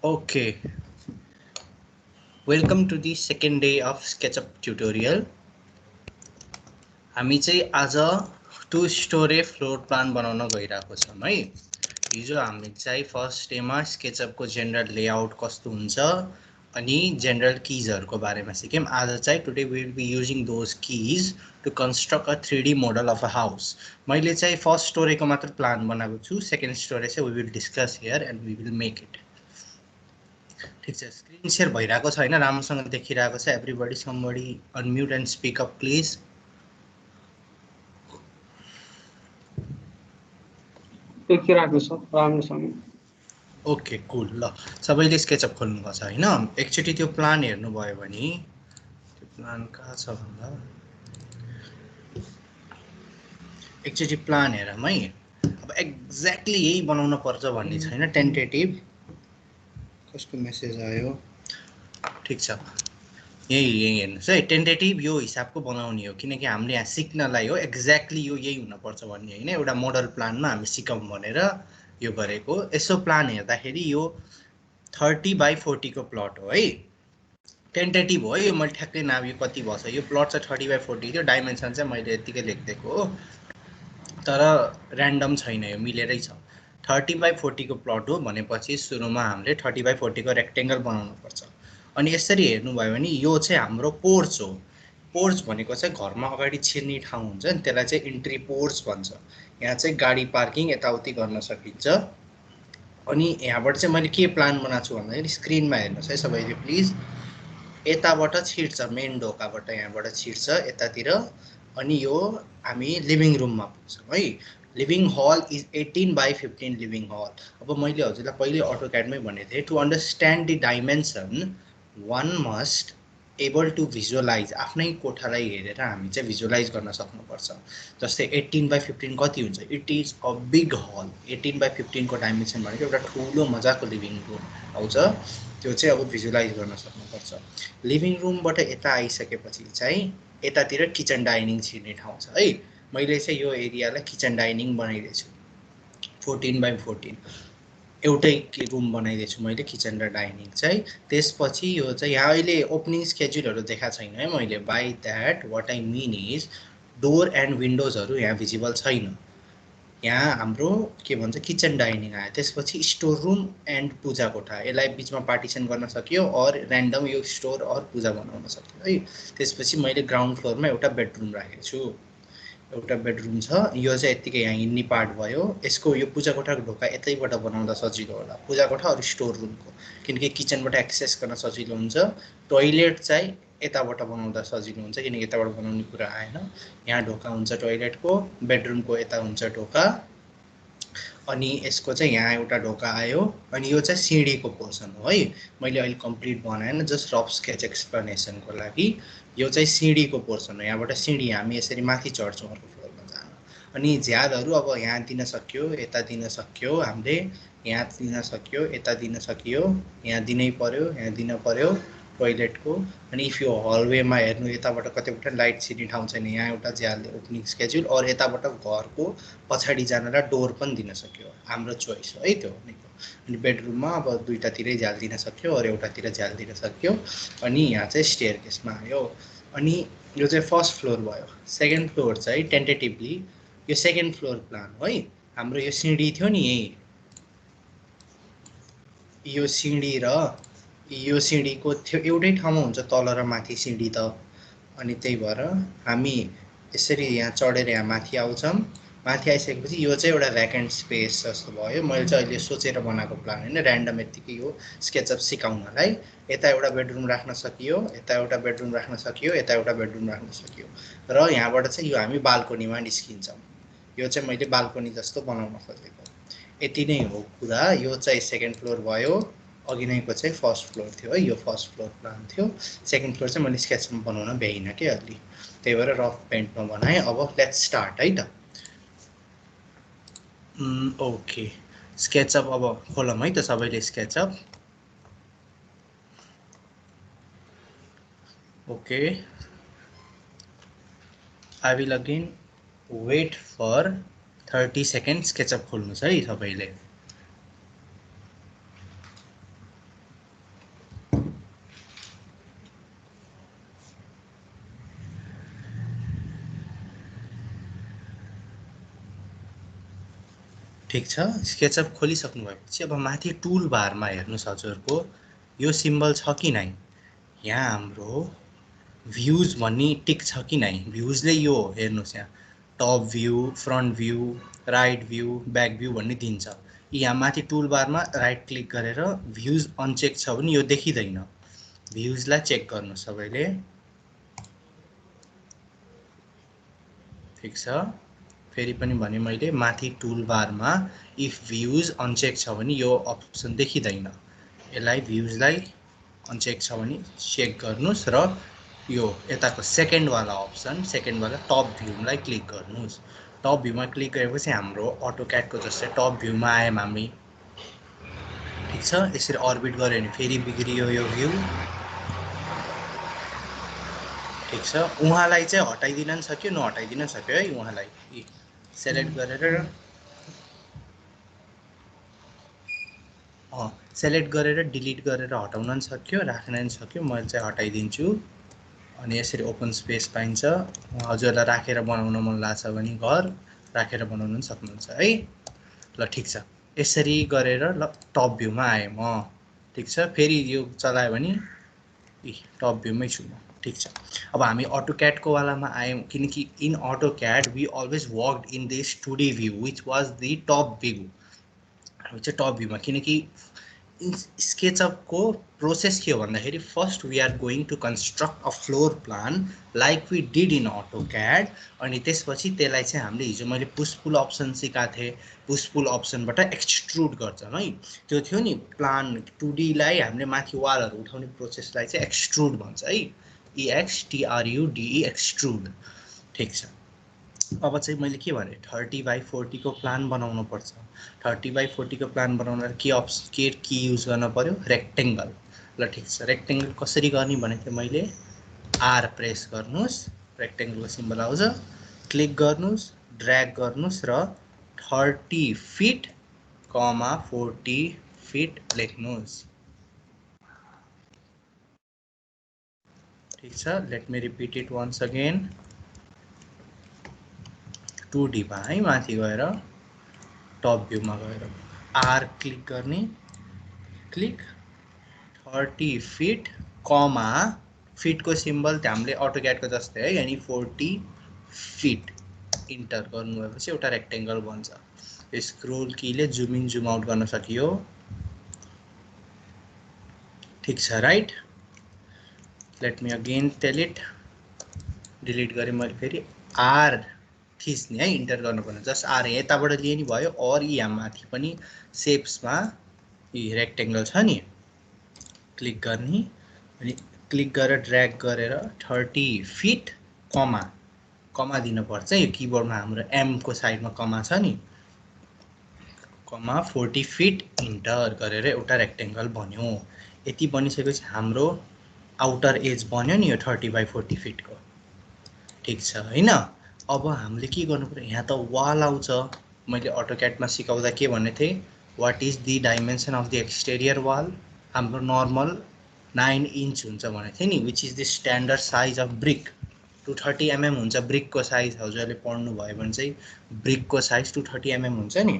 Okay, welcome to the second day of SketchUp tutorial. हामी चाहिँ आज टु स्टोरी फ्लोर प्लान बनाउन गइरहेको छौँ है। हिजो हामी चाहिँ फर्स्ट डेमा स्केचअपको जेनरल लेआउट कस्तो हुन्छ अनि जेनरल किजहरुको बारेमा सिक्यौं। आज चाहिँ today we will be using those keys to construct a 3D model of a house. मैले चाहिँ फर्स्ट स्टोरीको मात्र प्लान बनाएको छु, सेकेन्ड स्टोरी चाहिँ we will discuss here and we will make it. ठीक छ, स्क्रिन शेयर भइरहेको छ हैन, राम्रोसँग देखिरहेको छ। Everybody somebody unmute and speak up please. देखिरहेको छ राम्रोसँग। ओके कुल, ल सबैले स्केचअप खोल्नुपर्छ हैन। एकचोटि त्यो प्लान हेर्नुभयो भने त्यो प्लान कहाँ छ भन्दा एकचोटि प्लान हेरौँ है। अब एक्ज्याक्टली यही बनाउन पर्छ भन्ने छैन, टेन्टेटिभ। कसको मेसेज आयो? ठीक छ, यही हेर्नुहोस् है, टेन्टेटिभ यो हिसाबको बनाउने हो, किनकि हामीले यहाँ सिक्नलाई हो एक्ज्याक्टली यो यही हुनुपर्छ भन्ने होइन। एउटा मोडल प्लानमा हामी सिकौँ भनेर यो गरेको। यसो प्लान हेर्दाखेरि यो 30/40 को प्लट हो है। टेन्टेटिभ हो यो, मैले ठ्याक्कै नाम यो कति भएछ। यो प्लट चाहिँ 30/40 थियो, डाइमेन्सन चाहिँ मैले यतिकै लेखिदिएको हो, तर ऱ्यान्डम छैन, यो मिलेरै छ। 30/40 को प्लट हो भनेपछि सुरुमा हामीले 30/40 को रेक्टेङ्गल बनाउनुपर्छ। अनि यसरी हेर्नुभयो भने यो चाहिँ हाम्रो पोर्च हो। पोर्च भनेको चाहिँ घरमा अगाडि छिर्ने ठाउँ हुन्छ नि, त्यसलाई चाहिँ इन्ट्री पोर्च भन्छ। यहाँ चाहिँ गाडी पार्किङ यताउति गर्न सकिन्छ। अनि यहाँबाट चाहिँ मैले के प्लान बनाएको छु भन्दाखेरि स्क्रिनमा हेर्नुहोस् है सबैले प्लिज। यताबाट छिर्छ मेन ढोकाबाट, यहाँबाट छिर्छ यतातिर। अनि यो हामी लिभिङ रुममा पुग्छौँ है। Living hall is 18/15 living hall. अब मैले हजुरलाई पहिले अटोक्याडमै भनेको थिएँ, to understand the dimension one must able to visualise. आफ्नै कोठालाई हेरेर हामी चाहिँ भिजुअलाइज गर्न सक्नुपर्छ। जस्तै 18/15 कति हुन्छ? इट इज अ बिग हल। 18/15 को डाइमेन्सन भनेको एउटा ठुलो मजाको लिभिङ रुम आउँछ, त्यो चाहिँ अब भिजुअलाइज गर्न सक्नुपर्छ। लिभिङ रुमबाट यता आइसकेपछि चाहिँ यतातिर किचन डाइनिङ छिर्ने ठाउँ छ है। मैले चाहिँ यो एरियालाई किचन डाइनिङ बनाइदिएछु, 14/14 एउटै रुम बनाइदिएछु मैले, किचन र डाइनिङ चाहिँ। त्यसपछि यो चाहिँ यहाँ अहिले ओपनिङ स्केड्युलहरू देखाएको छैन है मैले। By that what I mean is door and विन्डोजहरू यहाँ भिजिबल छैन। यहाँ हाम्रो के भन्छ किचन डाइनिङ आयो, त्यसपछि स्टोर रुम एन्ड पूजा कोठा, यसलाई बिचमा पार्टिसन गर्न सकियो। और ऱ्यान्डम यो स्टोर और पूजा बनाउन सकियो है। त्यसपछि मैले ग्राउन्ड फ्लोरमा एउटा बेडरुम राखेको छु, एउटा बेडरुम छ। यो चाहिँ यतिकै यहाँ हिँड्ने पार्ट भयो। यसको यो पूजा कोठाको ढोका यतैबाट बनाउँदा सजिलो होला, पूजा कोठा अरू स्टोर रुमको, किनकि किचनबाट एक्सेस गर्न सजिलो हुन्छ। टोइलेट चाहिँ यताबाट बनाउँदा सजिलो हुन्छ, किनकि यताबाट बनाउने कुरा आएन। यहाँ ढोका हुन्छ टोइलेटको, बेडरुमको यता हुन्छ ढोका। अनि यसको चाहिँ यहाँ एउटा ढोका आयो। अनि यो चाहिँ सिँढीको पोर्सन हो है। मैले अहिले कम्प्लिट बनाएन, जस्ट रफ स्केच एक्सप्लेनेसनको लागि। यो चाहिँ सिँढीको पोर्सन हो, यहाँबाट सिँढी हामी यसरी माथि चढ्छौँ अर्को फ्लोरमा जान। अनि झ्यालहरू अब यहाँ दिन सक्यो, यता दिन सक्यो, हामीले यहाँ दिन सक्यो, यता दिन सकियो, यहाँ दिनै पर्यो, यहाँ दिन पर्यो टोइलेटको। अनि इफ यो हलवेमा हेर्नु यताबाट कतैबाट लाइट छिर्ने ठाउँ छैन, यहाँ एउटा झ्याल ओपनिङ स्केड्युल। और यताबाट घरको पछाडि जानलाई डोर पनि दिन सक्यो, हाम्रो चोइस हो है त्यो भनेको। अनि बेडरुममा अब दुईटातिरै झ्याल दिन सक्यो और एउटातिर झ्याल दिन सक्यो। अनि यहाँ चाहिँ स्टेयर केसमा आयो। अनि यो चाहिँ फर्स्ट फ्लोर भयो। सेकेन्ड फ्लोर चाहिँ टेन्टेटिभली यो सेकेन्ड फ्लोर प्लान हो है। हाम्रो यो सिँढी थियो नि, यही यो सिँढी र यो सिँढीको थियो एउटै ठाउँमा हुन्छ, तल र माथि सिँढी त। अनि त्यही भएर हामी यसरी यहाँ चढेर यहाँ माथि आउँछौँ। माथि आइसकेपछि यो चाहिँ एउटा भ्याकेन्ट स्पेस जस्तो भयो। मैले चाहिँ अहिले सोचेर बनाएको प्लान होइन, ऱ्यान्डम यत्तिकै यो स्केचअप सिकाउनलाई। यता एउटा बेडरुम राख्न सकियो, यता एउटा बेडरुम राख्न सकियो, यता एउटा बेडरुम राख्न सकियो। र यहाँबाट चाहिँ यो हामी बाल्कोनीमा निस्किन्छौँ। यो चाहिँ मैले बाल्कोनी जस्तो बनाउन खोजेको, यति नै हो कुरा। यो चाहिँ सेकेन्ड फ्लोर भयो, अघि नैको चाहिँ फर्स्ट फ्लोर थियो है। यो फर्स्ट फ्लोर प्लान थियो। सेकेन्ड फ्लोर चाहिँ मैले स्केचमा बनाउन भ्याइनँ कि अलि, त्यही भएर रफ पेन्टमा बनाएँ। अब लेट्स स्टार्ट है त। ओके, स्केचअप अब खोलौँ है त सबैले SketchUp. Okay, I will again wait for 30 second. SketchUp खोल्नुहोस् है सबैले। ठिक छ, स्केचअप खोलिसक्नु भएपछि अब माथि टुल बारमा हेर्नुहोस् हजुरको यो सिम्बल छ कि नै, यहाँ हाम्रो भ्युज भन्ने टिक छ कि नै, भ्युजले यो हेर्नुहोस् यहाँ top view, front view, right view, back view भन्ने दिन्छ। यहाँ माथि टुल बारमा राइट क्लिक गरेर भ्युज अनचेक छ भने यो देखिँदैन, भ्युजलाई चेक गर्नु सबैले। ठिक छ, फेरि पनि भने मैले माथि टुल बारमा इफ भ्युज अनचेक छ भने यो अप्सन देखिँदैन, यसलाई भ्युजलाई अनचेक छ भने चेक गर्नुहोस् र यो यताको सेकेन्डवाला अप्सन, सेकेन्डवाला टप भ्यूलाई क्लिक गर्नुहोस्। टप भ्यूमा क्लिक गरेपछि हाम्रो अटोक्याडको जस्तै टप भ्यूमा आयौँ हामी। ठिक छ, यसरी अर्बिट गऱ्यो भने फेरि बिग्रियो यो भ्यू। ठिक छ, उहाँलाई चाहिँ हटाइदिन नि सक्यो, नहटाइदिन सक्यो है, उहाँलाई सेलेक्ट गरेर सेलेक्ट गरेर डिलिट गरेर हटाउन नि सक्यो, राख्न नि सक्यो। मैले चाहिँ हटाइदिन्छु। अनि यसरी ओपन स्पेस पाइन्छ, हजुरलाई राखेर बनाउन मन लाग्छ भने घर राखेर बनाउन पनि सक्नुहुन्छ है। ल ठिक छ, यसरी गरेर ल टप भ्यूमा आएँ म। ठिक छ, फेरि यो चलायो भने टप भ्यूमै छु म। ठिक छ, अब हामी अटोक्याडको वालामा आयौँ, किनकि in AutoCAD we always worked in this 2D view which was the top view. हामी चाहिँ टप भ्यूमा, किनकि स्केचअपको प्रोसेस के हो भन्दाखेरि first we are going to construct a floor plan like we did in AutoCAD. अनि त्यसपछि त्यसलाई चाहिँ हामीले हिजो मैले पुश पुल अप्सन सिकाएको थिएँ, पुश पुल अप्सनबाट एक्सट्रुड गर्छौँ है। त्यो थियो नि प्लान 2Dलाई हामीले माथि वालहरू उठाउने प्रोसेसलाई चाहिँ एक्सट्रुड भन्छ है, EXTRUDE एक्सट्रुड। ठिक छ, अब चाहिँ मैले के भने 30x40 को प्लान बनाउनु पर्छ। 30x40 को प्लान बनाउन के युज गर्न पर्यो, रेक्टेङ्गल। ल ठिक छ, रेक्टेङ्गल कसरी गर्ने भनेको थिएँ मैले, आर प्रेस गर्नुहोस्, रेक्टेङ्गलको सिम्बल आउँछ, क्लिक गर्नुहोस्, ड्र्याग गर्नुहोस् र 30 फिट, 40 फिट लेख्नुहोस्। ठिक छ, let me repeat it once again. 2D मा है, माथि गएर टप भ्यूमा गएर आर क्लिक गर्ने, क्लिक 30 फिट, फिटको सिम्बल त्यो हामीले अटोक्याडको जस्तै है, यानि 40 फिट इन्टर गर्नुभएपछि एउटा रेक्टेङ्गल बन्छ। स्क्रोल कीले जुम इन जुम आउट गर्न सकियो। ठिक छ, right. Let me again tell it, delete गरेँ मैले, फेरि आर थिच्ने है, इन्टर गर्नुपर्ने, जस्ट आर यताबाट लिए नि भयो। और यहाँ माथि पनि सेप्समा यी रेक्टेङ्गल छ नि, क्लिक गर्ने अनि क्लिक गरेर ड्र्याग गरेर 30 फिट, कमा दिनुपर्छ। यो किबोर्डमा हाम्रो एमको साइडमा कमा छ नि, 40 फिट इन्टर गरेर एउटा रेक्टेङ्गल बन्यो। यति बनिसकेपछि हाम्रो आउटर एज बन्यो नि यो 30x40 फिटको। ठिक छ हैन। अब हामीले के गर्नु पर्यो, यहाँ त वाल आउँछ। मैले अटोक्याडमा सिकाउँदा के भनेको थिएँ, what is the dimension of the exterior wall. हाम्रो नर्मल 9 इन्च हुन्छ भनेको थिएँ नि, which is the standard size of brick. 230 mm हुन्छ ब्रिकको साइज। हजुरले पढ्नु भयो भने चाहिँ ब्रिकको साइज 230 mm हुन्छ नि।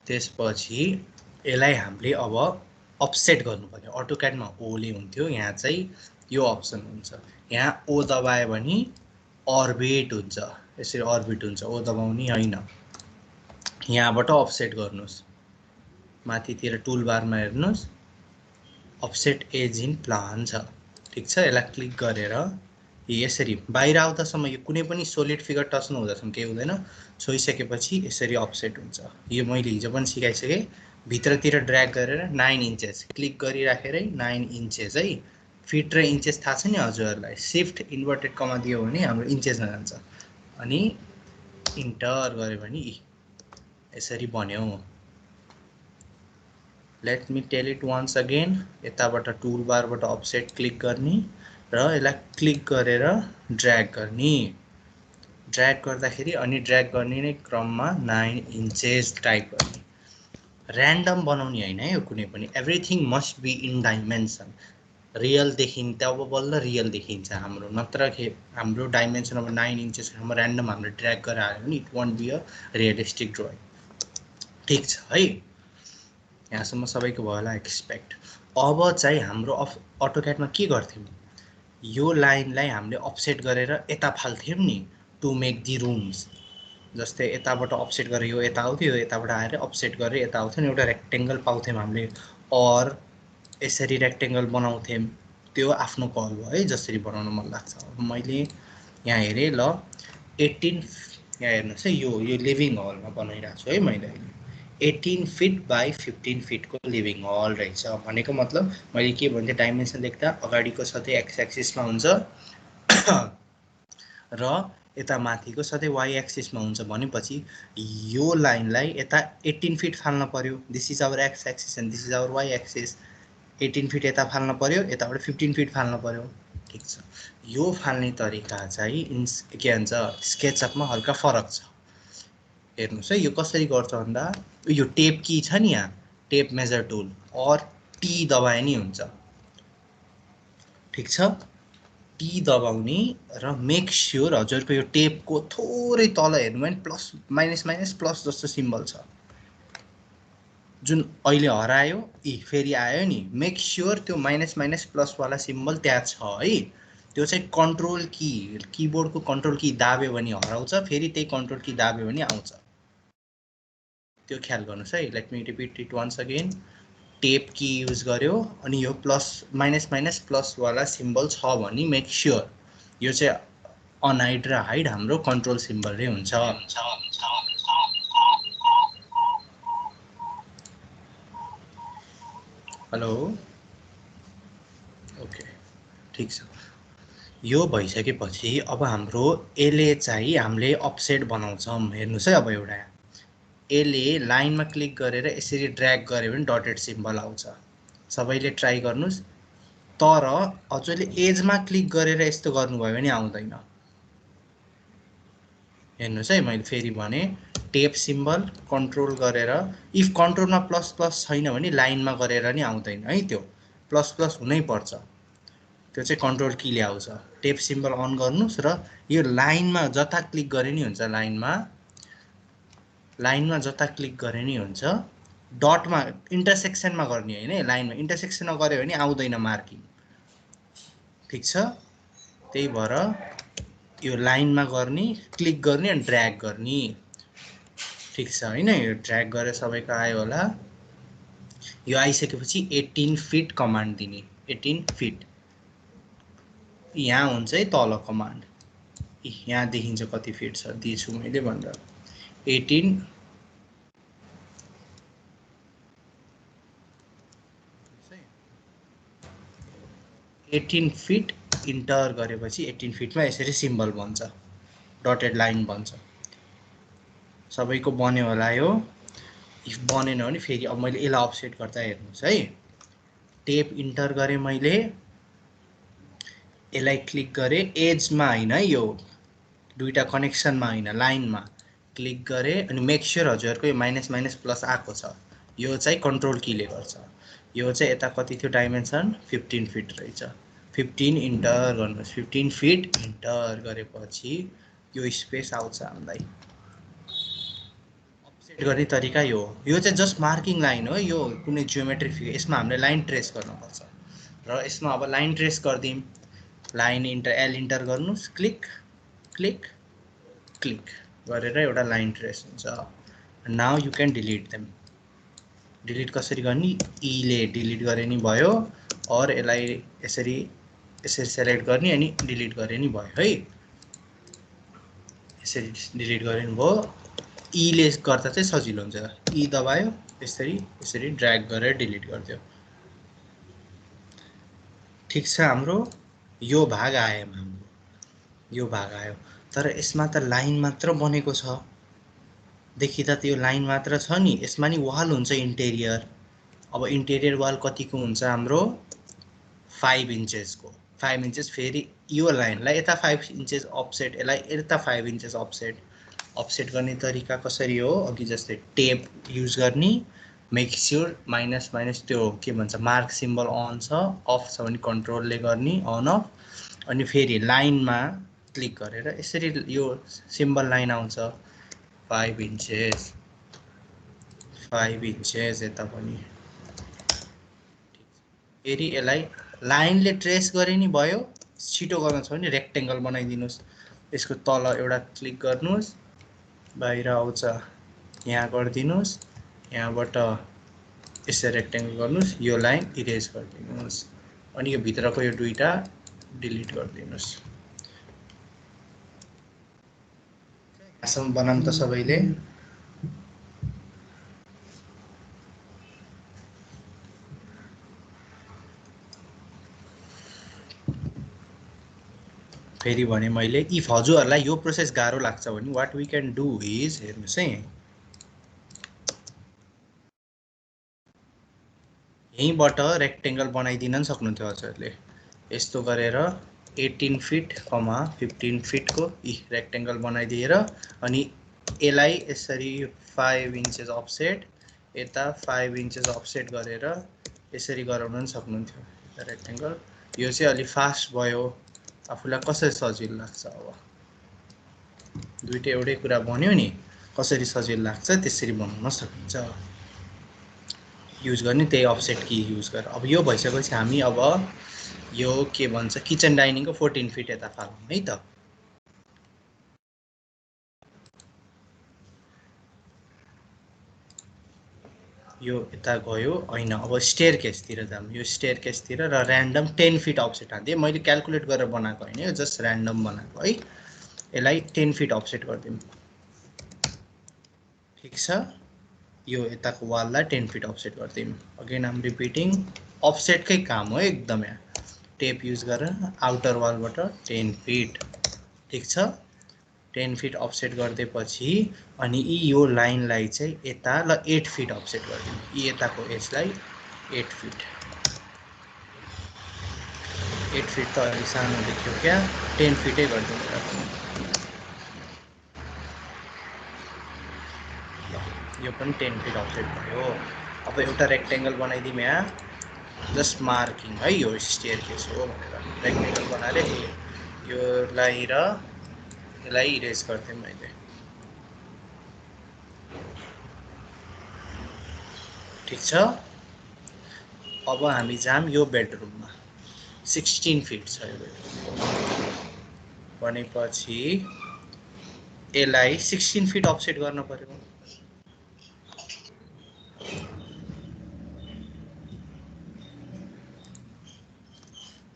त्यसपछि यसलाई हामीले अब अफसेट गर्नु पर्यो। अटोक्याडमा ओले हुन्थ्यो, यहाँ चाहिँ यो अप्सन हुन्छ। यहाँ ओ दबायो भने अर्बिट हुन्छ, यसरी अर्बिट हुन्छ, ओ दबाउने होइन। यहाँबाट अफसेट गर्नुहोस्, माथितिर टुल बारमा हेर्नुहोस्, अफसेट एज इन प्लान छ। ठिक छ, यसलाई क्लिक गरेर यसरी बाहिर आउँदासम्म यो कुनै पनि सोलिड फिगर टच नहुँदासम्म केही हुँदैन। छोइसकेपछि यसरी अफसेट हुन्छ। यो मैले हिजो पनि सिकाइसकेँ। भित्रतिर ड्र्याग गरेर 9 इन्चेस क्लिक गरिराखेरै 9 इन्चेस है। फिट र इन्चेस थाहा छ नि हजुरहरूलाई, सिफ्ट इन्भर्टेड कमा दियो भने हाम्रो इन्चेसमा जान्छ। अनि इन्टर गऱ्यो भने यसरी बन्यो। Let me tell it once again. यताबाट टुल बारबाट अफसेट क्लिक गर्ने र यसलाई क्लिक गरेर ड्र्याग गर्ने। ड्र्याग गर्दाखेरि अनि ड्र्याग गर्ने नै क्रममा 9 इन्चेस टाइप गर्ने। ऱ्यान्डम बनाउने होइन है यो कुनै पनि, everything must be in dimension. Real देखिन्छ, अब बल्ल रियल देखिन्छ हाम्रो, नत्र हाम्रो डाइमेन्सन अब 9 इन्चेससम्म ऱ्यान्डम हामीले ड्र्याग गरेर हाल्यो भने it won't be a realistic drawing. ठिक छ है, यहाँसम्म सबैको भयो होला एक्सपेक्ट। अब चाहिँ हाम्रो अटोक्याडमा के गर्थ्यौँ, यो लाइनलाई हामीले अफसेट गरेर यता फाल्थ्यौँ नि टु मेक दि रुम्स। जस्तै यताबाट अफसेट गरेर यो यता आउँथ्यो, यो यताबाट आएर अफसेट गरेर यता आउँथ्यो नि, एउटा रेक्टेङ्गल पाउँथ्यौँ हामीले। अर यसरी रेक्टेङ्गल बनाउँथ्यौँ, त्यो आफ्नो कल हो है, जसरी बनाउन मन लाग्छ। अब मैले यहाँ हेरेँ ल 18, यहाँ हेर्नुहोस् है, यो लिभिङ हलमा बनाइरहेको छु है मैले अहिले। 18 फिट बाई 15 फिटको लिभिङ हल रहेछ। भनेको मतलब मैले के भन्थेँ, डाइमेन्सन लेख्दा अगाडिको सधैँ एक्स एक्सिसमा हुन्छ र यता माथिको सधैँ वाइ एक्सिसमा हुन्छ भनेपछि यो लाइनलाई यता 18 फिट फाल्न पर्यो। This is our X axis and this is our Y axis. 18 feet यता फाल्न पर्यो, यताबाट 15 फिट फाल्न पर्यो। ठिक छ, यो फाल्ने तरिका चाहिँ के भन्छ स्केचअपमा हल्का फरक छ। हेर्नुहोस् है, यो कसरी गर्छ भन्दा यो टेप की छ नि, यहाँ टेप मेजर टुल और टी दबाए नि हुन्छ। ठिक छ, टी दबाउने र मेक स्योर हजुरको यो टेपको थोरै तल हेर्नु भने प्लस माइनस माइनस प्लस जस्तो सिम्बल छ, जुन अहिले हरायो फेरि आयो नि। मेक स्योर त्यो माइनस माइनस प्लसवाला सिम्बल त्यहाँ छ है। त्यो चाहिँ कन्ट्रोल की, किबोर्डको कन्ट्रोल की दाब्यो भने हराउँछ, फेरि त्यही कन्ट्रोल की दाब्यो भने आउँछ। त्यो ख्याल गर्नुहोस् है। Let me repeat it once again. Tape key use गर्यो अनि यो प्लस माइनस माइनस प्लसवाला सिम्बल छ भने मेक स्योर। यो चाहिँ अनहाइड र हाइड हाम्रो कन्ट्रोल सिम्बल नै हुन्छ। हेलो, ओके, ठिक छ। यो भइसकेपछि अब हाम्रो यसले चाहिँ हामीले अफसेट बनाउँछौँ। हेर्नुहोस् है, अब एउटा यसले लाइनमा क्लिक गरेर यसरी ड्र्याग गऱ्यो भने डटेड सिम्बल आउँछ। सबैले ट्राई गर्नुहोस्। तर हजुरले एजमा क्लिक गरेर यस्तो गर्नुभयो भने आउँदैन। हेर्नुहोस् है, मैले फेरि भने टेप सिम्बल कन्ट्रोल गरेर, इफ कन्ट्रोलमा प्लस प्लस छैन भने लाइनमा गरेर नि आउँदैन है। त्यो प्लस प्लस हुनै पर्छ, त्यो चाहिँ कन्ट्रोल कीले आउँछ। टेप सिम्बल अन गर्नुहोस् र यो लाइनमा जता क्लिक गरे नि हुन्छ, लाइनमा जता क्लिक गरे नि हुन्छ। डटमा इन्टरसेक्सनमा गर्ने होइन, लाइनमा इन्टरसेक्सनमा गऱ्यो भने आउँदैन मार्किङ। ठिक छ, त्यही भएर यो लाइनमा गर्ने, क्लिक गर्ने अनि ड्र्याग गर्ने। ठिक छ होइन, यो ड्र्याग गरेर सबैको आयो होला। यो आइसकेपछि 18 फिट कमान्ड दिने। 18 फिट यहाँ हुन्छ है तल कमान्ड, यहाँ देखिन्छ कति फिट छ, दिएछु मैले भनेर। 18 फिट इन्टर गरेपछि 18 फिटमा यसरी सिम्बल बन्छ, डटेड लाइन बन्छ। सबैको बन्यो होला यो। इफ बनेन भने फेरि अब मैले यसलाई अफसेट गर्दा हेर्नुहोस् है, टेप इन्टर गरेँ मैले, यसलाई क्लिक गरेँ एजमा होइन, यो दुईटा कनेक्सनमा होइन, लाइनमा क्लिक गरेँ अनि मेक स्योर हजुरहरूको यो माइनस माइनस प्लस आएको छ। यो चाहिँ कन्ट्रोल कीले गर्छ। यो चाहिँ यता कति थियो डाइमेन्सन, 15 फिट रहेछ। 15 इन्टर गर्नुहोस्। 15 फिट इन्टर गरेपछि यो स्पेस आउँछ हामीलाई। अफसेट गर्ने तरिका यो हो। यो चाहिँ जस्ट मार्किङ लाइन हो, यो कुनै जियोमेट्रिक फिगर, यसमा हामीले लाइन ट्रेस गर्नुपर्छ। र यसमा अब लाइन ट्रेस गरिदिउँ। लाइन एल इन्टर गर्नुहोस्, क्लिक क्लिक क्लिक गरेर एउटा लाइन ट्रेस हुन्छ। Now you can delete them. Delete कसरी गर्ने, ईले डिलिट गरे नि भयो, और यसलाई यसरी यसरी सेलेक्ट गर्ने अनि डिलिट गरे नि भयो है। यसरी डिलिट गरे नि भयो। ईले गर्दा चाहिँ सजिलो हुन्छ। ई दबायो, यसरी यसरी ड्र्याग गरेर डिलिट गरिदियो। ठिक छ, हाम्रो यो भाग आयो, यो भाग आयो। तर यसमा त लाइन मात्र बनेको छ, देखिदा त यो लाइन मात्र छ नि। यसमा नि वाल हुन्छ इन्टेरियर। अब इन्टेरियर वाल कतिको हुन्छ हाम्रो, 5 इन्चेसको। 5 इन्चेस, फेरि यो लाइनलाई यता 5 इन्चेस अफसेट, यसलाई यता 5 इन्चेस अफसेट। अफसेट गर्ने तरिका कसरी हो, अघि जस्तै टेप युज गर्ने मेक स्योर माइनस माइनस त्यो के भन्छ मार्क सिम्बल अन छ, अफ छ भने कन्ट्रोलले गर्ने अन अफ। अनि फेरि लाइनमा क्लिक गरेर यसरी यो सिम्बल लाइन आउँछ 5 इन्चेस 5 इन्चेस यता पनि। फेरि यसलाई लाइनले ट्रेस गरे नि भयो। छिटो गर्न छ भने रेक्टेङ्गल बनाइदिनुहोस्। यसको तल एउटा क्लिक गर्नुहोस्, बाहिर आउँछ यहाँ गरिदिनुहोस्, यहाँबाट यसरी रेक्टेङ्गल गर्नुहोस्, यो लाइन इरेज गरिदिनुहोस् अनि यो भित्रको यो दुईटा डिलिट गरिदिनुहोस्। यहाँसम्म बनाऊँ त सबैले। फेरि भने मैले इफ हजुरहरूलाई यो प्रोसेस गाह्रो लाग्छ भने what we can do is हेर्नुहोस् है, यहीँबाट रेक्टेङ्गल बनाइदिन सक्नुहुन्थ्यो हजुरहरूले। यस्तो गरेर 18 फिट 15 फिटको रेक्टेङ्गल बनाइदिएर अनि यसलाई यसरी 5 इन्चेस अफसेट यता 5 इन्चेस अफसेट गरेर यसरी गराउन पनि सक्नुहुन्थ्यो रेक्टेङ्गल। यो चाहिँ अलि फास्ट भयो, आफूलाई कसरी सजिलो लाग्छ। अब दुईटै एउटै कुरा भन्यो नि, कसरी सजिलो लाग्छ त्यसरी बनाउन सकिन्छ। युज गर्ने त्यही अफसेट की युज गरेर। अब यो भइसकेपछि हामी अब यो के भन्छ किचन डाइनिङको 14 फिट यता फालौँ है त। यो यता गयो होइन, अब स्टेयर केसतिर जाऊँ। यो स्टेयर केसतिर र ऱ्यान्डम 10 फिट अफसेट हान्थेँ। मैले क्यालकुलेट गरेर बनाएको होइन, यो जस्ट ऱ्यान्डम बनाएको है। यसलाई 10 फिट अफसेट गरिदिउँ, ठिक छ। यो यताको वाललाई 10 फिट अफसेट गरिदिउँ। अगेन आम रिपिटिङ, अफसेटकै काम हो एकदमै। टेप युज गरेर आउटर वालबाट 10 फिट, ठिक छ। 10 फिट अफसेट गरिदिएपछि अनि यो लाइनलाई चाहिँ यता ल 8 फिट अफसेट गरिदिउँ। यी यताको एजलाई 8 फिट। 8 फिट त अलि सानो देखियो क्या, 10 फिटै गरिदिउँ यता पनि। यो पनि 10 फिट अफसेट भयो। अब एउटा रेक्टेङ्गल बनाइदिउँ यहाँ, जस्ट मार्किङ है, यो स्टेयर केस हो भनेर रेक्टेङ्गल बनाएर योलाई र यसलाई इरेज गरिदिएँ मैले, ठिक छ। अब हामी जाऊँ यो बेडरुममा। 16 फिट छ यो बेडरुम भनेपछि यसलाई 16 फिट अफसेट गर्न पर्यो।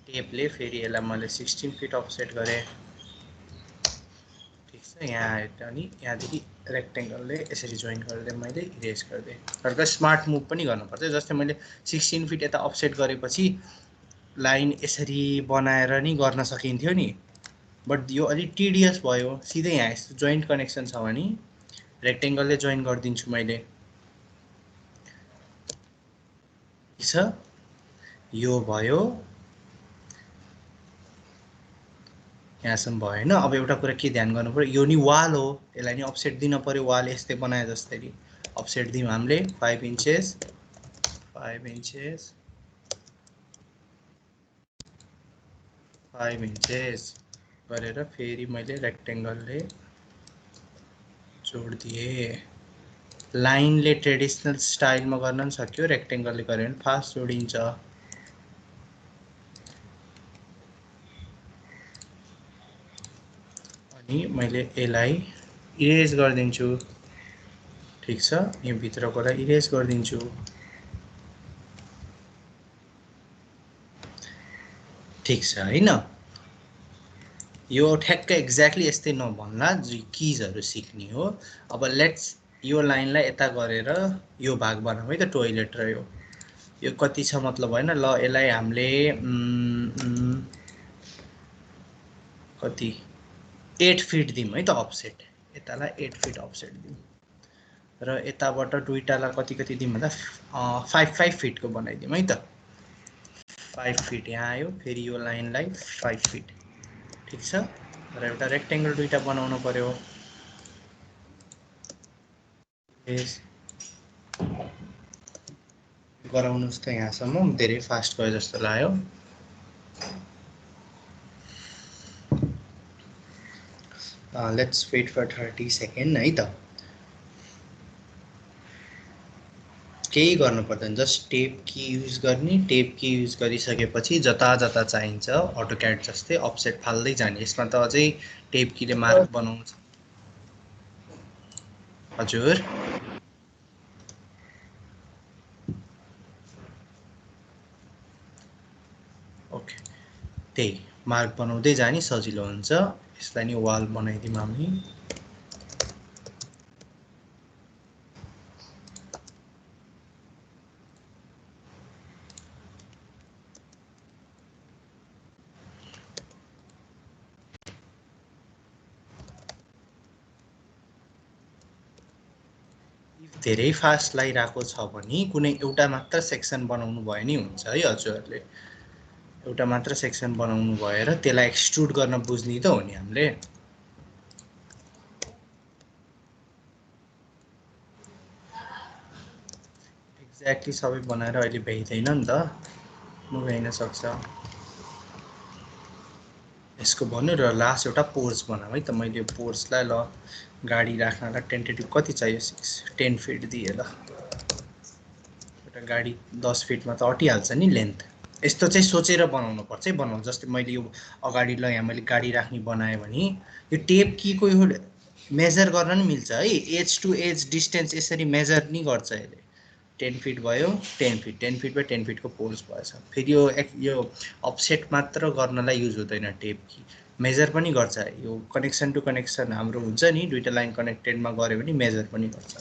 टेपले फेरि यसलाई मैले 16 फिट अफसेट गरेँ, ठिक छ। यहाँ आएर अनि यहाँदेखि रेक्टेङ्गलले यसरी जोइन गरिदिएँ, मैले इरेज गरिदिएँ। हल्का स्मार्ट मुभ पनि गर्नुपर्छ। जस्तै मैले 16 फिट यता अफसेट गरेपछि लाइन यसरी बनाएर नि गर्न सकिन्थ्यो नि, बट यो अलिक टिडियस भयो। सिधै यहाँ यस्तो जोइन्ट कनेक्सन छ भने रेक्टेङ्गलले जोइन गरिदिन्छु मैले, ठिक छ। यो भयो, यहाँसम्म भयो होइन। अब एउटा कुरा के ध्यान गर्नु पऱ्यो, यो नि वाल हो, यसलाई नि अफसेट दिन पऱ्यो। वाल यस्तै बनाए जस्तै अफसेट दिउँ हामीले 5 इन्चेस 5 इन्चेस 5 इन्चेस गरेर फेरि मैले रेक्टेङ्गलले जोड दिएँ। लाइनले ट्रेडिसनल स्टाइलमा गर्न पनि सक्यो, रेक्टेङ्गलले गऱ्यो भने फास्ट जोडिन्छ। अनि मैले यसलाई इरेज गरिदिन्छु, ठिक छ। यो भित्रकोलाई इरेज गरिदिन्छु, ठिक छ होइन। यो ठ्याक्कै एक्ज्याक्टली यस्तै नभन्ला, किजहरू सिक्ने हो। अब लेट्स यो लाइनलाई यता गरेर यो भाग बनाऊँ है त, टोइलेट र यो कति छ मतलब होइन। ल यसलाई हामीले कति 8 फिट दिउँ है त अफसेट, यतालाई 8 फिट अफसेट दिउँ र यताबाट दुईटालाई कति कति दिउँ भन्दा 5 फिटको बनाइदिउँ है त। 5 फिट यहाँ आयो, फेरि यो लाइनलाई 5 फिट, ठिक छ। र एउटा रेक्टेङ्गल दुईटा बनाउनु पर्यो। गराउनुस् त यहाँसम्म धेरै फास्ट गयो जस्तो लाग्यो लेट्स वेट फर 30 सेकेन्ड है त केही गर्नु पर्दैन जस्ट टेप की युज गर्ने टेप की युज गरिसकेपछि जता जता चाहिन्छ अटोक्याड जस्तै अफसेट फाल्दै जाने यसमा त अझै टेप कीले मार्क बनाउँछ हजुर ओके त्यही मार्क बनाउँदै जाने सजिलो हुन्छ यसलाई नि वाल बनाइदिउँ हामी धेरै फास्ट लागिरहेको छ भने कुनै एउटा मात्र सेक्सन बनाउनु भयो नि हुन्छ है हजुरहरूले एउटा मात्र सेक्सन बनाउनु भएर त्यसलाई एक्सट्रुड गर्न बुझ्ने त हो नि हामीले एक्ज्याक्टली सबै बनाएर अहिले भ्याइदैन नि त नभ्याइन सक्छ यसको भन्नु र लास्ट एउटा पोर्स बनाऊ है त मैले पोर्सलाई ल गाडी राख्नलाई टेन्टेटिभ कति चाहियो 10 फिट दिए ल एउटा गाडी 10 फिटमा त अटिहाल्छ नि लेन्थ यस्तो चाहिँ सोचेर बनाउनु पर्छ है बनाउनु जस्तै मैले यो अगाडि ल यहाँ मैले गाडी राख्ने बनाएँ भने यो टेप कीको यो मेजर गर्न नि मिल्छ है एज टु एज डिस्टेन्स यसरी मेजर नि गर्छ यसले 10 फिट भयो 10 फिट 10 फिट बाई 10 फिटको पोर्स भएछ फेरि यो अफसेट मात्र गर्नलाई युज हुँदैन टेप की मेजर पनि गर्छ यो कनेक्सन टु कनेक्सन हाम्रो हुन्छ नि दुईटा लाइन कनेक्टेडमा गऱ्यो भने मेजर पनि गर्छ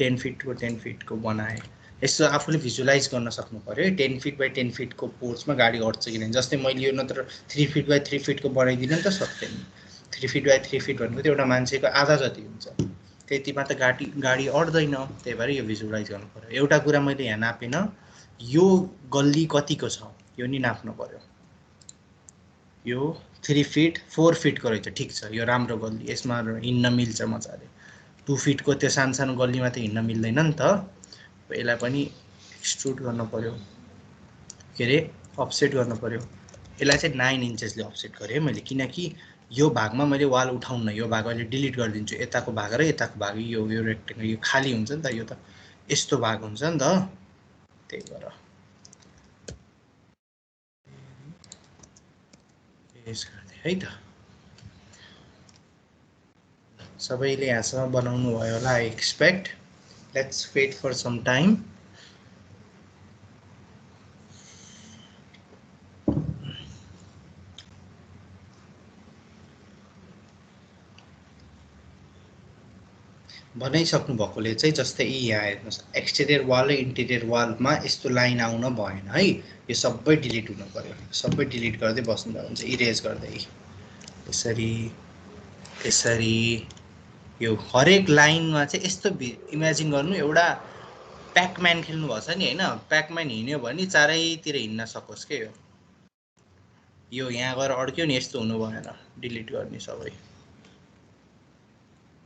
10 फिटको 10 फिटको बनाएँ यसो आफूले भिजुअलाइज गर्न सक्नु पर्यो 10 फिट बाई 10 फिटको पोर्समा गाडी अट्छ कि नहीं जस्तै मैले यो नत्र 3 फिट बाई 3 फिटको बनाइदिन नि त सक्दैन 3 फिट बाई 3 फिट भनेको त एउटा मान्छेको आधा जति हुन्छ त्यतिमा त गाडी अट्दैन त्यही भएर यो भिजुअलाइज गर्नु पर्यो एउटा कुरा मैले यहाँ नापेन यो गल्ली कतिको छ यो नि नाप्नु पर्यो यो 3 फिट 4 फिटको रहेछ ठिक छ यो राम्रो गल्ली यसमा हिँड्न मिल्छ मजाले 2 फिटको त्यो सानो गल्लीमा त हिँड्न मिल्दैन नि त यसलाई पनि एक्सट्रुड गर्न पर्यो के अरे अफसेट गर्न पर्यो यसलाई चाहिँ 9 इन्चेसले अफसेट गरेँ मैले किनकि यो भागमा मैले वाल उठाउन यो भाग अहिले डिलिट गरिदिन्छु यताको भाग र यताको भाग यो रेक्टेङ्गल यो खाली हुन्छ नि त यो त यस्तो भाग हुन्छ नि त त्यही भएर यस गर्दै है त सबैले यहाँसम्म बनाउनु भयो होला I expect let's wait for some time बनाइसक्नु भएकोले चाहिँ जस्तै यहाँ हेर्नुहोस् एक्सटेरियर वाल र इन्टेरियर वालमा यस्तो लाइन आउन भएन है यो सबै डिलिट हुनु पर्यो सबै डिलिट गर्दै बस्नु हुन्छ इरेज गर्दै यसरी यसरी यो हरेक लाइनमा चाहिँ यस्तो इमेजिन गर्नु एउटा प्याकम्यान खेल्नु भएको छ नि हैन प्याकम्यान हिँड्यो भने चारैतिर हिँड्न सकोस् के यो यहाँ गएर अड्क्यो नि यस्तो हुनु भएन डिलिट गर्ने सबै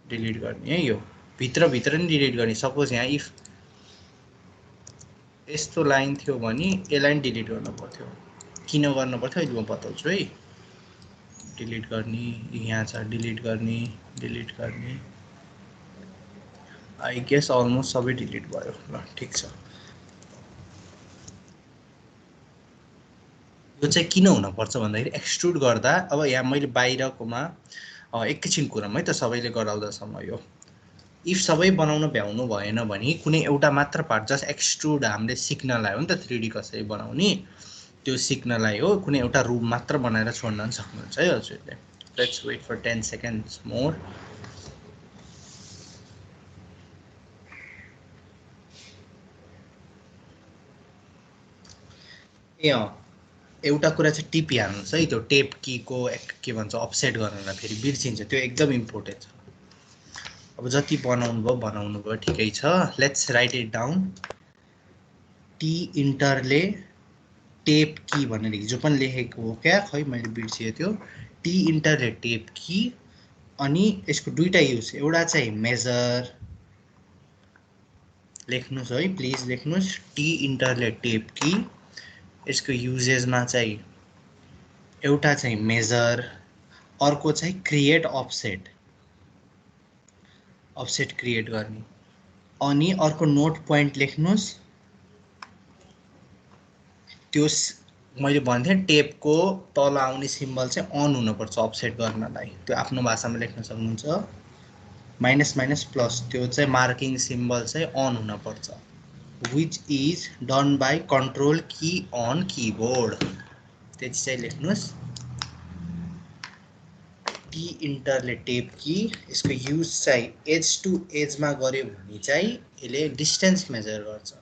डिलिट गर्ने है यो भित्र नि डिलिट गर्ने सपोज यहाँ इफ यस्तो लाइन थियो भने यसलाई डिलिट गर्नु पर्थ्यो किन गर्नु पर्थ्यो अहिले म बताउँछु है डिलिट गर्ने यहाँ छ डिलिट गर्ने आई गेस अलमोस्ट सबै डिलिट भयो ल ठिक छ यो चाहिँ किन हुनुपर्छ भन्दाखेरि एक्सट्रुड गर्दा अब यहाँ मैले बाहिरकोमा एकैछिन कुरामा है त सबैले गराउँदासम्म यो इफ सबै बनाउन भ्याउनु भएन भने कुनै एउटा मात्र पार्ट जस्ट एक्सट्रुड हामीले सिक्नलाई हो नि त 3D कसरी बनाउने त्यो सिक्नलाई हो कुनै एउटा रुम मात्र बनाएर छोड्न पनि सक्नुहुन्छ है हजुरले let's wait for 10 seconds more ए एउटा कुरा चाहिँ टिपिहाल्नुहोस् है त्यो टेप कीको के भन्छ अफसेट गर्नलाई फेरि बिर्सिन्छ त्यो एकदम इम्पोर्टेन्ट छ अब जति बनाउनु भयो ठिकै छ लेट्स राइट इट डाउन टी इन्टरले टेप की भनेर हिजो पनि लेखेको हो क्या खै मैले बिर्सिए त्यो टी इन्टरले टेप की अनि यसको दुईटा युज एउटा चाहिँ मेजर लेख्नुस् है, प्लिज लेख्नुस्। टी इन्टरले टेप की, यसको युजेसमा चाहिँ एउटा चाहिँ मेजर, अर्को चाहिँ क्रिएट अफसेट, अफसेट क्रिएट गर्ने, अनि अर्को नोट पोइन्ट लेख्नुस्। त्यो मैले भन्थे टेपको तल आउने सिम्बल चाहिँ अन हुनुपर्छ अफसेट गर्नलाई, त्यो आफ्नो भाषामा लेख्न सक्नुहुन्छ। माइनस माइनस प्लस, त्यो चाहिँ मार्किङ सिम्बल चाहिँ अन हुनपर्छ, which is done by control key on keyboard, त्यति चाहिँ लेख्नुस्। टी इन्टरले टेप की, यसको युज चाहिँ एज टु एजमा गऱ्यो भने चाहिँ यसले डिस्टेन्स मेजर गर्छ।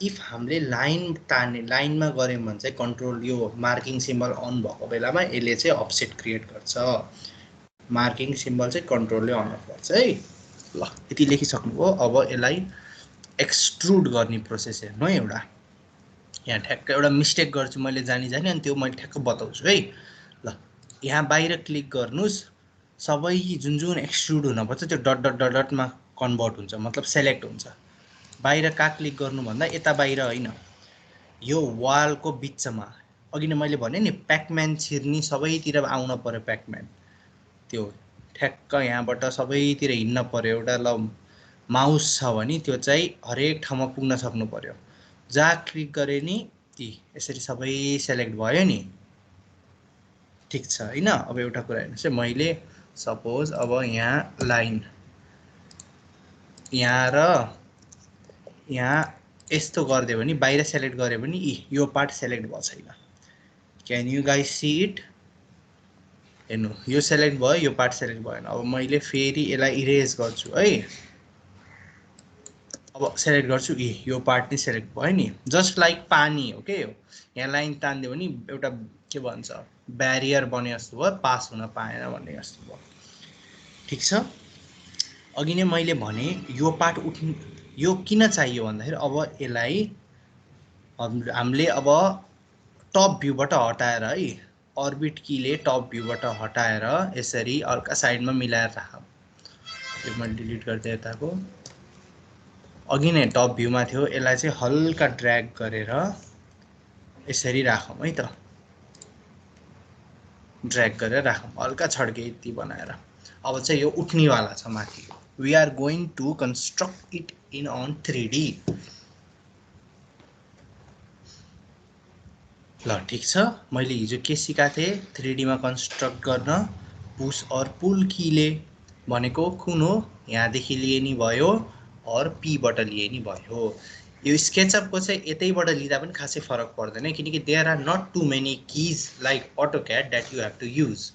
इफ हामीले लाइन तान्ने, लाइनमा गऱ्यौँ भने चाहिँ कन्ट्रोल, यो मार्किङ सिम्बल अन भएको बेलामा यसले चाहिँ अफसेट क्रिएट गर्छ। मार्किङ सिम्बल चाहिँ कन्ट्रोलले अन गर्छ है। ल यति लेखिसक्नुभयो। अब यसलाई एक्सट्रुड गर्ने प्रोसेस हेर्नु है। एउटा यहाँ ठ्याक्क एउटा मिस्टेक गर्छु मैले जानी जानी, अनि त्यो मैले ठ्याक्क बताउँछु है। ल यहाँ बाहिर क्लिक गर्नुस्, सबै जुन जुन एक्सट्रुड हुनुपर्छ त्यो डट डट डट डटमा कन्भर्ट हुन्छ, मतलब सेलेक्ट हुन्छ। बाहिर कहाँ क्लिक गर्नु भन्दा यता बाहिर होइन, यो वालको बिचमा। अघि नै मैले भने नि प्याकम्यान छिर्नी सबैतिर आउन पर्यो प्याकम्यान, त्यो ठ्याक्क यहाँबाट सबैतिर हिँड्न पर्यो। एउटा ल माउस छ भने त्यो चाहिँ हरेक ठाउँमा पुग्न सक्नु पर्यो। जहाँ क्लिक गरे नि यसरी सबै सेलेक्ट भयो नि, ठिक छ हैन। अब एउटा कुरा हेर्नुहोस् है, मैले सपोज अब यहाँ लाइन यहाँ र यहाँ यस्तो गरिदियो भने, बाहिर सेलेक्ट गऱ्यो भने यो पार्ट सेलेक्ट भएको छैन। Can you guys see it? हेर्नु, यो सेलेक्ट भयो, यो पार्ट सेलेक्ट भएन। अब मैले फेरि यसलाई इरेज गर्छु है। अब सेलेक्ट गर्छु, यो पार्ट नै सेलेक्ट भयो नि। जस्ट लाइक पानी हो के, यहाँ लाइन तानिदियो भने एउटा के भन्छ ब्यारियर बने जस्तो भयो, पास हुन पाएन भन्ने जस्तो भयो। ठिक छ। अघि नै मैले भने यो पार्ट उठ्नु, यो किन चाहियो भन्दाखेरि अब यसलाई हामीले अब टप भ्यूबाट हटाएर है, अर्बिट कीले टप भ्यूबाट हटाएर यसरी अर्का साइडमा मिलाएर राखौँ। यो मैले डिलिट गर्दै यताको, अघि नै टप भ्यूमा थियो, यसलाई चाहिँ हल्का ड्र्याग गरेर यसरी राखौँ है त, ड्र्याग गरेर राखौँ हल्का छड्के यति बनाएर। अब चाहिँ यो उठ्नेवाला छ माथि। We are going to construct it in on 3D। ल ठिक छ। मैले हिजो के सिकाएको थिएँ 3D मा कन्स्ट्रक्ट गर्न? पुश और पुल कीले भनेको कुन हो, यहाँदेखि लिए नि भयो और पीबाट लिए नि भयो। यो स्केचअपको चाहिँ यतैबाट लिँदा पनि खासै फरक पर्दैन, किनकि there are not too many keys like AutoCAD that you have to use.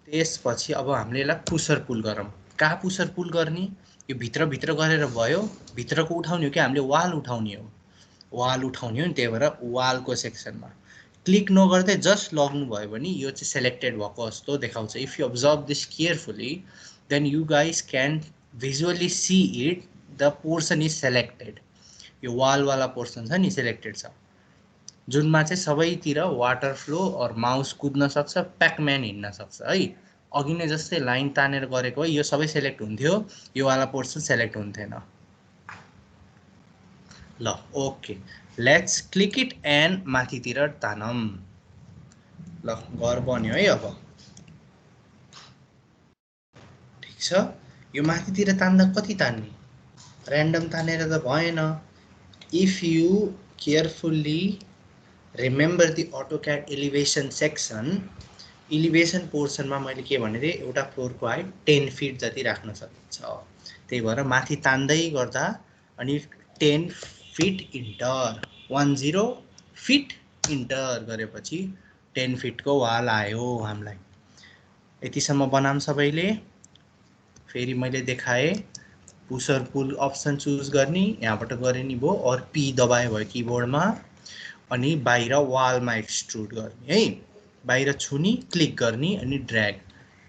त्यसपछि अब हामीले यसलाई पुसर पुल गरौँ। कहाँ पुसर पुल गर्ने? यो भित्र गरेर भयो, भित्रको उठाउने हो कि हामीले वाल उठाउने हो? वाल उठाउने हो नि, त्यही भएर वालको सेक्सनमा क्लिक नगर्दै जस्ट लग्नु भयो भने यो चाहिँ सेलेक्टेड भएको जस्तो देखाउँछ। If you observe this carefully then you guys can visually see it, the portion is selected. यो वालवाला पोर्सन छ नि सेलेक्टेड छ, जुनमा चाहिँ सबैतिर वाटर फ्लो और माउस कुद्न सक्छ, प्याकम्यान हिँड्न सक्छ है। अघि नै जस्तै लाइन तानेर गरेको यो सबै सेलेक्ट हुन्थ्यो, यो वाला पोर्सन सेलेक्ट हुन्थेन। ल okay, let's click it and माथितिर तानौँ। ल घर बन्यो है। अब ठिक छ। यो माथितिर तान्दा कति तान्ने? ऱ्यान्डम तानेर त भएन। If you carefully remember the AutoCAD elevation section, elevation पोर्सनमा मैले के भने थिएँ, एउटा फ्लोरको हाइट 10 फिट जति राख्न सकिन्छ। त्यही भएर माथि तान्दै गर्दा अनि 10 फिट इन्टर, 10 फिट इन्टर गरेपछि 10 फिटको वाल आयो हामीलाई। यतिसम्म बनाऊँ सबैले। फेरि मैले देखाएँ पुसर पुल अप्सन चुज गर्ने, यहाँबाट गरे नि भयो, और पी दबायो भयो किबोर्डमा, अनि बाहिर वालमा एक्सट्रुड गर्ने है। बाहिर छुनी, क्लिक गर्ने अनि ड्र्याग।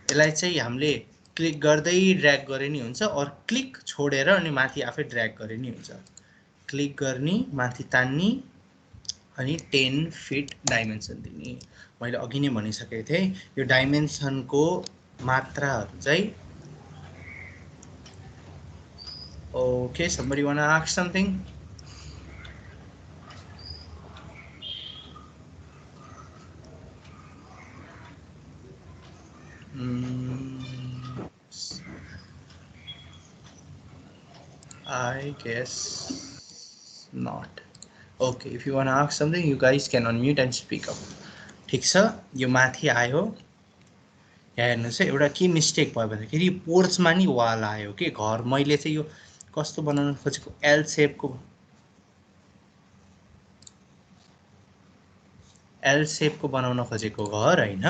यसलाई चाहिँ हामीले क्लिक गर्दै ड्र्याग गरे नि हुन्छ, और क्लिक छोडेर अनि माथि आफै ड्र्याग गरे नि हुन्छ। क्लिक गर्ने, माथि तान्ने अनि 10 फिट डाइमेन्सन दिने। मैले अघि नै भनिसकेको थिएँ यो डाइमेन्सनको मात्राहरू चाहिँ Okay, somebody wanna ask something? I guess not. Okay, if you wanna ask something, you guys can unmute and speak up. ठिक छ, यो माथि आयो। यहाँ हेर्नुहोस् है, एउटा के मिस्टेक भयो भन्दाखेरि पोर्चमा नि वाल आयो के घर। मैले चाहिँ यो कस्तो बनाउन खोजेको, एल सेपको बनाउन खोजेको घर हैन,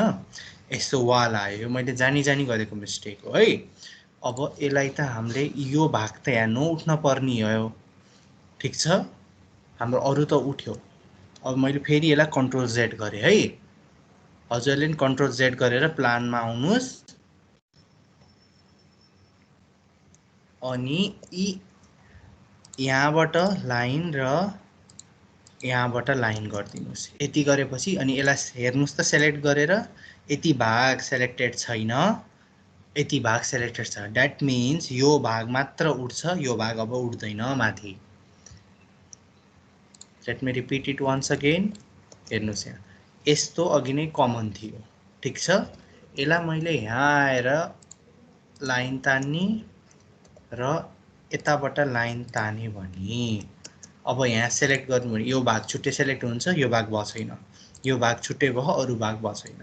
यस्तो वाल आयो। मैले जानी जानी गरेको मिस्टेक हो है। अब यसलाई त हामीले यो भाग त यहाँ नउठ्न पर्ने हो, ठिक छ। हाम्रो अरू त उठ्यो। अब मैले फेरि यसलाई कन्ट्रोल जेड गरेँ है। हजुरले नि कन्ट्रोल जेड गरेर प्लानमा आउनुहोस्। अनि यहाँबाट लाइन र यहाँबाट लाइन गरिदिनुहोस्। यति गरेपछि अनि यसलाई हेर्नुहोस् त सेलेक्ट गरेर, यति भाग सेलेक्टेड छैन, यति भाग सेलेक्टेड छ। द्याट मिन्स यो भाग मात्र उठ्छ, यो भाग अब उठ्दैन माथि। Let me repeat it once again. हेर्नुहोस् यहाँ यस्तो अघि नै कमन थियो, ठिक छ। यसलाई मैले यहाँ आएर लाइन तान्ने र यताबाट लाइन ताने भने अब यहाँ सेलेक्ट गर्नु भने यो भाग छुट्टै सेलेक्ट हुन्छ, यो भाग भयो छैन, यो भाग छुट्टै भयो, अरू भाग भयो छैन।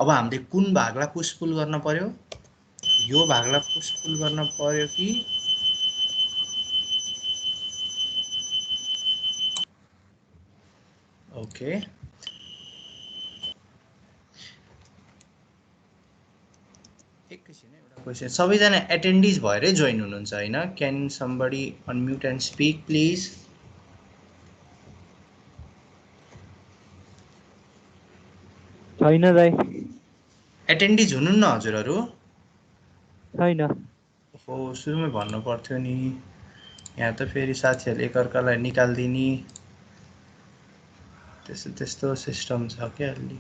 अब हामीले कुन भागलाई पुश पुल गर्न पर्यो, यो भागलाई पुश पुल गर्न पर्यो कि ओके। एकैछिन एउटा क्वेसन, सबैजना एटेन्डिज भएरै जोइन हुनुहुन्छ हैन? Can somebody unmute and speak please? छैन दाइ। एटेन्डिज हुनुहुन्न हजुरहरू? छैन। हो, सुरुमै भन्नु पर्थ्यो नि। यहाँ त फेरि साथीहरूले एकअर्कालाई निकाल्दिने त्यस्तो सिस्टम छ क्या अलि।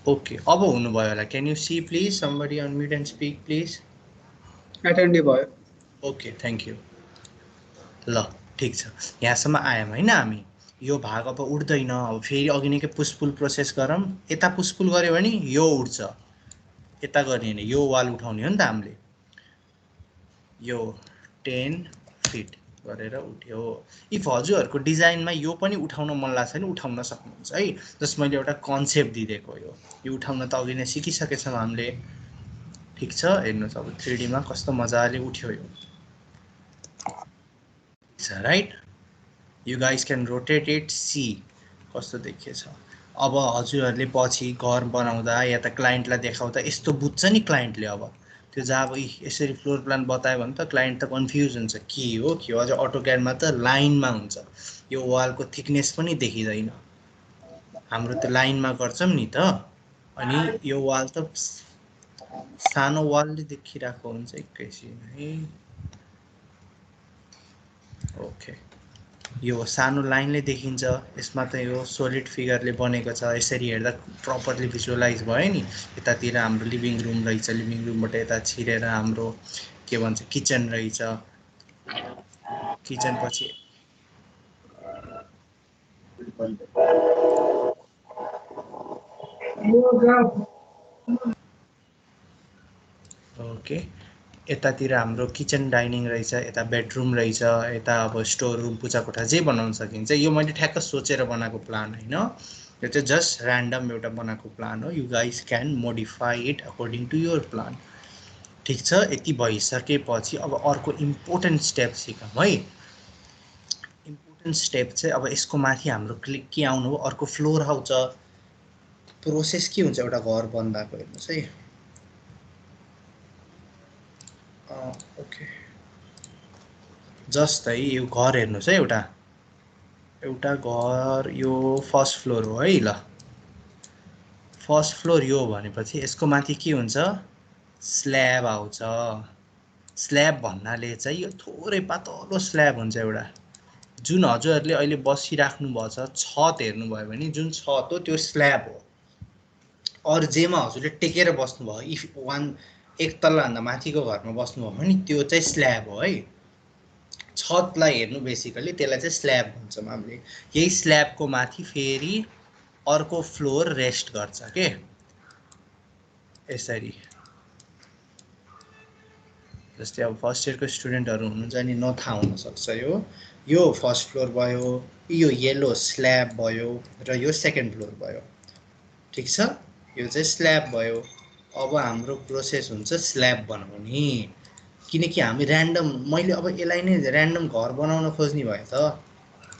ओके, अब हुनुभयो होला। Can you see please somebody unmute and speak please? Attendee भयो। Okay, thank you. ल ठिक छ, यहाँसम्म आयौँ होइन हामी। यो भाग अब उठ्दैन। अब फेरि अघि नै के पुसपुल प्रोसेस गरौँ। यता पुसपुल गऱ्यो भने यो उठ्छ, यता गर्ने होइन, यो वाल उठाउने हो नि त हामीले। यो 10 फिट गरेर उठ्यो। इफ हजुरहरूको डिजाइनमा यो पनि उठाउन मन लाग्छ भने उठाउन सक्नुहुन्छ है। जस्ट मैले एउटा कन्सेप्ट दिइदिएको यो उठाउन त अघि नै सिकिसकेछौँ हामीले, ठिक छ। हेर्नुहोस् अब 3D मा कस्तो मजाले उठ्यो यो, right? You guys can rotate it, see कस्तो देखिएछ। अब हजुरहरूले पछि घर बनाउँदा या त क्लाइन्टलाई देखाउँदा यस्तो बुझ्छ नि क्लाइन्टले। अब त्यो जब यसरी फ्लोर प्लान बतायो भने त क्लाइन्ट त कन्फ्युज हुन्छ, के हो के हो। अझ अटोक्याडमा त लाइनमा हुन्छ, यो वालको थिकनेस पनि देखिँदैन। हाम्रो त लाइनमा गर्छौँ नि त। अनि यो वाल त सानो वालले देखिरहेको हुन्छ। एकैछिन है, ओके। यो सानो लाइनले देखिन्छ, यसमा त यो सोलिड फिगरले बनेको छ। यसरी हेर्दा प्रपरली भिजुअलाइज भयो नि। यतातिर हाम्रो लिभिङ रुम रहेछ, लिभिङ रुमबाट यता छिरेर हाम्रो के भन्छ किचन रहेछ। किचन पछि ओके, यतातिर हाम्रो किचन डाइनिङ रहेछ, यता बेडरुम रहेछ, यता अब स्टोर रुम पूजा कोठा जे बनाउन सकिन्छ। यो मैले ठ्याक्क सोचेर बनाएको प्लान होइन, यो चाहिँ जस्ट ऱ्यान्डम एउटा बनाएको प्लान हो। You guys can modify it according to your plan, ठिक छ। यति भइसकेपछि अब अर्को इम्पोर्टेन्ट स्टेप सिकौँ है। इम्पोर्टेन्ट स्टेप चाहिँ अब यसको माथि हाम्रो क्लिक के आउनु हो, अर्को फ्लोर आउँछ। प्रोसेस के हुन्छ एउटा घर बन्दाको, हेर्नुहोस् है। ओके, जस्तै यो घर हेर्नुहोस् है, एउटा घर यो फर्स्ट फ्लोर हो है। ल फर्स्ट फ्लोर यो भनेपछि यसको माथि के हुन्छ, स्ल्याब आउँछ। स्ल्याब भन्नाले चाहिँ यो थोरै पातलो स्ल्याब हुन्छ एउटा, जुन हजुरहरूले अहिले बसिराख्नु भएको छ छत हेर्नुभयो भने जुन छत हो त्यो स्ल्याब हो। अरू जेमा हजुरले टेकेर बस्नुभयो, इफ एक तल्लाभन्दा माथिको घरमा बस्नुभयो भने त्यो चाहिँ स्ल्याब हो है। छतलाई हेर्नु बेसिकली त्यसलाई चाहिँ स्ल्याब भन्छौँ हामीले। यही स्ल्याबको माथि फेरि अर्को फ्लोर रेस्ट गर्छ के, यसरी। जस्तै अब फर्स्ट इयरको स्टुडेन्टहरू हुनुहुन्छ नि नथाहा हुनसक्छ यो फर्स्ट फ्लोर भयो, यो येलो स्ल्याब भयो र यो सेकेन्ड फ्लोर भयो, ठिक छ। यो चाहिँ स्ल्याब भयो। अब हाम्रो प्रोसेस हुन्छ स्ल्याब बनाउने, किनकि हामी ऱ्यान्डम, मैले अब यसलाई नै ऱ्यान्डम घर बनाउन खोज्ने भए त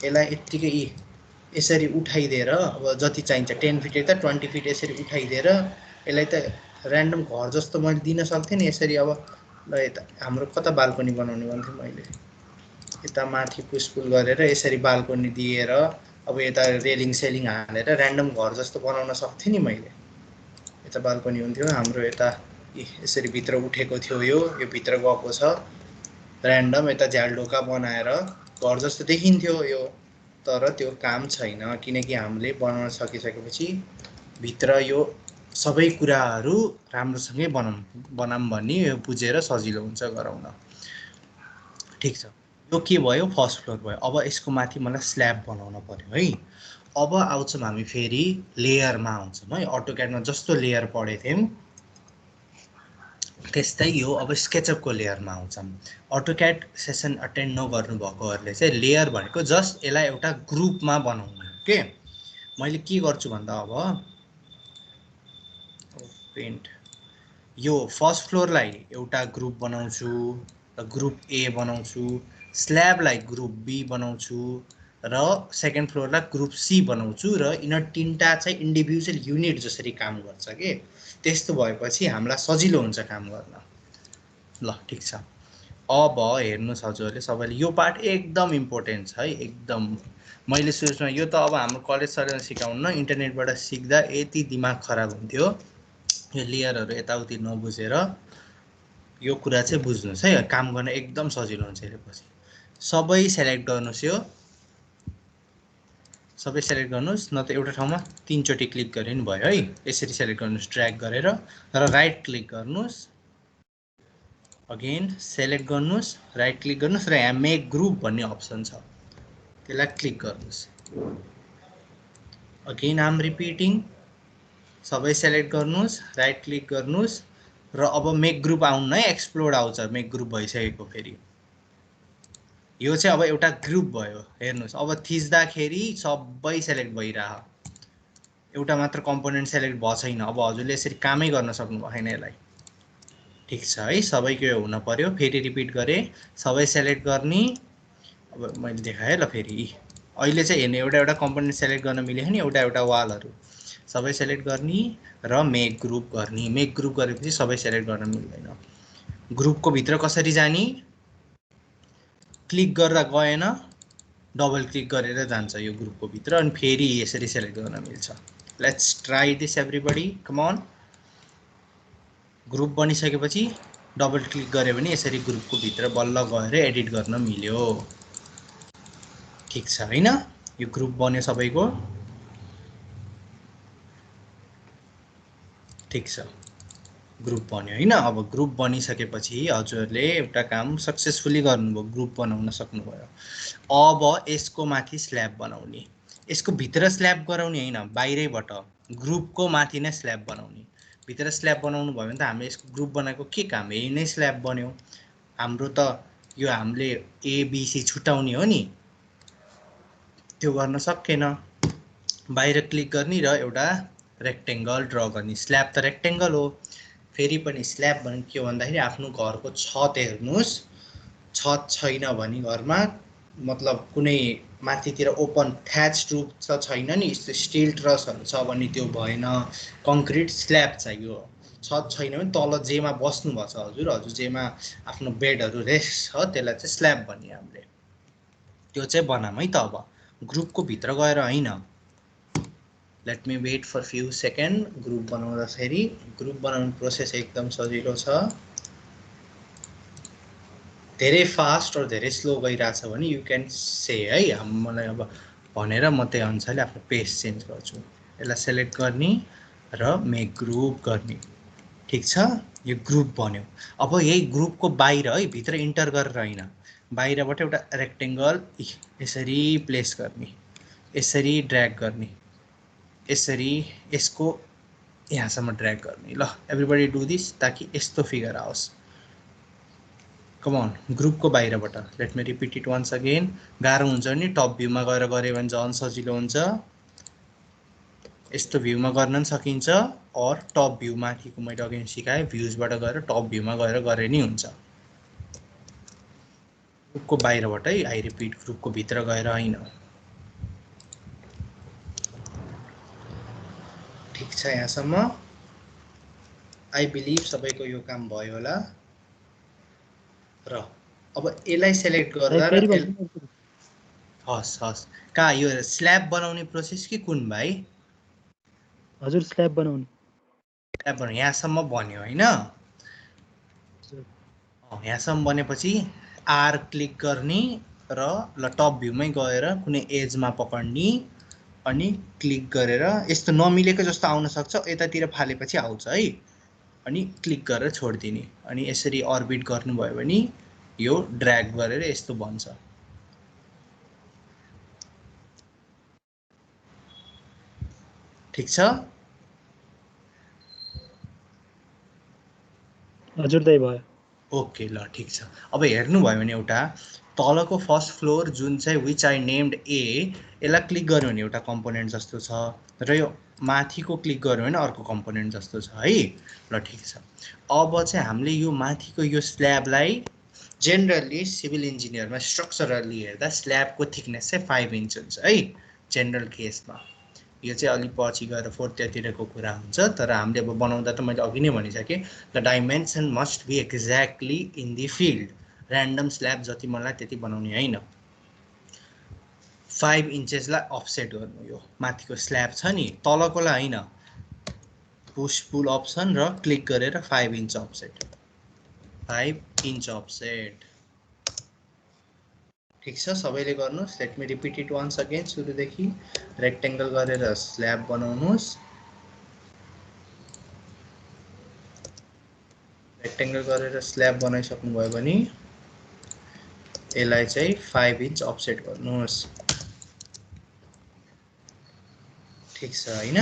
यसलाई यत्तिकै यसरी उठाइदिएर, अब जति चाहिन्छ 10 फिट त 20 फिट यसरी उठाइदिएर यसलाई त ऱ्यान्डम घर जस्तो मैले दिन सक्थेँ नि यसरी। अब ल यता हाम्रो कता बाल्कनी बनाउने भन्थेँ मैले, यता माथि पुसपुल गरेर यसरी बाल्कनी दिएर अब यता रेलिङ सेलिङ हालेर ऱ्यान्डम घर जस्तो बनाउन सक्थेँ नि मैले। यता बाल्कनी हुन्थ्यो हाम्रो, यता यसरी भित्र उठेको थियो, यो भित्र गएको छ ऱ्यान्डम, यता झ्यालढोका बनाएर घर जस्तो देखिन्थ्यो यो। तर त्यो काम छैन, किनकि हामीले बनाउन सकिसकेपछि भित्र यो सबै कुराहरू राम्रोसँगै बनाऊँ भन्ने बुझेर सजिलो हुन्छ गराउन, ठिक छ। यो के भयो, फर्स्ट फ्लोर भयो। अब यसको माथि मलाई स्ल्याब बनाउन पर्यो है। अब आउँछौँ हामी फेरि लेयरमा आउँछौँ है। अटोक्याडमा जस्तो लेयर पढेको थियौँ त्यस्तै यो अब स्केचअपको लेयरमा आउँछौँ। अटोक्याड सेसन अटेन्ड नगर्नुभएकोहरूले चाहिँ लेयर भनेको जस्ट यसलाई एउटा ग्रुपमा बनाउनु के। मैले के गर्छु भन्दा अब पेन्ट यो फर्स्ट फ्लोरलाई एउटा ग्रुप बनाउँछु, ग्रुप ए बनाउँछु, स्ल्याबलाई ग्रुप बी बनाउँछु र सेकेन्ड फ्लोरलाई ग्रुप सी बनाउँछु र यिनीहरू तीनटा चाहिँ इन्डिभिजुअल युनिट जसरी काम गर्छ के। त्यस्तो भएपछि हामीलाई सजिलो हुन्छ काम गर्न। ल ठिक छ। अब हेर्नुहोस् हजुरहरूले सबैले यो पार्ट एकदम इम्पोर्टेन्ट छ है, एकदम। मैले सोच्नु यो त अब हाम्रो कलेज सरले सिकाउनु न, इन्टरनेटबाट सिक्दा यति दिमाग खराब हुन्थ्यो। यो लेयरहरू यताउति नबुझेर यो कुरा चाहिँ बुझ्नुहोस् है, काम गर्न एकदम सजिलो हुन्छ यसपछि। सबै सेलेक्ट गर्नुहोस्, यो सबै सेलेक्ट गर्नुहोस्, न त एउटा ठाउँमा 3 चोटि क्लिक गरे नि भयो है। यसरी सेलेक्ट गर्नुहोस् ड्र्याग गरेर र राइट क्लिक गर्नुहोस्, अगेन सेलेक्ट गर्नुहोस्, राइट क्लिक गर्नुहोस् र यहाँ मेक ग्रुप भन्ने अप्सन छ त्यसलाई क्लिक गर्नुहोस्। अगेन आम रिपिटिङ, सबै सेलेक्ट गर्नुहोस्, राइट क्लिक गर्नुहोस् र अब मेक ग्रुप आउनु है, एक्सप्लोड आउँछ मेक ग्रुप भइसकेको फेरि। यो चाहिँ अब एउटा ग्रुप भयो, हेर्नुहोस् अब थिच्दाखेरि सबै सेलेक्ट भइरह, एउटा मात्र कम्पोनेन्ट सेलेक्ट भएको छैन। अब हजुरले यसरी कामै गर्न सक्नु भएन यसलाई, ठिक छ है। सबैको हुन पर्यो, फेरि रिपिट गरेँ, सबै सेलेक्ट गर्ने। अब मैले देखाएँ ल फेरि, अहिले चाहिँ हेर्नु एउटा एउटा कम्पोनेन्ट सेलेक्ट गर्न मिल्यो नि, एउटा वालहरू सबै सेलेक्ट गर्ने र मेक ग्रुप गर्ने। मेक ग्रुप गरेपछि सबै सेलेक्ट गर्न मिल्दैन। ग्रुपको भित्र कसरी जाने, क्लिक गर्दा गएन, डबल क्लिक गरेर जान्छ यो ग्रुपको भित्र, अनि फेरि यसरी सेलेक्ट गर्न मिल्छ। Let's try this everybody, come on. Group बनिसकेपछि डबल क्लिक गऱ्यो भने यसरी ग्रुपको भित्र बल्ल गएर एडिट गर्न मिल्यो, ठिक छ हैन। यो ग्रुप बन्यो सबैको, ठिक छ, ग्रुप बन्यो हैन। अब ग्रुप बनिसकेपछि हजुरहरूले एउटा काम सक्सेसफुली गर्नुभयो, ग्रुप बनाउन सक्नुभयो। अब यसको माथि स्ल्याब बनाउने, यसको भित्र स्ल्याब गराउने हैन, बाहिरैबाट ग्रुपको माथि नै स्ल्याब बनाउने। भित्र स्ल्याब बनाउनु भयो भने त हामीले यसको ग्रुप बनाएको के काम, यही नै स्ल्याब बन्यो हाम्रो त। यो हामीले एबिसी छुटाउने हो नि, त्यो गर्न सकेन। बाहिर क्लिक गर्ने र एउटा रेक्टेङ्गल ड्र गर्ने। स्ल्याब त रेक्टेङ्गल हो, फेरि पनि स्ल्याब भनेको के हो भन्दाखेरि आफ्नो घरको छत हेर्नुहोस्, छत छैन भने घरमा, मतलब कुनै माथितिर ओपन थ्याच रूफ त छैन नि, स्टिल ट्रसहरू छ भने त्यो भएन, कङ्क्रिट स्ल्याब चाहियो। छत छैन भने तल जेमा बस्नुभएको छ हजुर जेमा आफ्नो बेडहरू रेस्ट छ त्यसलाई चाहिँ स्ल्याब भन्ने हामीले, त्यो चाहिँ बनाऊँ है त। अब ग्रुपको भित्र गएर होइन, let me wait for few second. Group बनाउँदाखेरि ग्रुप बनाउने प्रोसेस एकदम सजिलो छ। धेरै फास्ट र धेरै स्लो गइरहेछ भने यु क्यान से है, मलाई अब भनेर म त्यही अनुसारले आफ्नो पेज चेन्ज गर्छु। यसलाई सेलेक्ट गर्ने र मेक ग्रुप गर्ने। ठीक छ, यो ग्रुप बन्यो। अब यही ग्रुपको बाहिर है, भित्र इन्टर गरेर होइन, बाहिरबाट एउटा रेक्टेङ्गल यसरी प्लेस गर्ने, यसरी ड्र्याग गर्ने, यसरी यसको यहाँसम्म ड्र्याग गर्ने। ल एभ्रीबडी डु दिस, ताकि यस्तो फिगर आओस्। कम अन, ग्रुपको बाहिरबाट। Let me repeat it once again. गाह्रो हुन्छ नि, टप भ्यूमा गएर गऱ्यो भने झन् सजिलो हुन्छ। यस्तो भ्यूमा गर्न पनि सकिन्छ, और टप भ्यू माथिको मैले अघि सिकाएँ, भ्युजबाट गएर टप भ्यूमा गएर गरे नि हुन्छ। ग्रुपको बाहिरबाट है, आई रिपिट, ग्रुपको भित्र गएर होइन। ठिक छ यहाँसम्म? आई बिलिभ सबैको यो काम भयो होला। र अब यसलाई सेलेक्ट गर्दा र हस् हस्, कहाँ यो स्ल्याब बनाउने प्रोसेस कि कुन भाइ? हजुर स्ल्याब बनाउने। स्ल्याब बनाउने यहाँसम्म बन्यो होइन? यहाँसम्म बनेपछि आर क्लिक गर्ने र ल टप भ्यूमै गएर कुनै एजमा पकड्ने, अनि क्लिक गरेर यस्तो नमिलेको जस्तो आउन सक्छ, यतातिर फालेपछि आउँछ है, अनि क्लिक गरेर छोडिदिने। अनि यसरी अर्बिट गर्नुभयो भने यो ड्र्याग गरेर यस्तो बन्छ। ठिक छ? हजुर दाइ भयो। ओके ल ठिक छ। अब हेर्नुभयो भने एउटा तलको फर्स्ट फ्लोर जुन चाहिँ विच आई नेम्ड ए, यसलाई क्लिक गर्यो भने एउटा कम्पोनेन्ट जस्तो छ, र यो माथिको क्लिक गर्यो भने अर्को कम्पोनेन्ट जस्तो छ है। ल ठिक छ। अब चाहिँ हामीले यो माथिको यो स्ल्याबलाई जेनरली सिभिल इन्जिनियरमा स्ट्रक्चरली हेर्दा स्ल्याबको थिकनेस चाहिँ 5 इन्च हुन्छ है, जेनरल केसमा। यो चाहिँ अलिक पछि गएर फोर्थतिरको कुरा हुन्छ, तर हामीले अब बनाउँदा त मैले अघि नै भनिसकेँ, the dimension must be exactly in the field. Random slab जति मलाई त्यति बनाउने होइन। 5 इन्चेसलाई अफसेट गर्नु, यो माथिको स्ल्याब छ नि तलकोलाई होइन, पुश पुल अप्सन र क्लिक गरेर 5 इन्च अफसेट, 5 इन्च अफसेट। ठिक छ, सबैले गर्नुहोस्। Let me repeat it once again, सुरुदेखि। रेक्टेङ्गल गरेर स्ल्याब बनाउनुहोस्, रेक्टेङ्गल गरेर स्ल्याब बनाइसक्नुभयो भने यसलाई चाहिँ 5 इन्च अफसेट गर्नुहोस्। ठिक छ होइन?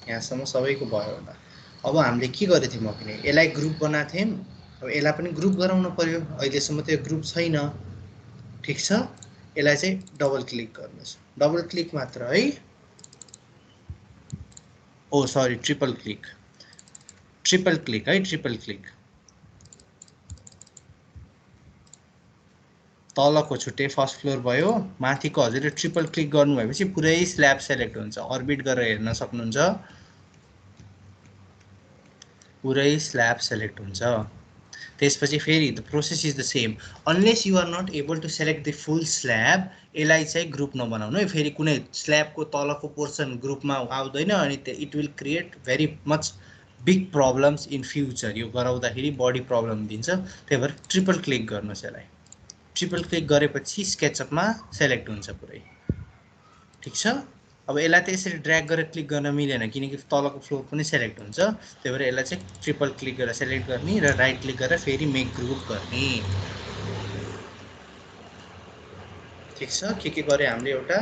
यहाँसम्म सबैको भयो होला। अब हामीले के गरेको थियौँ अघि नै, यसलाई ग्रुप बनाएको थियौँ, अब यसलाई पनि ग्रुप गराउनु पर्यो। अहिलेसम्म त यो ग्रुप छैन। ठिक छ, यसलाई चाहिँ डबल क्लिक गर्नुहोस्, डबल क्लिक मात्र है। Oh sorry, triple click, triple click है, ट्रिपल क्लिक। तलको छुट्टै फर्स्ट फ्लोर भयो, माथिको हजुरले ट्रिपल क्लिक गर्नुभएपछि पुरै स्ल्याब सेलेक्ट हुन्छ। अर्बिट गरेर हेर्न सक्नुहुन्छ, पुरै स्ल्याब सेलेक्ट हुन्छ। त्यसपछि फेरि the process is the same, unless you are not able to select the full slab. यसलाई चाहिँ ग्रुप नबनाउनु है, फेरि कुनै स्ल्याबको तलको पोर्सन ग्रुपमा आउँदैन, अनि it will create very much big problems in future. यो गराउँदाखेरि बढी प्रब्लम दिन्छ, त्यही भएर ट्रिपल क्लिक गर्नुहोस् यसलाई। ट्रिपल क्लिक गरेपछि स्केचअपमा सेलेक्ट हुन्छ पुरै। ठिक छ, अब यसलाई त यसरी ड्र्याग गरेर क्लिक गर्न मिलेन, किनकि तलको फ्लोर पनि सेलेक्ट हुन्छ, त्यही भएर यसलाई चाहिँ ट्रिपल क्लिक गरेर सेलेक्ट गर्ने र राइट क्लिक गरेर फेरि मेक ग्रुप गर्ने। ठिक छ, के गऱ्यो हामीले, एउटा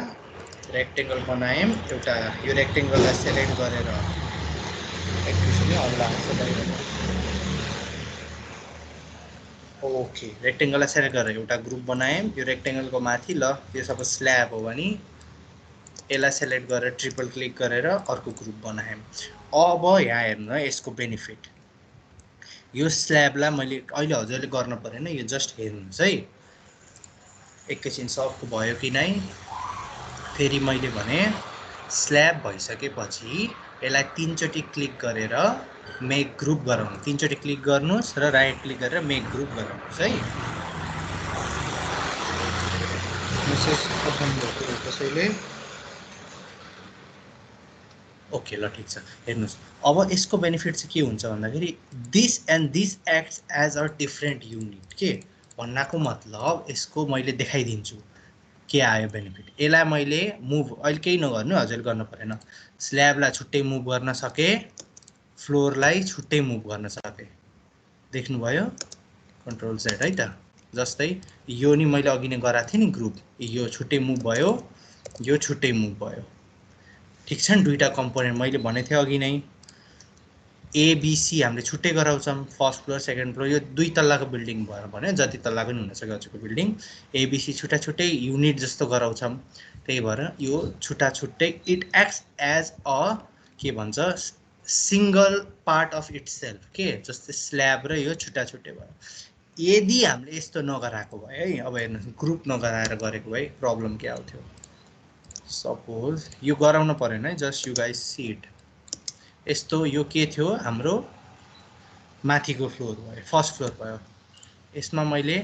रेक्टेङ्गल बनायौँ, एउटा यो रेक्टेङ्गललाई सेलेक्ट गरेर एकैछिन अल्ला ओके, रेक्टेङ्गललाई सेलेक्ट गरेर एउटा ग्रुप बनायौँ। यो रेक्टेङ्गलको माथि ल यो सबै स्ल्याब हो भने यसलाई सेलेक्ट गरेर ट्रिपल क्लिक गरेर अर्को ग्रुप बनायौँ। अब यहाँ हेर्नु है यसको बेनिफिट, यो स्ल्याबलाई मैले अहिले हजुरले गर्न परेन, यो जस्ट हेर्नुहोस् है एकैछिन सफ्ट भयो कि नै। फेरि मैले भने स्ल्याब भइसकेपछि यसलाई 3 चोटि क्लिक गरेर मेक ग्रुप गराउनु, 3 चोटि क्लिक गर्नुहोस् र राइट क्लिक गरेर मेक ग्रुप गराउनुहोस् है। मेसेज पठाउनु भएको कसैले? ओके ल ठिक छ, हेर्नुहोस्। अब यसको बेनिफिट चाहिँ के हुन्छ भन्दाखेरि this and this acts as a different unit. के भन्नाको मतलब यसको मैले देखाइदिन्छु के आयो बेनिफिट? यसलाई मैले मुभ अहिले केही नगर्नु, हजुरले गर्नु परेन। स्ल्याबलाई छुट्टै मुभ गर्न सके, फ्लोरलाई छुट्टै मुभ गर्न सके। देख्नुभयो? कन्ट्रोल Z है त। जस्तै यो नि मैले अघि नै गराएको थिएँ नि ग्रुप, यो छुट्टै मुभ भयो, यो छुट्टै मुभ भयो। ठिक छ नि? दुईटा कम्पोनेन्ट मैले भनेको थिएँ अघि नै, एबिसी हामीले छुट्टै गराउँछौँ, फर्स्ट फ्लोर सेकेन्ड फ्लोर। यो 2 तल्लाको बिल्डिङ भयो भने जति तल्ला पनि हुनसक्छ हजुरको बिल्डिङ, एबिसी छुट्टा छुट्टै युनिट जस्तो गराउँछौँ। त्यही भएर यो छुट्टा छुट्टै, इट एक्ट्स एज अ के भन्छ single part of its self के, जस्तै स्ल्याब र यो छुट्टा छुट्टै भयो। यदि हामीले यस्तो नगराएको भए है, अब हेर्नुहोस् ग्रुप नगराएर गरेको भए प्रब्लम के आउँथ्यो? सपोज यो गराउनु परेन है, just you guys see it. यस्तो यो के थियो हाम्रो माथिको फ्लोर भयो, फर्स्ट फ्लोर भयो। यसमा मैले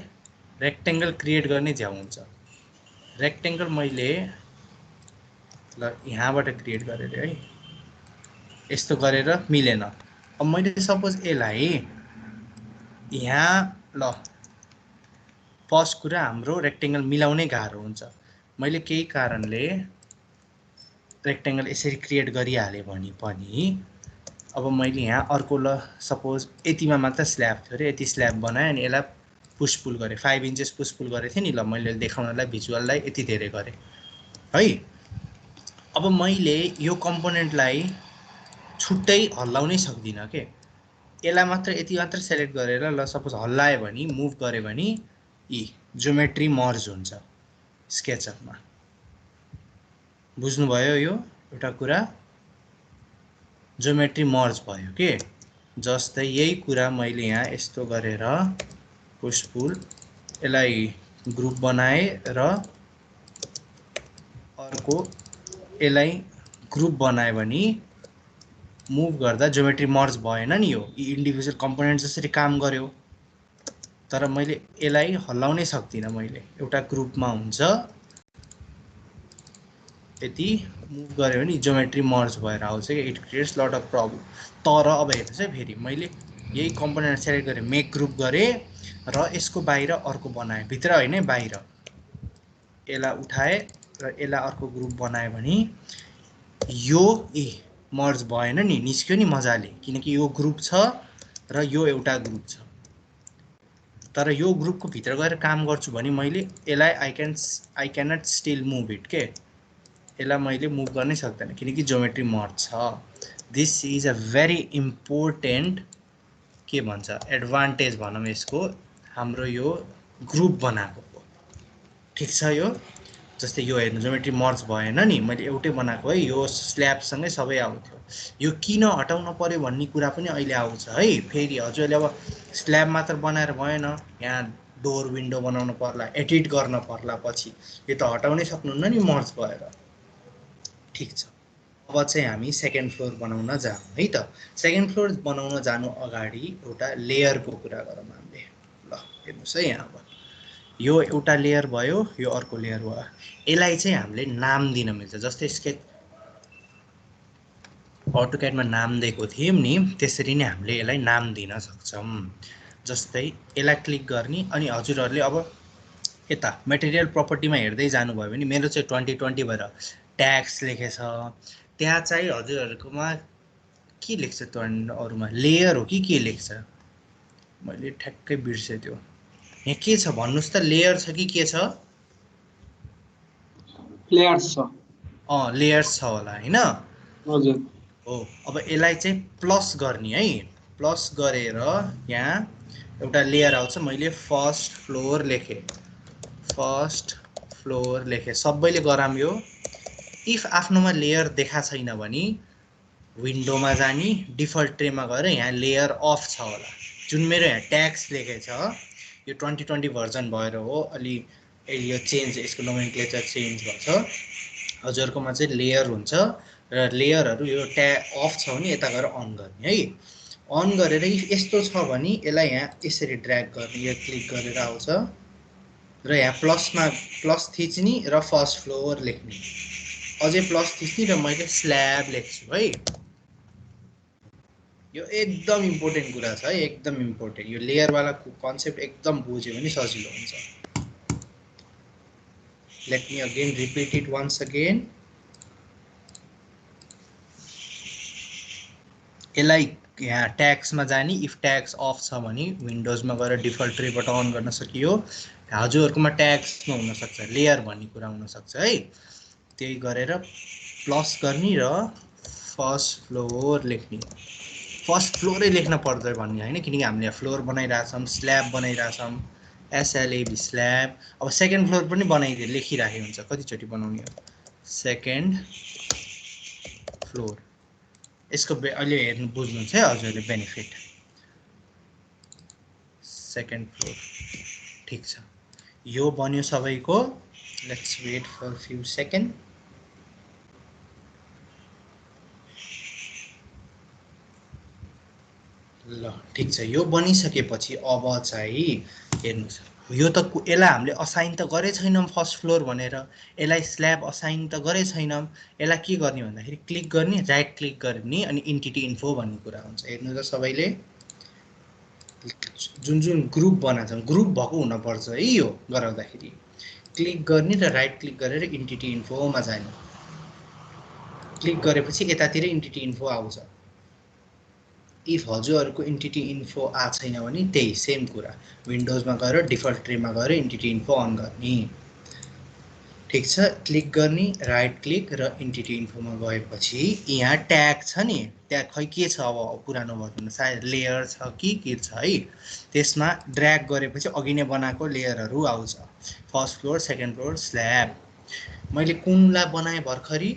रेक्टेंगल क्रिएट गर्ने झ्याउ हुन्छ। रेक्टेंगल मैले ल यहाँबाट क्रिएट गरेर है, यस्तो गरेर मिलेन। अब मैले सपोज यसलाई यहाँ, ल फर्स्ट कुरा हाम्रो रेक्टेंगल मिलाउनै गाह्रो हुन्छ। मैले केही कारणले रेक्टेंगल यसरी क्रिएट गरिहालेँ भने पनि अब मैले यहाँ अर्को ल सपोज यतिमा मात्र स्ल्याब थियो अरे, यति स्ल्याब बनाएँ अनि यसलाई पुसपुल गरेँ, 5 इन्चेस पुसपुल गरेको थिएँ नि। ल मैले देखाउनलाई भिजुअललाई यति धेरै गरेँ है। अब मैले यो कम्पोनेन्टलाई छुट्टै हल्लाउनै सक्दिनँ के, यसलाई मात्र यति मात्र सेलेक्ट गरेर ल सपोज हल्लायो भने, मुभ गरेँ भने यी ज्योमेट्री मर्ज हुन्छ स्केचअपमा। बुझ्नुभयो? यो एउटा कुरा ज्योमेट्री मर्ज भयो के। जस्तै यही कुरा मैले यहाँ यस्तो गरेर पुसपुल यसलाई ग्रुप बनाएँ र अर्को यसलाई ग्रुप बनाएँ भने मुभ गर्दा ज्योमेट्री मर्ज भएन नि। यो इन्डिभिजुअल कम्पोनेन्ट जसरी काम गर्यो, तर मैले यसलाई हल्लाउनै सक्दिनँ। मैले एउटा ग्रुपमा हुन्छ, यति मुभ गऱ्यो भने ज्योमेट्री मर्ज भएर आउँछ कि, it creates lot of problem. तर अब हेर्नुहोस् है, फेरि मैले यही कम्पोनेन्ट सेलेक्ट गरेँ, मेक ग्रुप गरेँ र यसको बाहिर अर्को बनाएँ, भित्र होइन बाहिर। यसलाई उठाएँ र यसलाई अर्को ग्रुप बनाएँ भने यो मर्ज भएन नि, निस्क्यो नि मजाले, किनकि यो ग्रुप छ र यो एउटा ग्रुप छ। तर यो ग्रुपको भित्र गएर काम गर्छु भने मैले यसलाई I cannot still move it के, यसलाई मैले मुभ गर्नै सक्दैन किनकि ज्योमेट्री मर्ज छ। This is a very important के भन्छ एडभान्टेज भनौँ यसको, हाम्रो यो ग्रुप बनाएको। ठिक छ? यो जस्तै यो हेर्नु ज्योमेट्री मर्ज भएन नि, मैले एउटै बनाएको है, यो स्ल्याबसँगै सबै आउँथ्यो। यो किन हटाउन पर्यो भन्ने कुरा पनि अहिले आउँछ है। फेरि हजुरले अब स्ल्याब मात्र बनाएर भएन, यहाँ डोर विन्डो बनाउनु पर्ला, एडिट गर्न पर्ला, पछि यो त हटाउनै सक्नुहुन्न नि मर्ज भएर। ठिक छ? अब चाहिँ हामी सेकेन्ड फ्लोर बनाउन जाऊँ है त। सेकेन्ड फ्लोर बनाउन जानु अगाडि एउटा लेयरको कुरा गरौँ हामीले। ल हेर्नुहोस् है, यहाँ अब यो एउटा लेयर भयो, यो अर्को लेयर भयो। यसलाई चाहिँ हामीले नाम दिन मिल्छ। जस्तै स्केच अटोक्याडमा नाम दिएको थियौँ नि, त्यसरी नै हामीले यसलाई नाम दिन सक्छौँ। जस्तै यसलाई क्लिक गर्ने अनि हजुरहरूले अब यता मेटेरियल प्रपर्टीमा हेर्दै जानुभयो भने मेरो चाहिँ 2020 भएर ट्याक्स लेखेछ। त्यहाँ चाहिँ हजुरहरूकोमा के लेख्छ त अरूमा लेयर हो कि के लेख्छ, मैले ठ्याक्कै बिर्सेँ त्यो। यहाँ के छ भन्नुहोस् त, लेयर छ कि के छ? लेयर्स छ। लेयर्स छ होला हैन? हजुर हो। अब यसलाई चाहिँ प्लस गर्ने है, प्लस गरेर यहाँ एउटा लेयर आउँछ। मैले फर्स्ट फ्लोर लेखेँ, फर्स्ट फ्लोर लेखेँ, सबैले गराम यो। इफ आफ्नोमा लेयर देखा छैन भने विन्डोमा जाने, डिफल्ट ट्रेमा गएर यहाँ लेयर अफ छ होला। जुन मेरो यहाँ ट्याक्स लेखेछ यो 2020 भर्जन भएर हो, अलि यो चेन्ज, यसको नोमेनक्लेचर चेन्ज भन्छ। हजुरकोमा चाहिँ लेयर हुन्छ र लेयरहरू यो अफ छ भने यता गएर अन गर्ने है। अन गरेर यस्तो छ भने यसलाई यहाँ यसरी ड्र्याग गर्ने, यो क्लिक गरेर आउँछ र यहाँ प्लसमा प्लस थिच्ने र फर्स्ट फ्लोर लेख्ने, अझै प्लस थिच्ने र मैले स्ल्याब लेख्छु है। यो एकदम इम्पोर्टेन्ट कुरा छ है, एकदम इम्पोर्टेन्ट। यो लेयरवाला कन्सेप्ट एकदम बुझ्यो भने सजिलो हुन्छ। Let me again repeat it once again. यसलाई यहाँ ट्याग्समा जाने इफ ट्याग्स अफ छ भने विन्डोजमा गएर डिफल्ट ट्रीबाट अन गर्न सकियो हजुरहरुकोमा ट्याग्समा हुन सक्छ लेयर भन्ने कुरा हुन सक्छ है त्यही गरेर प्लस गर्ने र फर्स्ट फ्लोर लेख्ने फर्स्ट फ्लोरै लेख्न पर्छ भन्ने हैन किनकि हामीले फ्लोर बनाइराछौं स्ल्याब बनाइराछौं एसएलएबी स्ल्याब अब सेकेन्ड फ्लोर पनि बनाइदिए लेखिराखे हुन्छ कति चोटी बनाउने हो सेकेन्ड फ्लोर यसको अहिले हेर्नु बुझ्नुहुन्छ है हजुरले बेनिफिट सेकेन्ड फ्लोर ठीक छ यो बन्यो सबैको let's wait for few second ल ठीक छ यो बनिसकेपछि अब चाहिँ हेर्नुस् यो त यसलाई हामीले असाइन त गरे छैनौं फर्स्ट फ्लोर भनेर यसलाई स्ल्याब असाइन त गरे छैनौं यसलाई के गर्ने भन्दाखेरि क्लिक गर्ने राइट क्लिक गर्ने अनि एन्टिटी इन्फो भन्ने कुरा हुन्छ हेर्नु त सबैले जुन जुन ग्रुप बनाछौं ग्रुप भएको हुन पर्छ है यो गराउँदाखेरि क्लिक गर्ने र राइट क्लिक गरेर एन्टिटी इन्फोमा जाने क्लिक गरेपछि यतातिर एन्टिटी इन्फो आउँछ इफ हजुरहरुको एन्टिटी इन्फो आ छैन भने त्यही सेम कुरा विन्डोजमा गएर डिफल्ट ट्रीमा गएर एन्टिटी इन्फो अन गर्ने ठीक छ क्लिक गर्ने राइट क्लिक र एन्टिटी इन्फोमा गएपछि यहाँ ट्याग छ नि ट्याग खै के छ अब पुरानो भर्जनमा सायद लेयर छ कि के छ है त्यसमा ड्र्याग गरेपछि अघि नै बनाएको लेयरहरु आउँछ first floor second floor slab मैले कुनलाई बनाए भर्खरी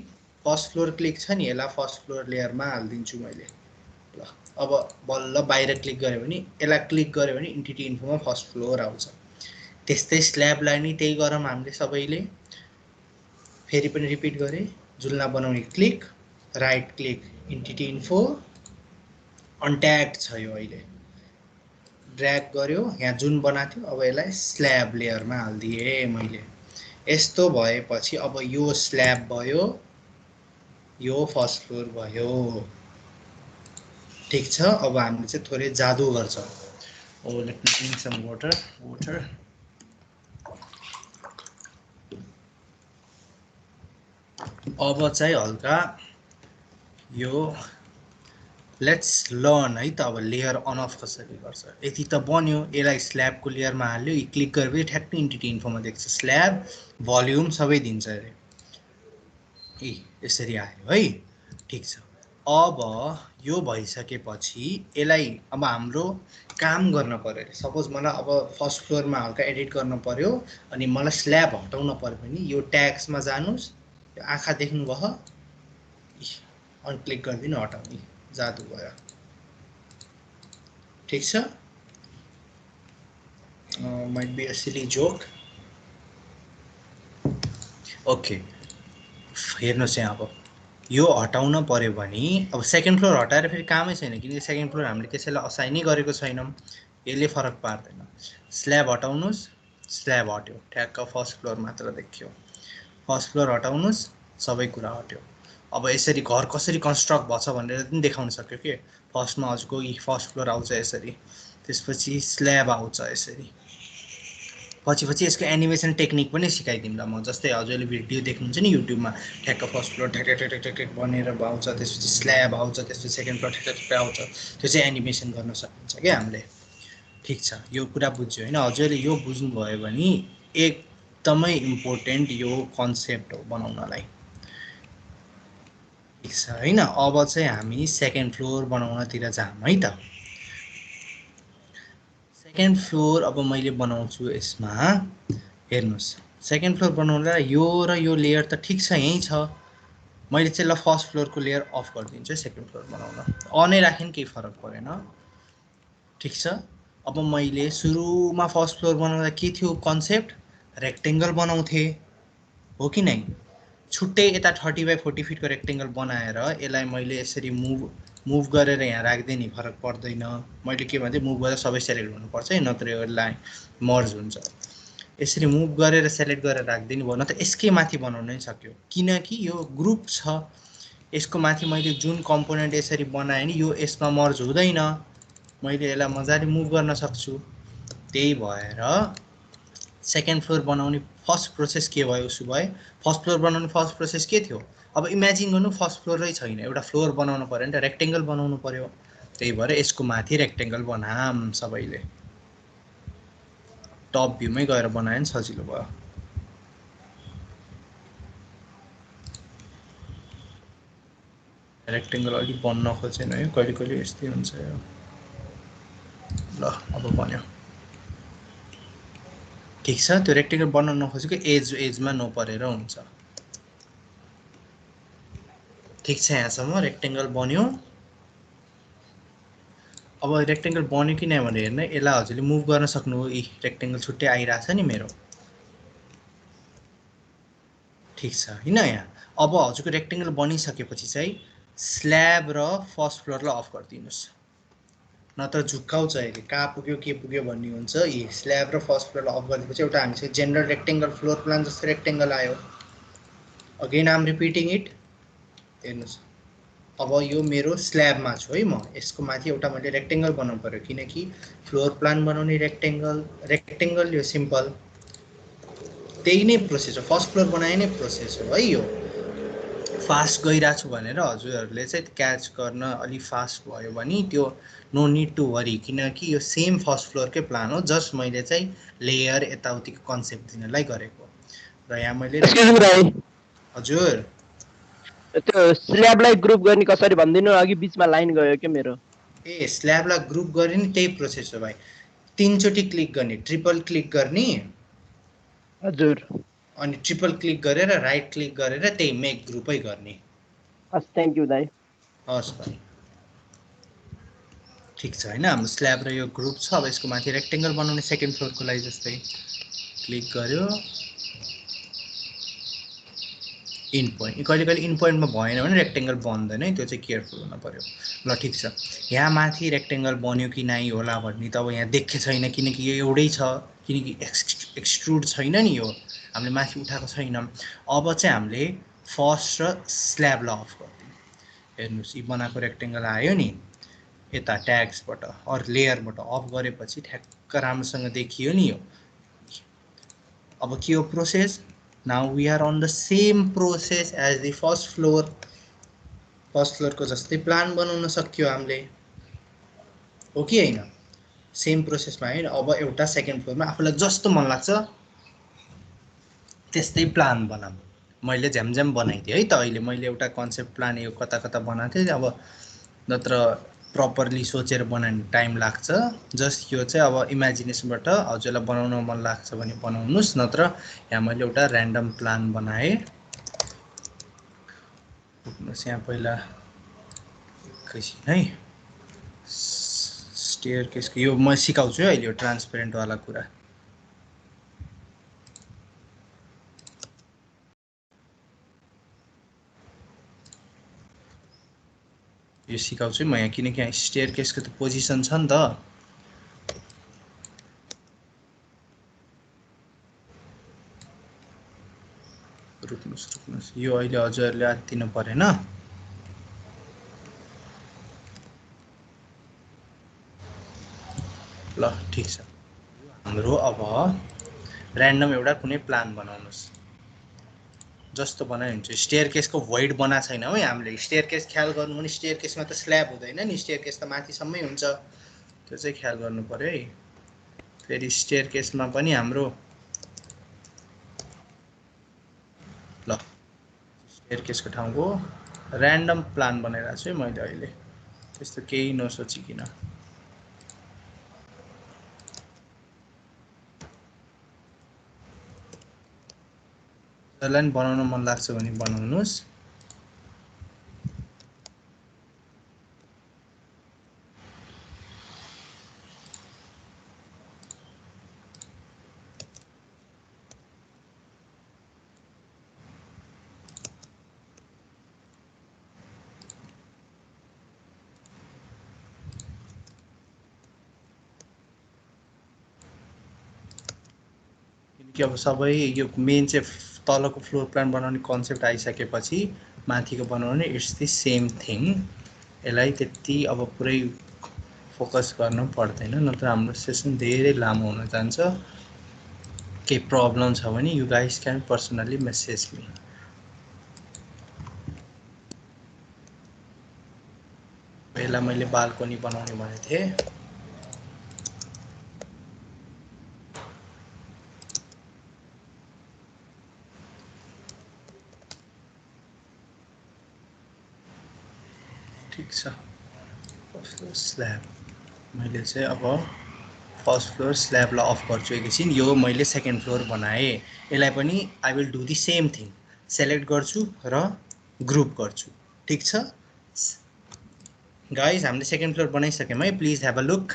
फर्स्ट फ्लोर क्लिक छ नि यसलाई फर्स्ट फ्लोर लेयरमा हाल्दिन्छु मैले ल अब बल्ल बाहिर क्लिक गरे भने यसलाई क्लिक गरे भने एन्टिटी इन्फोमा फर्स्ट फ्लोर आउँछ त्यस्तै स्ल्याबलाई नि त्यही गरौँ हामीले सबैले फेरि पनि रिपिट गरे जुनलाई बनाउने click right click entity info untagged छ यो अहिले ड्र्याग गर्यो यहाँ जुन बनाथ्यो अब यसलाई स्ल्याब लेयरमा हाल्दिए मैले यस्तो भएपछि अब यो स्ल्याब भयो यो फर्स्ट फ्लोर भयो ठीक छ अब हामीले चाहिँ थोरै जादु गर्छौं oh let me drink some water अब चाहिँ हल्का यो लेट्स लर्न है त अब लेयर अन अफ कसरी गर्छ यति त बन्यो यसलाई स्ल्याबको लेयरमा हाल्यो यो क्लिक गरेपछि ठ्याक्कै एन्टिटी इन्फोमा देख्छ स्ल्याब भोल्युम सबै दिन्छ रे ए यसरी आयो है ठीक छ अब यो भइसकेपछि यसलाई अब हाम्रो काम गर्न पर्यो सपोज मलाई अब फर्स्ट फ्लोरमा हल्का एडिट गर्न पर्यो अनि मलाई स्ल्याब हटाउन पर्यो भने यो ट्याग्समा जानुस् यो आँखा देख्नु भयो अनक्लिक गर्दिनु हटाउने जादु भयो ठीक छ माइट बी अ सिली जोक ओके हेर्नुस् यहाँ अब यो हटाउन पर्यो भने अब सेकेन्ड फ्लोर हटाएर फेरि कामै छैन किनकि सेकेन्ड फ्लोर हामीले त्यसैलाई असाइनै गरेको छैनौं यसले फरक पार्दैन स्ल्याब हटाउनुस् स्ल्याब हट्यो ठ्याक्क फर्स्ट फ्लोर मात्र देखियो फर्स्ट फ्लोर हटाउनुस् सबै कुरा हट्यो अब यसरी घर कसरी कन्स्ट्रक्ट भछ भनेर पनि देखाउन सक्यो के फर्स्टमा हजुरको फर्स्ट फ्लोर आउँछ यसरी त्यसपछि स्ल्याब आउँछ यसरी पछि यसको एनिमेसन टेक्निक पनि सिकाइदिउँला म जस्तै हजुरले भिडियो देख्नुहुन्छ नि युट्युबमा ठ्याक्क फर्स्ट फ्लोर ठ्याक ठ्याक ठ्याक ठ्याक बनेर आउँछ त्यसपछि स्ल्याब आउँछ त्यसपछि सेकेन्ड फ्लोर ठ्याक ठ्याक आउँछ त्यो चाहिँ एनिमेसन गर्न सकिन्छ के हामीले ठीक छ यो कुरा बुझ्यो हैन हजुरले यो बुझ्नु भयो भने एकदमै इम्पोर्टेन्ट यो कन्सेप्ट हो बनाउनलाई ठीक छ हैन अब चाहिँ हामी सेकेन्ड फ्लोर बनाउनतिर जाम है त सेकेन्ड फ्लोर अब मैले बनाउँछु यसमा हेर्नुस् सेकेन्ड फ्लोर बनाउनलाई यो र यो लेयर त ठीक छ यही छ मैले चाहिँ ल फर्स्ट फ्लोरको लेयर अफ गरिदिन्छु सेकेन्ड फ्लोर बनाउन अनै राखेन केही फरक परेन ठीक छ अब मैले सुरुमा फर्स्ट फ्लोर बनाउँदा के थियो कन्सेप्ट रेक्टेंगल बनाउँथे हो कि नै छुट्टै यता 30 बाइ 40 फिटको रेक्टेंगल बनाएर यसलाई मैले यसरी मुभ गरेर यहाँ राख्दै नि फरक पर्दैन मैले के भन्थे मुभ गरेर सबै सेलेक्ट हुनुपर्छ है नत्र यसलाई मर्ज हुन्छ यसरी मुभ गरेर सेलेक्ट गरेर राख्दै नि भयो न त यसकै माथि बनाउनै सक्यो किनकि यो ग्रुप छ यसको माथि मैले जुन कम्पोनेन्ट यसरी बनाए नि यो यसमा मर्ज हुँदैन मैले यसलाई मजाले मुभ गर्न सक्छु त्यही भएर सेकेन्ड फ्लोर बनाउने फर्स्ट प्रोसेस के भयो उसो भए फर्स्ट फ्लोर बनाउने फर्स्ट प्रोसेस के थियो अब इमेजिन गर्नु फर्स्ट फ्लोरै छैन एउटा फ्लोर बनाउनु पर्यो नि त रेक्टेङ्गल बनाउनु पर्यो त्यही भएर यसको माथि रेक्टेङ्गल बनाम सबैले टप भ्यूमै गएर बनायो नि सजिलो भयो रेक्टेङ्गल अलि बन्न खोजेन है कहिले कहिले यस्तै हुन्छ यो ल अब बन्यो ठिक छ त्यो रेक्टेङ्गल बनाउन नखोजेको एजमा नपरेर हुन्छ ठिक छ यहाँसम्म रेक्टेङ्गल बन्यो अब रेक्टेङ्गल बन्यो कि नै भनेर हेर्न यसलाई हजुरले मुभ गर्न सक्नु हो रेक्टेङ्गल छुट्टै आइरहेछ नि मेरो ठिक छ हैन यहाँ अब हजुरको रेक्टेङ्गल बनिसकेपछि चाहिँ स्ल्याब र फर्स्ट फ्लोरलाई अफ गरिदिनुस् नत्र झुक्काउँछ अहिले कहाँ पुग्यो के पुग्यो भन्ने हुन्छ यी स्ल्याब र फर्स्ट फ्लोरलाई अफ गरिदिएपछि एउटा हामीसँग जेनरल रेक्टेङ्गल फ्लोर प्लान जस्तो रेक्टेङ्गल आयो अगेन आम रिपिटिङ इट हेर्नुस् अब यो मेरो स्ल्याबमा छु है म यसको माथि एउटा मैले रेक्टेङ्गल बनाउनु पर्यो किनकि फ्लोर प्लान बनाउने रेक्टेङ्गल यो सिम्पल त्यही नै प्रोसेस हो फर्स्ट फ्लोर बनाए नै प्रोसेस हो है यो फास्ट गइरहेको छु भनेर हजुरहरूले चाहिँ क्याच गर्न अलि फास्ट भयो भने त्यो नो निड टु वरी किनकि यो सेम फर्स्ट फ्लोरकै प्लान हो जस्ट मैले चाहिँ लेयर यताउतिको कन्सेप्ट दिनलाई गरेको र यहाँ मैले हजुर त्यो स्ल्याबलाई ग्रुप गर्ने कसरी भन्दिनु अघि बीचमा लाइन गयो के मेरो ए स्ल्याबलाई ग्रुप गर्ने नि त्यही प्रोसेस हो भाइ तीनचोटि क्लिक गर्ने ट्रिपल क्लिक गर्ने हजुर अनि ट्रिपल क्लिक गरेर राइट क्लिक गरेर त्यही मेक ग्रुपै गर्ने हस् थ्यांक यू दाइ हस् भाइ ठिक छ हैन हाम्रो स्ल्याब र यो ग्रुप छ अब यसको माथि रेक्टेङ्गल बनाउने सेकेन्ड फ्लोरको लागि जस्तै क्लिक गर्यो इन पोइन्ट कहिले कहिले इन पोइन्टमा भएन भने रेक्टेङ्गल बन्दैन है त्यो चाहिँ केयरफुल हुन पर्यो ल ठिक छ यहाँ माथि रेक्टेङ्गल बन्यो कि नाइ होला भन्ने त अब यहाँ देखे छैन किनकि यो एउटै छ किनकि एक्सट्रुड छैन नि यो हामीले माथि उठाएको छैन अब चाहिँ हामीले फर्स्ट र स्ल्याबलाई अफ गरिदिउँ हेर्नुहोस् यी बनाएको रेक्टेङ्गल आयो नि यता ट्याग्सबाट अरू लेयरबाट अफ गरेपछि ठ्याक्क राम्रोसँग देखियो नि यो अब के हो process now we are on the same process as the first floor को जस्तै प्लान बनाउन सक्यो हामीले हो कि हैन सेम प्रोसेसमा हैन अब एउटा सेकेन्ड फ्लोरमा आफूलाई जस्तो मन लाग्छ त्यस्तै प्लान बनाऊ मैले झ्यामझ्याम बनाइदिएँ है त अहिले मैले एउटा कन्सेप्ट प्लान यो कता कता बनाएको थिएँ अब नत्र प्रपरली सोचेर बनाउने टाइम लाग्छ जस्ट यो चाहिँ अब इमेजिनेसनबाट हजुरलाई बनाउन मन लाग्छ भने बनाउनुस् नत्र यहाँ मैले एउटा र्यान्डम प्लान बनाएँ यहाँ पहिला एकैछिन है स्टेयरकेसको यो म सिकाउँछु है अहिले यो ट्रान्सपेरेन्ट वाला कुरा यो सिकाउँछु म यहाँ किनकि यहाँ स्टेयरकेसको त पोजिसन छ नि त रुक्नुस् यो अहिले हजुरहरूले आत्तिनु परेन ल ठिक छ हाम्रो अब र्यान्डम एउटा कुनै प्लान बनाउनुस् जस्तो बनायो हुन्छ स्टेयरकेसको भोइड बनाएको छैन है हामीले स्टेयरकेस ख्याल गर्नु भने स्टेयरकेसमा त स्ल्याब हुँदैन नि स्टेयरकेस त माथिसम्मै हुन्छ त्यो चाहिँ ख्याल गर्नु पर्यो है फेरि स्टेयरकेसमा पनि हाम्रो ल स्टेयरकेसको ठाउँको र्यान्डम प्लान बनाइरहेको छु है मैले अहिले त्यस्तो केही नसोचिकन जसलाई बनाउन मन लाग्छ भने बनाउनुस् किनकि अब सबै यो मेन चाहिँ तलको फ्लोर प्लान बनाउने कन्सेप्ट आइसकेपछि माथिको बनाउने इट्स द सेम थिङ यसलाई त्यति अब पुरै फोकस गर्नु पर्दैन नत्र हाम्रो सेसन धेरै लामो हुन जान्छ केही प्रब्लम छ भने you guys can personally message me. पहिला मैले बाल्कनी बनाउने भनेको थिएँ। ठिक छ। फर्स्ट फ्लोर स्ल्याब मैले चाहिँ अब फर्स्ट फ्लोर स्ल्याबलाई अफ गर्छु एकैछिन। यो मैले सेकेन्ड फ्लोर बनाएँ। यसलाई पनि I will do the same thing. Select गर्छु र ग्रुप गर्छु। ठिक छ गाइज, हामीले सेकेन्ड फ्लोर बनाइसक्यौँ है। Please have a look.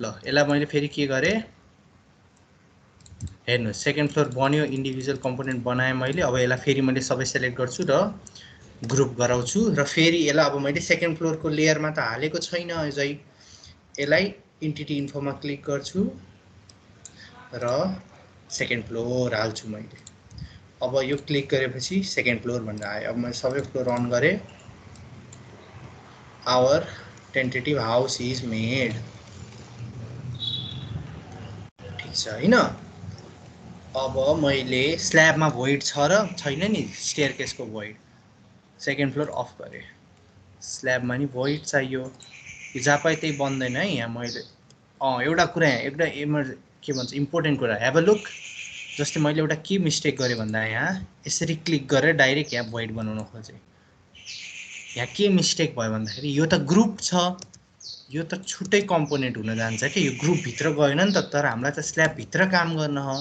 ल यसलाई मैले फेरि के गरेँ हेर्नुहोस्, सेकेन्ड फ्लोर बन्यो, इन्डिभिजुअल कम्पोनेन्ट बनाएँ मैले। अब यसलाई फेरि मैले सबै सेलेक्ट गर्छु र ग्रुप गराउँछु र फेरि यसलाई अब मैले सेकेन्ड फ्लोरको लेयरमा त हालेको छैन अझै। यसलाई इन्टिटी इन्फोमा क्लिक गर्छु र सेकेन्ड फ्लोर हाल्छु मैले। अब यो क्लिक गरेपछि सेकेन्ड फ्लोर भनेर आयो। अब मैले सबै फ्लोर अन गरेँ। Our tentative house is made. ठिक छ होइन। अब मैले स्ल्याबमा भोइड छ र छैन नि, स्टेयरकेसको भोइड। सेकेन्ड फ्लोर अफ गरेँ। स्ल्याबमा नि भोइड चाहियो, जहाँ पाए त्यही बन्दैन है। यहाँ मैले एउटा कुरा, एउटा के भन्छ इम्पोर्टेन्ट कुरा, हेभ अ लुक। जस्तै मैले एउटा के मिस्टेक गरेँ भन्दा यहाँ यसरी क्लिक गरेर डाइरेक्ट यहाँ भोइड बनाउन खोजेँ। यहाँ के मिस्टेक भयो भन्दाखेरि यो त ग्रुप छ, यो त छुट्टै कम्पोनेन्ट हुन जान्छ कि यो ग्रुपभित्र गएन नि त। तर हामीलाई त स्ल्याबभित्र काम गर्न हो।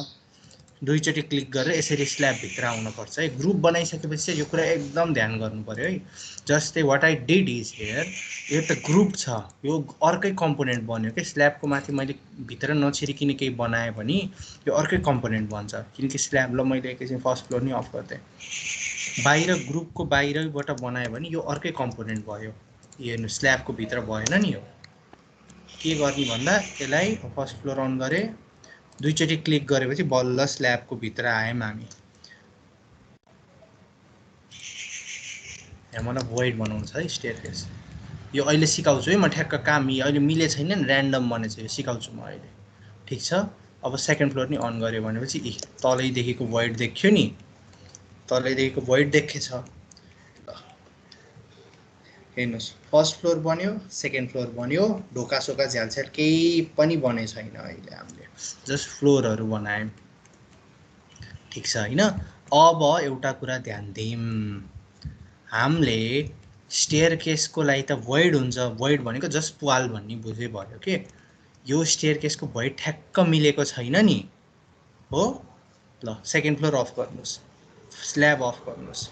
दुईचोटि क्लिक गरेर यसरी स्ल्याबभित्र आउनुपर्छ है। ग्रुप बनाइसकेपछि चाहिँ यो कुरा एकदम ध्यान गर्नु पऱ्यो है। जस्तै what I did is here, यो त ग्रुप छ, यो अर्कै कम्पोनेन्ट बन्यो कि स्ल्याबको माथि मैले भित्र नछिरिकिने केही बनाएँ भने यो अर्कै कम्पोनेन्ट बन्छ। किनकि स्ल्याब ल मैले एकैछिन फर्स्ट फ्लोर नि अफ गरिदिएँ। बाहिर ग्रुपको बाहिरबाट बनायो भने यो अर्कै कम्पोनेन्ट भयो। हेर्नु स्ल्याबको भित्र भएन नि। यो के गर्ने भन्दा यसलाई फर्स्ट फ्लोर अन गरेँ, दुईचोटि क्लिक गरेपछि बल्ल स्ल्याबको भित्र आयौँ हामी। यहाँ मलाई भोइड बनाउनु छ है स्टेयरकेस। यो अहिले सिकाउँछु है म ठ्याक्क काम। यो अहिले मिले छैन नि, ऱ्यान्डम बनेछ, यो सिकाउँछु म अहिले। ठिक छ। अब सेकेन्ड फ्लोर नि अन गऱ्यो भनेपछि तलैदेखिको भोइड देख्यो नि, तलैदेखिको भोइड देखेछ। ल हेर्नुहोस्, फर्स्ट फ्लोर बन्यो, सेकेन्ड फ्लोर बन्यो, ढोकासोका झ्यालछ्याल केही पनि बने छैन अहिले। हामीले जस्ट फ्लोरहरू बनायौँ। ठिक छ होइन। अब एउटा कुरा ध्यान दिउँ, हामीले स्टेयरकेसको लागि त भोइड हुन्छ। भोइड भनेको जस्ट वाल भन्ने बुझे भयो के। यो स्टेयरकेसको भोइड ठ्याक्क मिलेको छैन नि हो। ल सेकेन्ड फ्लोर अफ गर्नुहोस्, स्ल्याब अफ गर्नुहोस्।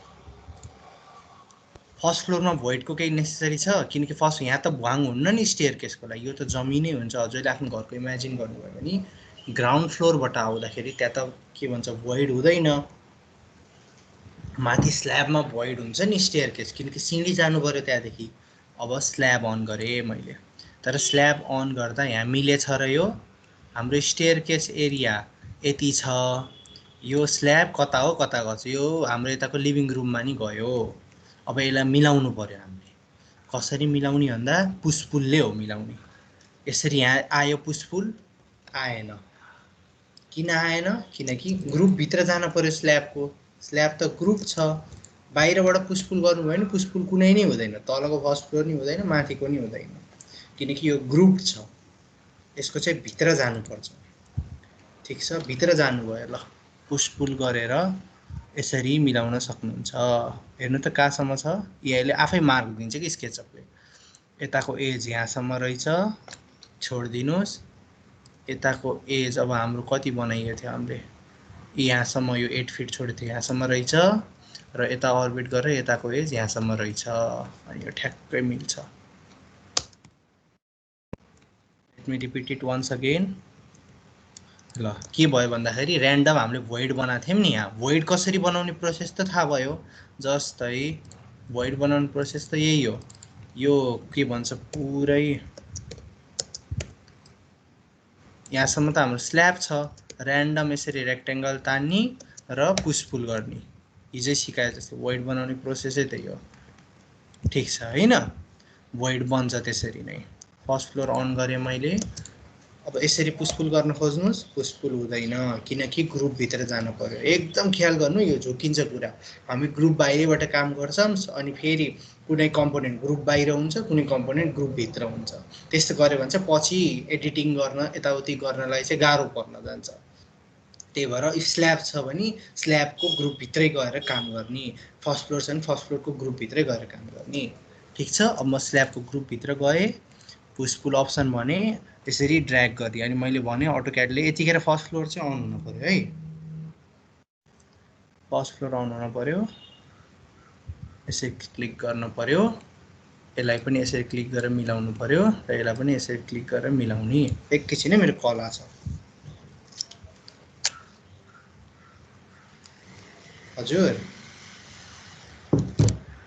फर्स्ट फ्लोरमा भोइडको केही नेसेसरी छ, किनकि फर्स्ट यहाँ त भुवाङ हुन्न नि स्टेयरकेसको लागि, यो त जमिनै हुन्छ। हजुरले आफ्नो घरको इमेजिन गर्नुभयो भने ग्राउन्ड फ्लोरबाट आउँदाखेरि त्यहाँ त के भन्छ भोइड हुँदैन। माथि स्ल्याबमा भोइड हुन्छ नि स्टेयरकेस, किनकि सिँढी जानु पऱ्यो त्यहाँदेखि। अब स्ल्याब अन गरेँ मैले, तर स्ल्याब अन गर्दा यहाँ मिलेछ र यो हाम्रो स्टेयरकेस एरिया यति छ। यो स्ल्याब कता हो कता गएको छ, यो हाम्रो यताको लिभिङ रुममा नि गयो। अब यसलाई मिलाउनु पऱ्यो हामीले। कसरी मिलाउने भन्दा पुसपुलले हो मिलाउने। यसरी यहाँ आयो पुसपुल, आएन। किन आएन? किनकि ग्रुपभित्र जान पऱ्यो स्ल्याबको। स्ल्याब त ग्रुप छ, बाहिरबाट पुसपुल गर्नुभयो भने पुसपुल कुनै नै हुँदैन। तलको फर्स्ट फ्लोर नि हुँदैन, माथिको नि हुँदैन, किनकि यो ग्रुप छ। यसको चाहिँ भित्र जानुपर्छ। ठिक छ, भित्र जानुभयो। ल पुसपुल गरेर यसरी मिलाउन सक्नुहुन्छ। हेर्नु त कहाँसम्म छ, यसले आफै मार्क दिन्छ कि स्केचअपले। यताको एज यहाँसम्म रहेछ, छोडिदिनुहोस्। यताको एज अब हाम्रो कति बनाइएको थियो हामीले, यहाँसम्म यो 8 फिट छोडेको थियो, यहाँसम्म रहेछ। र यता अर्बिट गरेर यताको एज यहाँसम्म रहेछ। अनि यो ठ्याक्कै मिल्छ। Let me repeat it once again. ल के भयो भन्दाखेरि ऱ्यान्डम हामीले भोइड बनाएको थियौँ नि। यहाँ भोइड कसरी बनाउने प्रोसेस त थाहा भयो। जस्तै भोइड बनाउने प्रोसेस त यही हो। यो के भन्छ पुरै यहाँसम्म त हाम्रो स्ल्याब छ। ऱ्यान्डम यसरी रेक्टेङ्गल तान्ने र पुसपुल गर्ने, हिजै सिकाए जस्तो भोइड बनाउने प्रोसेसै त्यही हो। ठिक छ होइन। भोइड बन्छ त्यसरी नै। फर्स्ट फ्लोर अन गरेँ मैले। अब यसरी पुसपुल गर्न खोज्नुहोस्, पुसपुल हुँदैन किनकि ग्रुपभित्र जानु पर्यो। एकदम ख्याल गर्नु, यो झुकिन्छ कुरा। हामी ग्रुप बाहिरबाट काम गर्छौँ अनि फेरि कुनै कम्पोनेन्ट ग्रुप बाहिर हुन्छ, कुनै कम्पोनेन्ट ग्रुपभित्र हुन्छ। त्यस्तो गऱ्यो भने चाहिँ पछि एडिटिङ गर्न यताउति गर्नलाई चाहिँ गाह्रो पर्न जान्छ। त्यही भएर स्ल्याब छ भने स्ल्याबको ग्रुपभित्रै गएर काम गर्ने, फर्स्ट फ्लोर छ भने फर्स्ट फ्लोरको ग्रुपभित्रै गएर काम गर्ने। ठिक छ, अब म स्ल्याबको ग्रुपभित्र गएँ, पुसपुल अप्सन भने त्यसरी ड्र्याग गरेँ अनि मैले भने अटोक्याडले यतिखेर फर्स्ट फ्लोर चाहिँ अन हुनु पर्यो है, फर्स्ट फ्लोर अन हुनु पर्यो। यसरी क्लिक गर्नु पर्यो, यसलाई पनि यसरी क्लिक गरेर मिलाउनु पर्यो र यसलाई पनि यसरी क्लिक गरेर मिलाउने। एकैछिन मेरो कल आछ। हजुर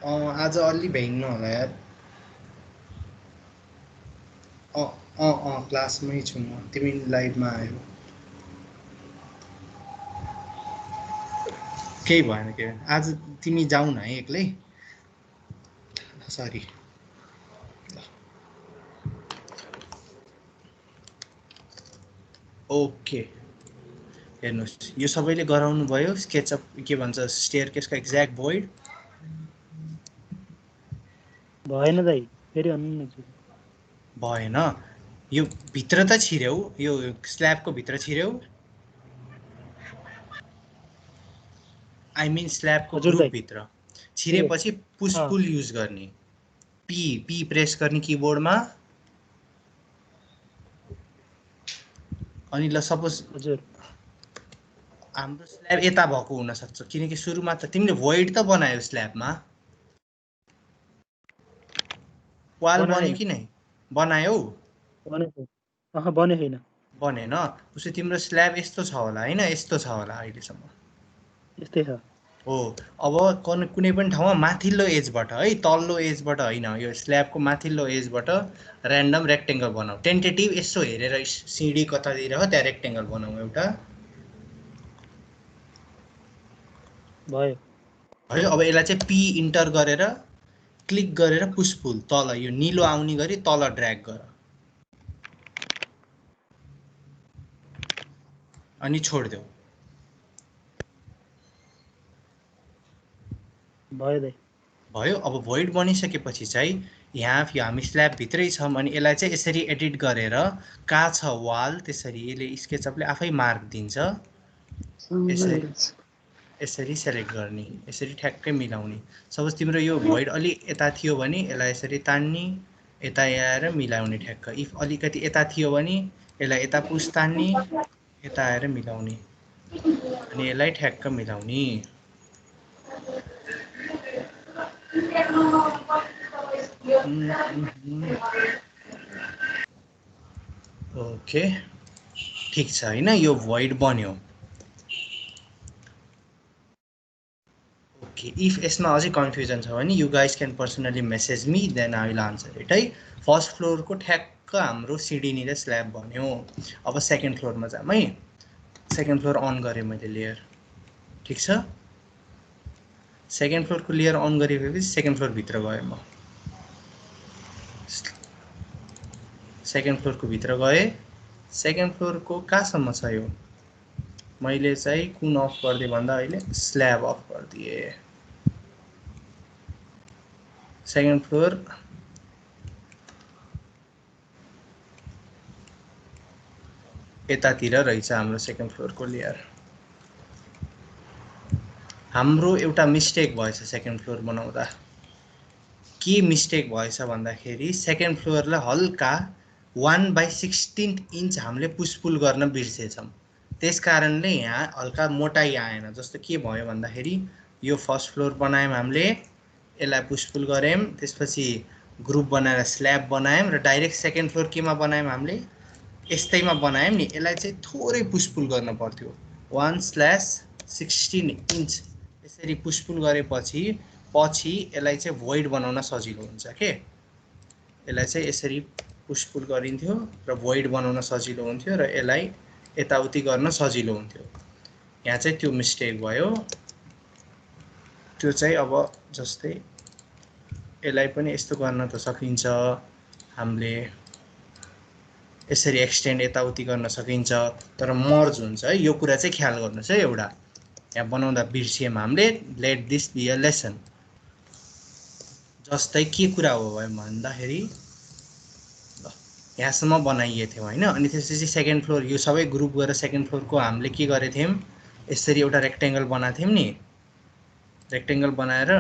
आज अलि भ्याइन्न होला यार। क्लासमै छु म, तिमी लाइभमा आयो। केही भएन के आज तिमी जाऊ न है एक्लै, सरी। ओके हेर्नुहोस्, यो सबैले गराउनु भयो स्केचअप के भन्छ स्टेयरकेसको एक्ज्याक्ट भोइड भएन दाइ, फेरि भन्नु न। भएन, यो भित्र त छिर्यौ, यो स्ल्याबको भित्र छिर्यौ। आई मिन स्ल्याबको ग्रुपभित्र छिरेपछि पुसपुल युज गर्ने, पी प्रेस गर्ने किबोर्डमा। अनि ल सपोज हजुर हाम्रो स्ल्याब यता भएको हुनसक्छ किनकि सुरुमा त तिमीले भोइड त बनायौ स्ल्याबमा, वाल बन्यो कि नै बनायौ? बने छैन। बनेन, उसो तिम्रो स्ल्याब यस्तो छ होला होइन, यस्तो छ होला अहिलेसम्म। यस्तै छ। हो, अब कुनै पनि ठाउँमा माथिल्लो एजबाट है, तल्लो एजबाट होइन, यो स्ल्याबको माथिल्लो एजबाट ऱ्यान्डम रेक्टेङ्गल बनाऊ। टेन्टेटिभ यसो हेरेर सिडी कतातिर हो त्यहाँ रेक्टेङ्गल बनाऊ एउटा। भयो है, अब यसलाई चाहिँ पी इन्टर गरेर क्लिक गरेर पुसपुल तल यो निलो आउने गरी तल ड्र्याग गर अनि छोडिदेऊ। भयो दाइ। भयो, अब भोइड बनिसकेपछि चाहिँ यहाँ हामी स्ल्याबभित्रै छौँ अनि यसलाई चाहिँ यसरी एडिट गरेर कहाँ छ वाल, त्यसरी यसले स्केचअपले आफै मार्क दिन्छ। यसरी सेलेक्ट गर्ने, यसरी ठ्याक्कै मिलाउने। सपोज तिम्रो यो भोइड अलि यता थियो भने यसलाई यसरी तान्ने, यता आएर मिलाउने ठ्याक्क। इफ अलिकति यता थियो भने यसलाई यता पुस तान्ने, यता आएर मिलाउने अनि यसलाई ठ्याक्क मिलाउने। ओके ठिक छ होइन, यो भोइड बन्यो। ओके, इफ यसमा अझै कन्फ्युजन छ भने you guys can personally message me, then I will answer it है। फर्स्ट फ्लोरको ठ्याक्क हाम्रो सिडीनिर स्ल्याब बन्यो। अब सेकेन्ड फ्लोरमा जाऊँ है। सेकेन्ड फ्लोर अन गरेँ मैले लेयर, ठिक छ। सेकेन्ड फ्लोरको लेयर अन गरेपछि सेकेन्ड फ्लोरभित्र गएँ म, सेकेन्ड फ्लोरको भित्र गएँ। सेकेन्ड फ्लोरको कहाँसम्म छ यो, मैले चाहिँ कुन अफ गरिदिएँ भन्दा अहिले स्ल्याब अफ गरिदिएँ। सेकेन्ड फ्लोर यतातिर रहेछ हाम्रो सेकेन्ड फ्लोरको लेयर। हाम्रो एउटा मिस्टेक भएछ सेकेन्ड फ्लोर बनाउँदा। के मिस्टेक भएछ भन्दाखेरि सेकेन्ड फ्लोरलाई हल्का 1/16 इन्च हामीले पुसपुल गर्न बिर्सेछौँ। त्यस कारणले यहाँ हल्का मोटाइ आएन। जस्तो के भयो भन्दाखेरि यो फर्स्ट फ्लोर बनायौँ हामीले, यसलाई पुसपुल गऱ्यौँ, त्यसपछि ग्रुप बनाएर स्ल्याब बनायौँ र डाइरेक्ट सेकेन्ड फ्लोर केमा बनायौँ हामीले, यस्तैमा बनायौँ नि। यसलाई चाहिँ थोरै पुसपुल गर्न पर्थ्यो, 1/16 इन्च यसरी पुसपुल गरेपछि पछि यसलाई चाहिँ भोइड बनाउन सजिलो हुन्छ के। यसलाई चाहिँ यसरी पुसपुल गरिन्थ्यो र भोइड बनाउन सजिलो हुन्थ्यो र यसलाई यताउति गर्न सजिलो हुन्थ्यो। यहाँ चाहिँ त्यो मिस्टेक भयो। त्यो चाहिँ अब जस्तै यसलाई पनि यस्तो गर्न त सकिन्छ हामीले। यसरी एक्सटेन्ड यताउति गर्न सकिन्छ तर मर्ज हुन्छ है यो कुरा चाहिँ ख्याल गर्नुस् है एउटा यहाँ बनाउँदा बिर्सियौँ हामीले let this be a lesson जस्तै के कुरा हो भन्दाखेरि यहाँसम्म बनाइएको थियो हैन अनि त्यसपछि सेकेन्ड फ्लोर यो सबै ग्रुप गरेर सेकेन्ड फ्लोरको हामीले के गरेको थियौँ यसरी एउटा रेक्टेंगल बनाएको थियौँ नि रेक्टेंगल बनाएर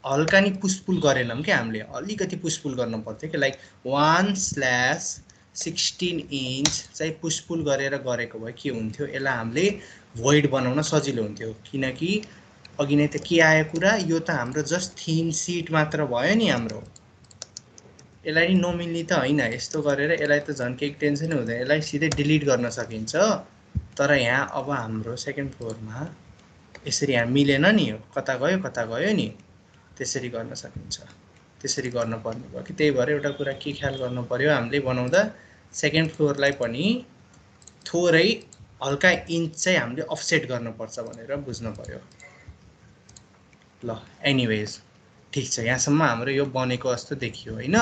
हल्का नि पुसपुल गरेनौं के हामीले अलिकति पुसपुल गर्नु पर्थ्यो कि लाइक 1/16 इन्च चाहिँ पुसपुल गरेर गरेको भए के हुन्थ्यो यसलाई हामीले void बनाउन सजिलो हुन्थ्यो किनकि अघि नै त के आयो कुरा यो त हाम्रो जस्ट थीम सीट मात्र भयो नि हाम्रो यसलाई नि नमिल्ने त हैन यस्तो गरेर यसलाई त झन् केही टेन्सन हुँदैन यसलाई सिधै डिलिट गर्न सकिन्छ तर यहाँ अब हाम्रो सेकेन्ड फ्लोरमा यसरी यहाँ मिलेन नि कता गयो नि त्यसरी गर्न सकिन्छ त्यसरी गर्न पर्ने भयो कि त्यही भएर एउटा कुरा के ख्याल गर्नु पर्यो हामीले बनाउँदा सेकेन्ड फ्लोरलाई पनि थोरै हल्का इन्च चाहिँ हामीले अफसेट गर्नुपर्छ भनेर बुझ्नु पर्यो ल एनीवेज ठीक छ यहाँसम्म हाम्रो यो बनेको जस्तो देखियो हैन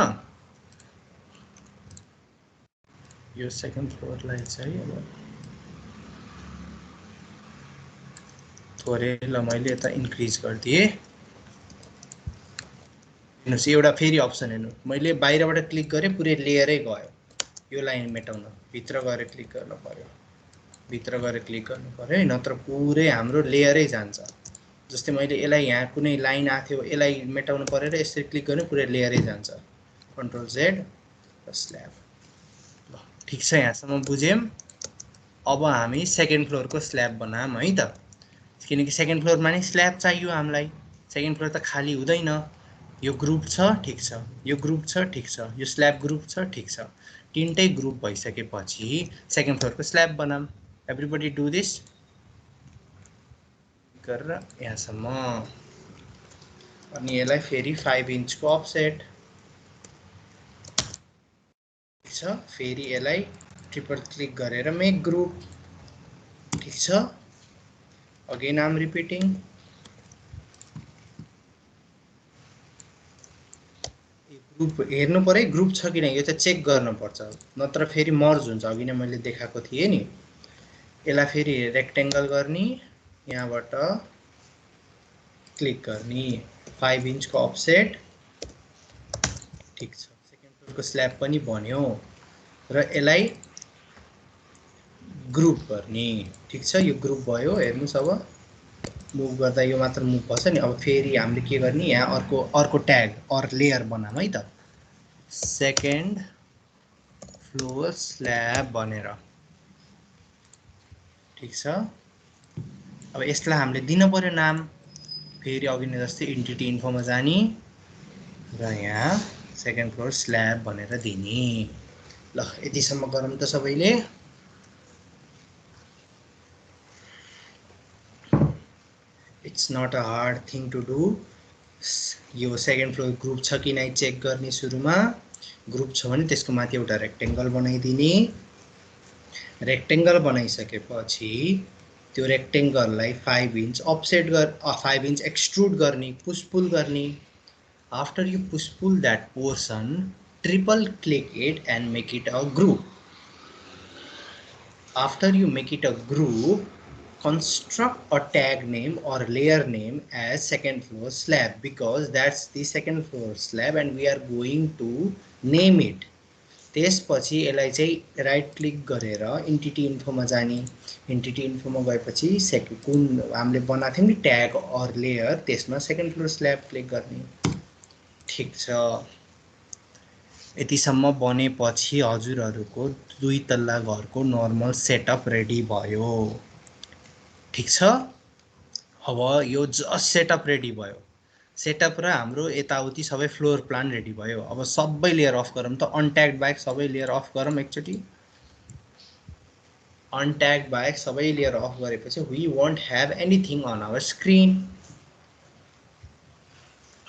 यो सेकेन्ड फ्लोरलाई चाहिँ अब थोरै ल मैले यता इन्क्रिज गरिदिए हेर्नुस् एउटा फेरि अप्सन हेर्नु मैले बाहिरबाट क्लिक गरे पुरै लेयरै गयो यो लाइन मेटाउन भित्र गएर क्लिक गर्नु पर्यो भित्र गएर क्लिक गर्नु पर्यो नत्र पुरै हाम्रो लेयरै जान्छ जस्तै मैले यसलाई यहाँ कुनै लाइन आथ्यो यसलाई मेटाउनु पर्यो र यसरी क्लिक गर्ने पुरै लेयरै जान्छ कन्ट्रोल जेड स्ल्याब ल ठीक छ यहाँसम्म बुझ्यौं अब हामी सेकेन्ड फ्लोरको स्ल्याब बनाम है त किनकि सेकेन्ड फ्लोरमा नि स्ल्याब चाहियो हामीलाई सेकेन्ड फ्लोर त खाली हुँदैन यो ग्रुप छ ठीक छ यो ग्रुप छ ठीक छ यो स्ल्याब ग्रुप छ ठीक छ तीनटै ग्रुप भइसकेपछि सेकेन्ड फ्लोरको स्ल्याब बनाम एभ्रीबडी डु दिस गरेर यहाँसम्म अनि यसलाई फेरि 5 इन्चको अफसेट ठीक छ फेरि यसलाई ट्रिपल क्लिक गरेर मेक ग्रुप ठीक छ again I am repeating group हेर्नु पर्यो ग्रुप छ कि यो चाहिँ चेक गर्नुपर्छ नत्र फेरि मर्ज हुन्छ अघि नै मैले देखाएको थिएँ नि यसलाई फेरि रेक्टेंगल गर्ने यहाँबाट क्लिक गर्ने 5 इन्चको अफसेट ठीक छ सेकेन्ड फ्लोरको स्ल्याब पनि बन्यो र यसलाई ग्रुप गर्ने ठीक छ यो ग्रुप भयो हेर्नुस् अब मुभ गर्दा यो मात्र मुभ भन्छ नि अब फेरि हामीले के गर्ने यहाँ अर्को ट्याग अर लेयर बनाम है त सेकेन्ड फ्लोर स्ल्याब बनेर ठीक छ अब यसलाई हामीले दिन पर्यो नाम फेरि अघि नै जस्तै एन्टिटी इन्फोमा जाने र यहाँ सेकेन्ड फ्लोर स्ल्याब भनेर दिने ल यतिसम्म गरौँ त सबैले it's not a hard thing to do यो सेकेन्ड फ्लोर ग्रुप छ कि नै चेक गर्ने सुरुमा ग्रुप छ भने त्यसको माथि एउटा रेक्टेंगल बनाइदिने रेक्टेंगल बनाइसकेपछि त्यो रेक्टेंगललाई 5 इन्च अफसेट 5 इन्च एक्सट्रुड गर्ने पुश पुल गर्ने after you push pull that portion triple click it and make it a group after you make it a group construct a tag name or layer name as second floor slab because that's the second floor slab and we are going to name it त्यसपछि यसलाई चाहिँ right click गरेर entity इन्फोमा जाने entity इन्फोमा गएपछि कुन हामीले बनाएको थियौं नि ट्याग अर लेयर त्यसमा सेकेन्ड फ्लोर स्ल्याब क्लिक गर्ने ठीक छ यतिसम्म बनेपछि हजुरहरुको दुई तल्ला घरको नर्मल सेटअप रेडी भयो ठीक छ अब यो जस्ट सेटअप रेडी भयो सेटअप र हाम्रो यताउति सबै फ्लोर प्लान रेडी भयो अब सबै लेयर अफ गरौँ त अनट्याग्ड बाइक सबै लेयर अफ गरौँ एकचोटी अनट्याग्ड बाइक सबै लेयर अफ गरेपछि we won't have anything on our screen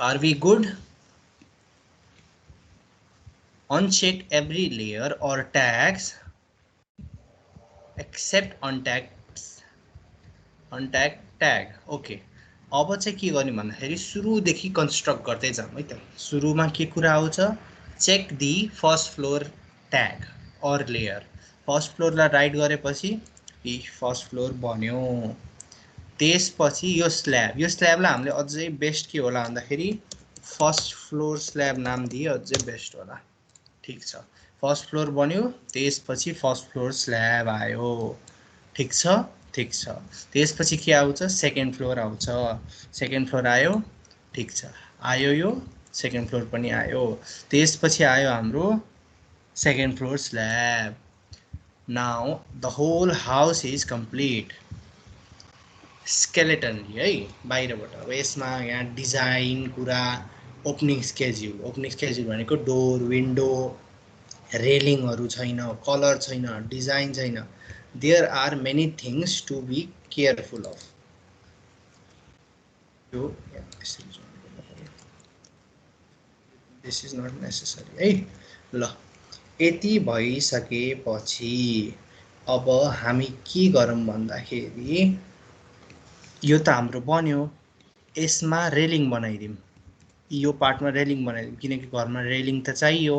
are we good uncheck every layer or tags except untagged tag okay अब चाहिँ के गर्ने भन्दाखेरि सुरुदेखि कन्स्ट्रक्ट गर्दै जाम है त सुरुमा के कुरा आउँछ check the first floor tag or layer. First फ्लोरलाई राइट गरेपछि फर्स्ट फ्लोर बन्यो। त्यसपछि यो स्ल्याबलाई हामीले अझै बेस्ट के होला भन्दाखेरि फर्स्ट फ्लोर स्ल्याब नाम दिए अझै बेस्ट होला। ठीक छ, फर्स्ट फ्लोर बन्यो, त्यसपछि फर्स्ट फ्लोर स्ल्याब आयो। ठीक छ, ठीक छ। त्यसपछि के आउँछ, सेकेन्ड फ्लोर आउँछ। सेकेन्ड फ्लोर आयो, ठीक छ, आयो यो सेकेन्ड फ्लोर पनि आयो। त्यसपछि आयो हाम्रो second floor slab. Now the whole house is complete skeletonly है, बाहिरबाट। अब यसमा यहाँ डिजाइन कुरा, ओपनिङ स्केड्युल भनेको डोर, विन्डो, रेलिङहरू छैन, कलर छैन, डिजाइन छैन। There are many things to be careful of. यो दिस इज नट नेसेसरी है। ल, यति भइसकेपछि अब हामी के गरौँ भन्दाखेरि यो त हाम्रो बन्यो, यसमा रेलिङ बनाइदिउँ। यो पार्टमा रेलिङ बनाइदिउँ किनकि घरमा रेलिङ त चाहियो।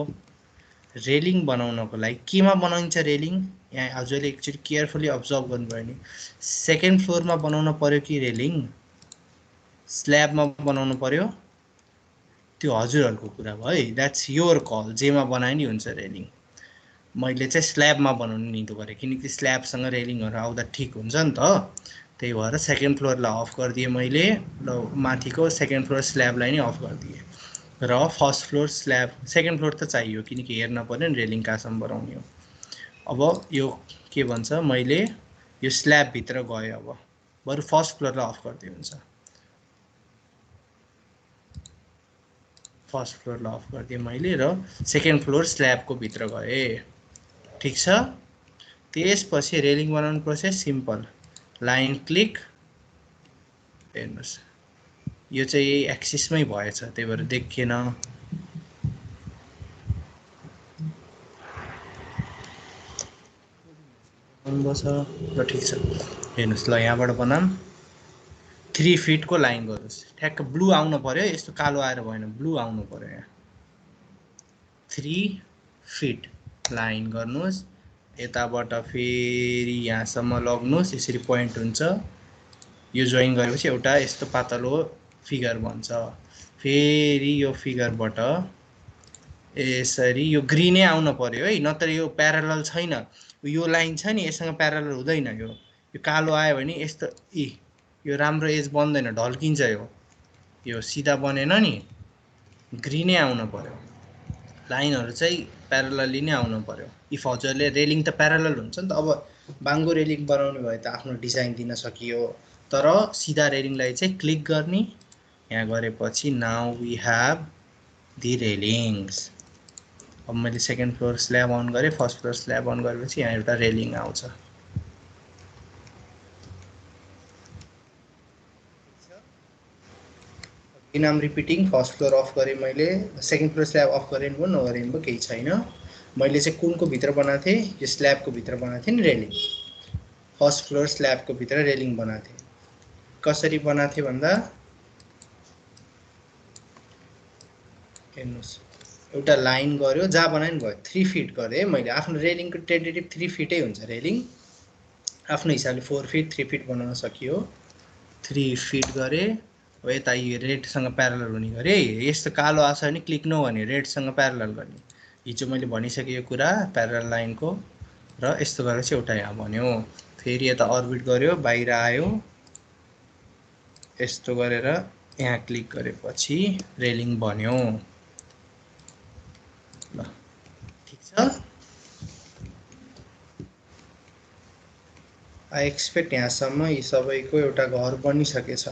रेलिङ बनाउनको लागि केमा बनाइन्छ रेलिङ, यहाँ हजुरले एकचोटि केयरफुली अब्जर्भ गर्नुभयो भने सेकेन्ड फ्लोरमा बनाउनु पर्यो कि रेलिङ स्ल्याबमा बनाउनु पर्यो, त्यो हजुरहरूको कुरा भयो है। द्याट्स योर कल, जेमा बनाए नि हुन्छ रेलिङ। मैले चाहिँ स्ल्याबमा बनाउनु निदो गरेँ किनकि स्ल्याबसँग रेलिङहरू आउँदा ठिक हुन्छ नि त। त्यही भएर सेकेन्ड फ्लोरलाई अफ गरिदिएँ मैले, र माथिको सेकेन्ड फ्लोर स्ल्याबलाई नै अफ गरिदिएँ। र first floor slab, second floor त चाहियो किनकि हेर्न पर्यो नि रेलिङ कहाँसम्म बनाउने हो। अब यो के भन्छ, मैले यो स्ल्याबभित्र गएँ, अब बरु फर्स्ट फ्लोरलाई अफ गरिदिए हुन्छ। फर्स्ट फ्लोरलाई अफ गरिदिएँ मैले र सेकेन्ड फ्लोर स्ल्याबको भित्र गएँ। ठिक छ, त्यसपछि रेलिङ बनाउनु प्रोसेस सिम्पल, लाइन क्लिक। हेर्नुहोस् यो चाहिँ यही एक्सिसमै भएछ, त्यही भएर देखिएन। ल ठिक छ, हेर्नुहोस् ल यहाँबाट बनाऊँ 3 फिटको लाइन गर्नुहोस्। ठ्याक्क ब्लू आउनु पर्यो, यस्तो कालो आएर भएन, ब्लू आउनु पर्यो। यहाँ 3 फिट लाइन गर्नुहोस्। यताबाट फेरि यहाँसम्म लग्नुहोस्, यसरी पोइन्ट हुन्छ। यो जोइन गरेपछि एउटा यस्तो पातलो फिगर बन्छ। फेरि यो फिगरबाट यसरी यो ग्रिनै आउनु पर्यो है, नत्र यो प्यारालल छैन। यो लाइन छ नि यससँग प्यारालल हुँदैन। यो कालो आयो भने यस्तो यो राम्रो एज बन्दैन, ढल्किन्छ। यो सिधा बनेन नि, ग्रिनै आउनु पर्यो। लाइनहरू चाहिँ प्यारालली नै आउनु पर्यो। इफ हजुरले रेलिङ त प्यारालल हुन्छ नि त। अब बाङ्गो रेलिङ बनाउने भए त आफ्नो डिजाइन दिन सकियो, तर सिधा रेलिङलाई चाहिँ क्लिक गर्ने, यहाँ गरेपछि now we have the railings. अब मैले सेकेन्ड फ्लोर स्ल्याब अन गरेँ, फर्स्ट फ्लोर स्ल्याब अन गरेपछि यहाँ एउटा रेलिङ आउँछ। In am repeating, first floor off गरेँ मैले, सेकेन्ड फ्लोर स्ल्याब अफ गरेँ भयो नगरेँ भयो केही छैन। मैले चाहिँ कुनको भित्र बनाएको थिएँ, यो स्ल्याबको भित्र बनाएको थिएँ नि रेलिङ। फर्स्ट फ्लोर स्ल्याबको भित्र रेलिङ बनाएको थिएँ। कसरी बनाएको थिएँ भन्दा हेर्नुहोस्, एउटा लाइन गऱ्यो, जहाँ बनाए नि भयो 3 फिट गरेँ मैले। आफ्नो रेलिङको टेन्टेटिभ 3 फिटै हुन्छ रेलिङ, आफ्नो हिसाबले 4 फिट 3 फिट बनाउन सकियो। 3 फिट गरेँ। अब यता यो रेडसँग प्यारलल हुने गरे, यस्तो कालो आछ भने क्लिक नगर्ने, रेडसँग प्यारलल गर्ने। हिजो मैले भनिसकेँ यो कुरा प्यारलल लाइनको। र यस्तो गरेर चाहिँ एउटा यहाँ बन्यो। फेरि यता अर्बिट गर्यो, बाहिर आयो, यस्तो गरेर यहाँ क्लिक गरेपछि रेलिङ बन्यो। ल ठिक छ। आई एक्सपेक्ट यहाँसम्म यी सबैको एउटा घर बनिसकेछ।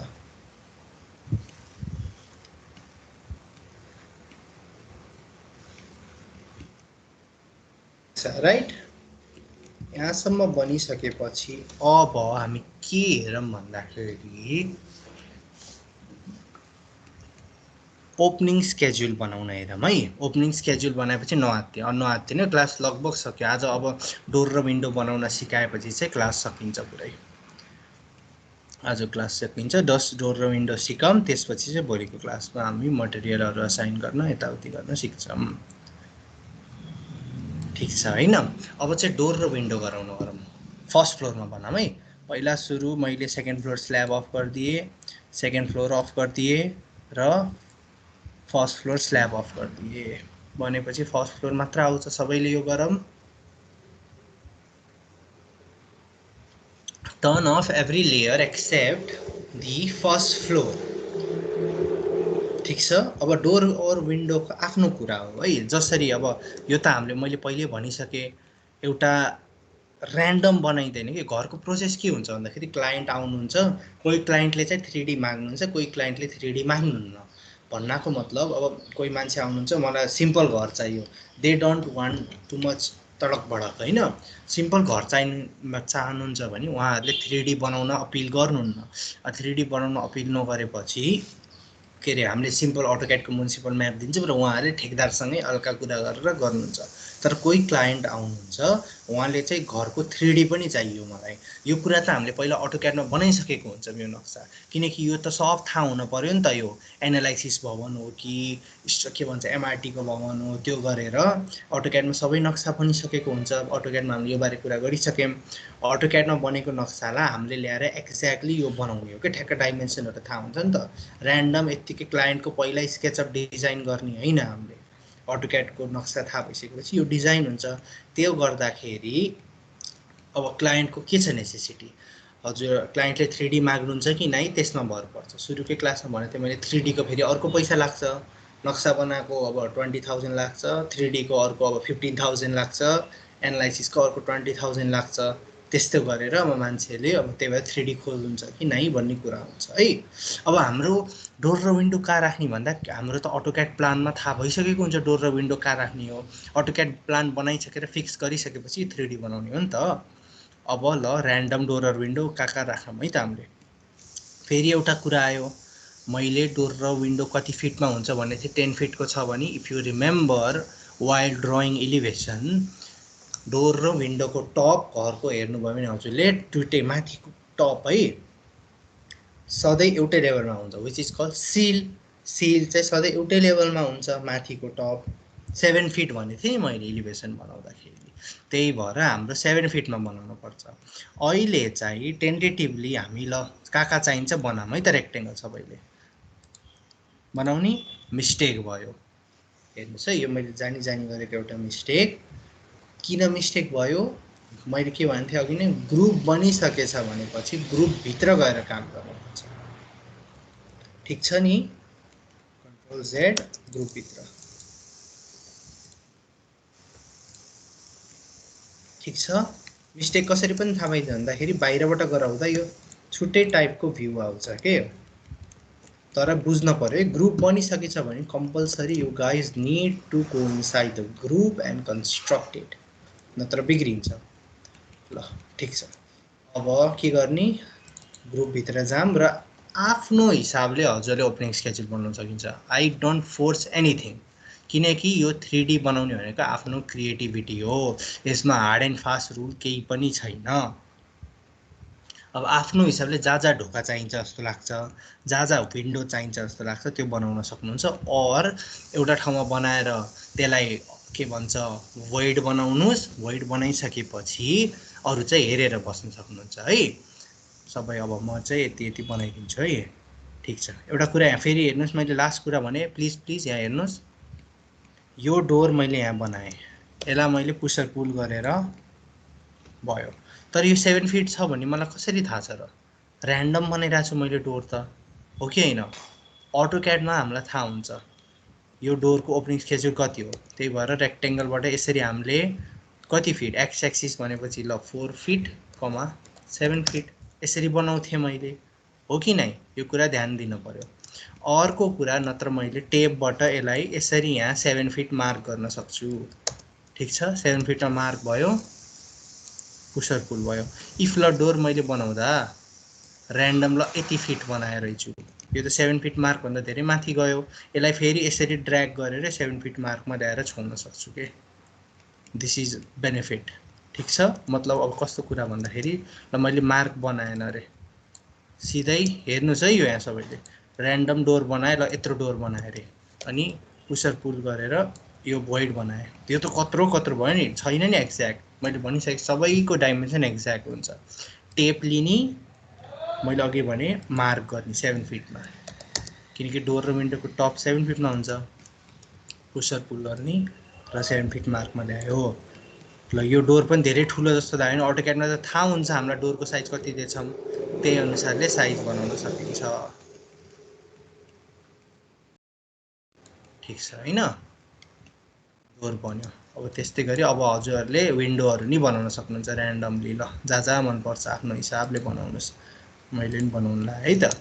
राइट, यहाँसम्म बनिसकेपछि अब हामी के हेरौँ भन्दाखेरि ओपनिङ स्केड्युल बनाउन हेरौँ है। ओपनिङ स्केड्युल बनाएपछि नहात्तिने क्लास लगभग सक्यो आज। अब डोर र विन्डो बनाउन सिकाएपछि चाहिँ क्लास सकिन्छ पुरै। आज क्लास सकिन्छ, 10 डोर र विन्डो सिकाउँ, त्यसपछि चाहिँ भोलिको क्लासमा हामी मटेरियलहरू असाइन गर्न यताउति गर्न सिक्छौँ। ठिक छ हैन। अब चाहिँ डोर र विन्डो गरौँ फर्स्ट फ्लोरमा बनाऊँ है। पहिला सुरु मैले सेकेन्ड फ्लोर स्ल्याब अफ गरिदिएँ, सेकेन्ड फ्लोर अफ गरिदिएँ र फर्स्ट फ्लोर स्ल्याब अफ गरिदिएँ। भनेपछि फर्स्ट फ्लोर मात्र आउँछ। सबैले यो गरौँ। Turn off every layer except the first floor. ठिक छ। अब डोर और विन्डोको आफ्नो कुरा हो है। जसरी अब यो त मैले पहिले भनिसकेँ, एउटा ऱ्यान्डम बनाइँदैन कि। घरको प्रोसेस के हुन्छ भन्दाखेरि क्लाइन्ट आउनुहुन्छ, कोही क्लाइन्टले चाहिँ 3D माग्नुहुन्छ, कोही क्लाइन्टले 3D माग्नुहुन्न। भन्नाको मतलब अब कोही मान्छे आउनुहुन्छ, मलाई सिम्पल घर चाहियो, they don't want too much तडक भडक होइन, सिम्पल घर चाहनुहुन्छ भने उहाँहरूले 3D बनाउन अपिल गर्नुहुन्न। 3D बनाउन अपिल नगरेपछि के अरे हामीले सिम्पल अटोक्याडको म्युनिसिपल म्याप दिन्छौँ र उहाँहरूले ठेकदारसँगै हल्का कुरा गरेर गर्नुहुन्छ। तर कोही क्लाइन्ट आउनुहुन्छ, उहाँले चाहिँ घरको 3D पनि चाहियो मलाई। यो कुरा त हामीले पहिला अटोक्याडमा बनाइसकेको हुन्छ यो नक्सा, किनकि यो त सब थाहा हुन पर्यो नि त। यो एनालाइसिस भवन हो कि के भन्छ एमआरटीको भवन हो, त्यो गरेर अटोक्याडमा सबै नक्सा बनिसकेको हुन्छ। अटोक्याडमा हामीले यो बारे कुरा गरिसक्यौँ। अटोक्याडमा बनेको नक्सालाई हामीले ल्याएर एक्ज्याक्टली यो बनाउने हो कि, ठ्याक्क डाइमेन्सनहरू थाहा हुन्छ नि त। ऱ्यान्डम यत्तिकै क्लाइन्टको पहिल्यै स्केचअप डिजाइन गर्ने होइन हामीले। अटोक्याडको नक्सा थाहा भइसकेपछि यो डिजाइन हुन्छ। त्यो गर्दाखेरि अब क्लाइन्टको के छ नेसेसिटी, हजुर क्लाइन्टले 3D माग्नुहुन्छ कि नै, त्यसमा भर पर्छ। सुरुकै क्लासमा भनेको थिएँ मैले 3D को फेरि अर्को पैसा लाग्छ। नक्सा बनाएको अब 20,000 लाग्छ, 3D को अर्को अब 15,000 लाग्छ, एनालाइसिसको अर्को 20,000 लाग्छ। त्यस्तो गरेर अब मान्छेले अब त्यही भएर 3D खोज्नुहुन्छ कि नै भन्ने कुरा हुन्छ है। अब हाम्रो डोर र विन्डो कहाँ राख्ने भन्दा हाम्रो त अटोक्याड प्लानमा थाहा भइसकेको हुन्छ डोर र विन्डो कहाँ राख्ने हो। अटोक्याड प्लान बनाइसकेर फिक्स गरिसकेपछि 3D बनाउने हो नि त। अब ल ऱ्यान्डम डोर र विन्डो कहाँ राखौँ है त हामीले। फेरि एउटा कुरा आयो, मैले डोर र विन्डो कति फिटमा हुन्छ भन्ने थिएँ। 10 फिटको छ भने if you remember while drawing elevation, door र विन्डोको टप घरको हेर्नुभयो भने हजुरले दुइटै माथिको टप है सधैँ एउटै लेभलमा हुन्छ, विच इज कल सिल। सिल चाहिँ सधैँ एउटै लेभलमा हुन्छ, माथिको टप। 7 फिट भनेको थिएँ मैले एलिभेसन बनाउँदाखेरि, त्यही भएर हाम्रो 7 फिटमा बनाउनु पर्छ। अहिले चाहिँ टेन्टेटिभली हामी ल कहाँ चाहिन्छ बनाऊँ है त। रेक्टेङ्गल सबैले बनाउने मिस्टेक भयो। हेर्नुहोस् है, यो मैले जानी गरेको एउटा मिस्टेक। किन मिस्टेक भयो, मैले के भनेको थिएँ अघि नै, ग्रुप बनिसकेछ भनेपछि ग्रुपभित्र गएर काम गर्नुपर्छ। ठिक छ नि। कन्ट्रोल जेड, ग्रुपभित्र। ठिक छ। मिस्टेक कसरी पनि थाहा पाइन्छ भन्दाखेरि बाहिरबाट गराउँदा यो छुट्टै टाइपको भ्यू आउँछ के। तर बुझ्न पर्यो, ग्रुप बनिसकेछ भने compulsory you guys need to go inside the group and construct it, नत्र बिग्रिन्छ। ल ठिक छ। अब के गर्ने, ग्रुपभित्र जाम र आफ्नो हिसाबले हजुरले ओपनिङ स्केड्युल बनाउन सकिन्छ। आई डोन्ट फोर्स एनिथिङ, किनकि यो 3D बनाउने भनेको आफ्नो क्रिएटिभिटी हो। यसमा हार्ड एन्ड फास्ट रुल केही पनि छैन। अब आफ्नो हिसाबले जहाँ ढोका चाहिन्छ जस्तो लाग्छ, जहाँ विन्डो चाहिन्छ जस्तो लाग्छ त्यो बनाउन सक्नुहुन्छ। और एउटा ठाउँमा बनाएर त्यसलाई के भन्छ void बनाउनुहोस्। void बनाइसकेपछि अरू चाहिँ हेरेर बस्न सक्नुहुन्छ है सबै। अब म चाहिँ यति बनाइदिन्छु है। ठिक छ। एउटा कुरा यहाँ फेरि हेर्नुहोस्, मैले लास्ट कुरा भने, प्लिज यहाँ हेर्नुहोस्। यो डोर मैले यहाँ बनाएँ, यसलाई मैले पुसर पुल गरेर भयो। तर यो 7 फिट छ भने मलाई कसरी थाहा छ र? ऱ्यान्डम बनाइरहेको छु मैले डोर त, हो कि होइन? अटोक्याडमा हामीलाई थाहा हुन्छ यो डोरको ओपनिङ स्केड्युल कति हो। त्यही भएर रेक्टेङ्गलबाट यसरी हामीले कति फिट, एक्स एक्सिस भनेपछि ल 4 फिट, 7 फिट यसरी बनाउँथेँ मैले, हो कि नै? यो कुरा ध्यान दिनु पर्यो। अर्को कुरा, नत्र मैले टेपबाट यसलाई यसरी यहाँ 7 फिट मार्क गर्न सक्छु। ठिक छ। 7 फिटमा मार्क भयो, पुसर पुल भयो। इफ ल डोर मैले बनाउँदा ऱ्यान्डम ल यति फिट बनाएर रहेछु, यो त 7 फिट मार्क भन्दा धेरै माथि गयो। यसलाई फेरि यसरी ड्र्याग गरेर 7 फिट मार्कमा ल्याएर छोड्न सक्छु के। This is benefit. ठिक छ। मतलब अब कस्तो कुरा भन्दाखेरि, ल मैले मार्क बनाएन अरे, सिधै हेर्नुहोस् है, यो यहाँ सबैले ऱ्यान्डम डोर बनाए, ल यत्रो डोर बनाएँ अरे, अनि पुसर पुल गरेर यो भोइड बनाएँ। यो त कत्रो भयो नि, छैन नि एक्ज्याक्ट। मैले भनिसकेँ सबैको डाइमेन्सन एक्ज्याक्ट हुन्छ। टेप लिने, मैले अघि भने मार्क गर्ने 7 फिटमा, किनकि डोर र विन्डोको टप 7 फिटमा हुन्छ। पुसर पुल गर्ने र 7 फिट मार्कमा ल्यायो। ल यो डोर पनि धेरै ठुलो जस्तो लाग्यो। अटोक्याडमा त थाहा हुन्छ हामीलाई डोरको साइज कति दिएछौँ, त्यही अनुसारले साइज बनाउन सकिन्छ। ठिक छ हैन? डोर बन्यो। अब त्यस्तै गरी अब हजुरहरूले विन्डोहरू नि बनाउन सक्नुहुन्छ ऱ्यान्डमली। ल जहाँ मनपर्छ आफ्नो हिसाबले बनाउनुहोस्। मैले पनि बनाउनुला है त।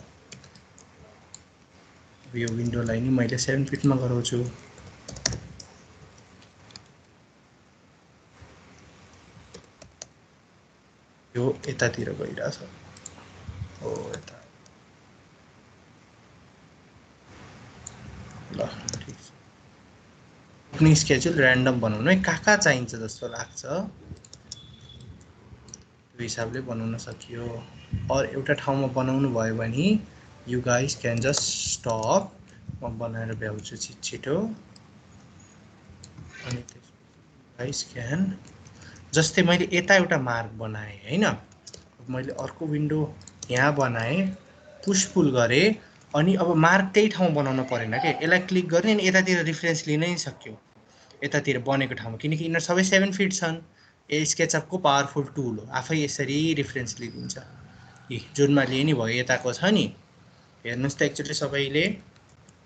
यो विन्डोलाई नि मैले 7 फिटमा गराउँछु। यो यतातिर गइरहेछ। हो यता। ल ठिक छ। ओपनिङ स्केड्युल ऱ्यान्डम बनाउनु है, कहाँ चाहिन्छ जस्तो लाग्छ त्यो हिसाबले बनाउन सकियो। और एउटा ठाउँमा बनाउनु भयो भने you guys can just stop. म बनाएर भ्याउँछु छिटो। अनि त्यसपछि गाइज क्यान, जस्तै मैले यता एउटा मार्क बनाएँ हैन, मैले अर्को विन्डो यहाँ बनाएँ, पुस पुल गरेँ, अनि अब मार्क त्यही ठाउँ बनाउन परेन के, यसलाई क्लिक गर्ने अनि यतातिर रिफरेन्स लिन सक्यो यतातिर बनेको ठाउँमा, किनकि यिनीहरू सबै 7 फिट छन्। स्केचअपको पावरफुल टुल हो, आफै यसरी रिफरेन्स लिइदिन्छ। जुनमा लिए नि भयो यताको छ नि, हेर्नुहोस् त एकचोटि सबैले।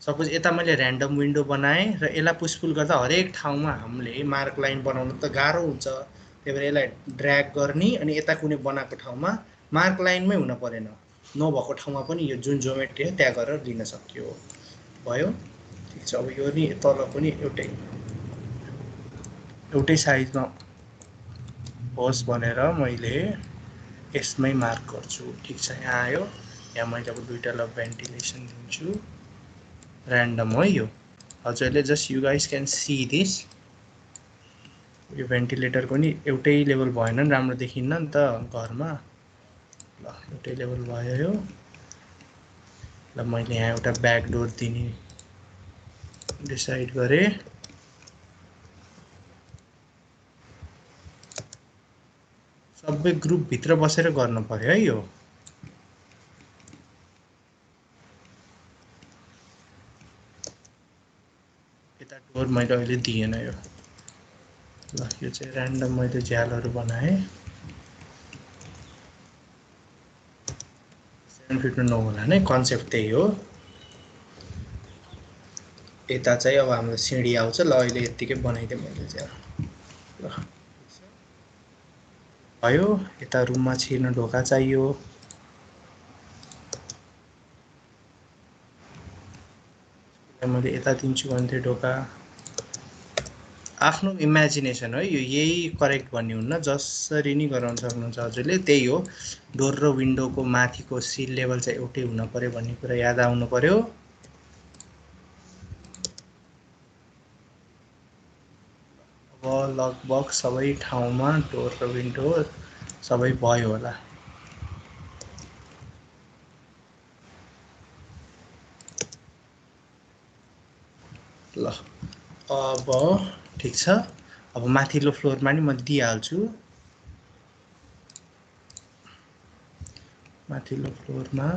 सपोज यता मैले ऱ्यान्डम विन्डो बनाएँ र यसलाई पुसपुल गर्दा हरेक ठाउँमा हामीले मार्क लाइन बनाउनु त गाह्रो हुन्छ। त्यही भएर यसलाई ड्र्याग गर्ने अनि यता कुनै बनाएको ठाउँमा मार्क लाइनमै हुन परेन, नभएको ठाउँमा पनि यो जुन ज्योमेट्री हो त्यहाँ गरेर लिन सक्यो। भयो? ठिक छ। अब यो नि तल पनि एउटै साइजमा होस् भनेर मैले यसमै मार्क गर्छु। ठिक छ, यहाँ आयो। यहाँ मैले अब दुईटालाई भेन्टिलेसन दिन्छु। ऱ्यान्डम हो यो। हजुरहरूले just you guys can see this. यो भेन्टिलेटरको नि एउटै लेभल भएन नि, राम्रो देखिन्न नि त घरमा। ल एउटै लेभल भयो यो। ल मैले यहाँ एउटा ब्याक डोर दिने डिसाइड गरेँ। सबै ग्रुपभित्र बसेर गर्नु पर्यो है यो। यता डोर मैले अहिले दिएन यो। ल यो चाहिँ ऱ्यान्डम मैले झ्यालहरू बनाएँ। 7 फिटमा नहोला नै, कन्सेप्ट त्यही हो। यता चाहिँ अब हाम्रो सिँढी आउँछ। ल अहिले यत्तिकै बनाइदिएँ मैले चाहिँ। ल भयो। यता रुममा छिर्न ढोका चाहियो। मैले यता दिन्छु भन्थे ढोका। आफ्नो इमेजिनेसन हो यो, यही करेक्ट भन्ने हुन्न, जसरी नि गराउन सक्नुहुन्छ हजुरले। त्यही हो, डोर र विन्डोको माथिको सिल लेभल चाहिँ एउटै हुन पर्यो भन्ने कुरा याद आउनु पर्यो। अब लगभग सबै ठाउँमा डोर र विन्डो सबै भयो होला। ल अब ठिक छ। अब माथिल्लो फ्लोरमा नि म दिइहाल्छु। माथिल्लो फ्लोरमा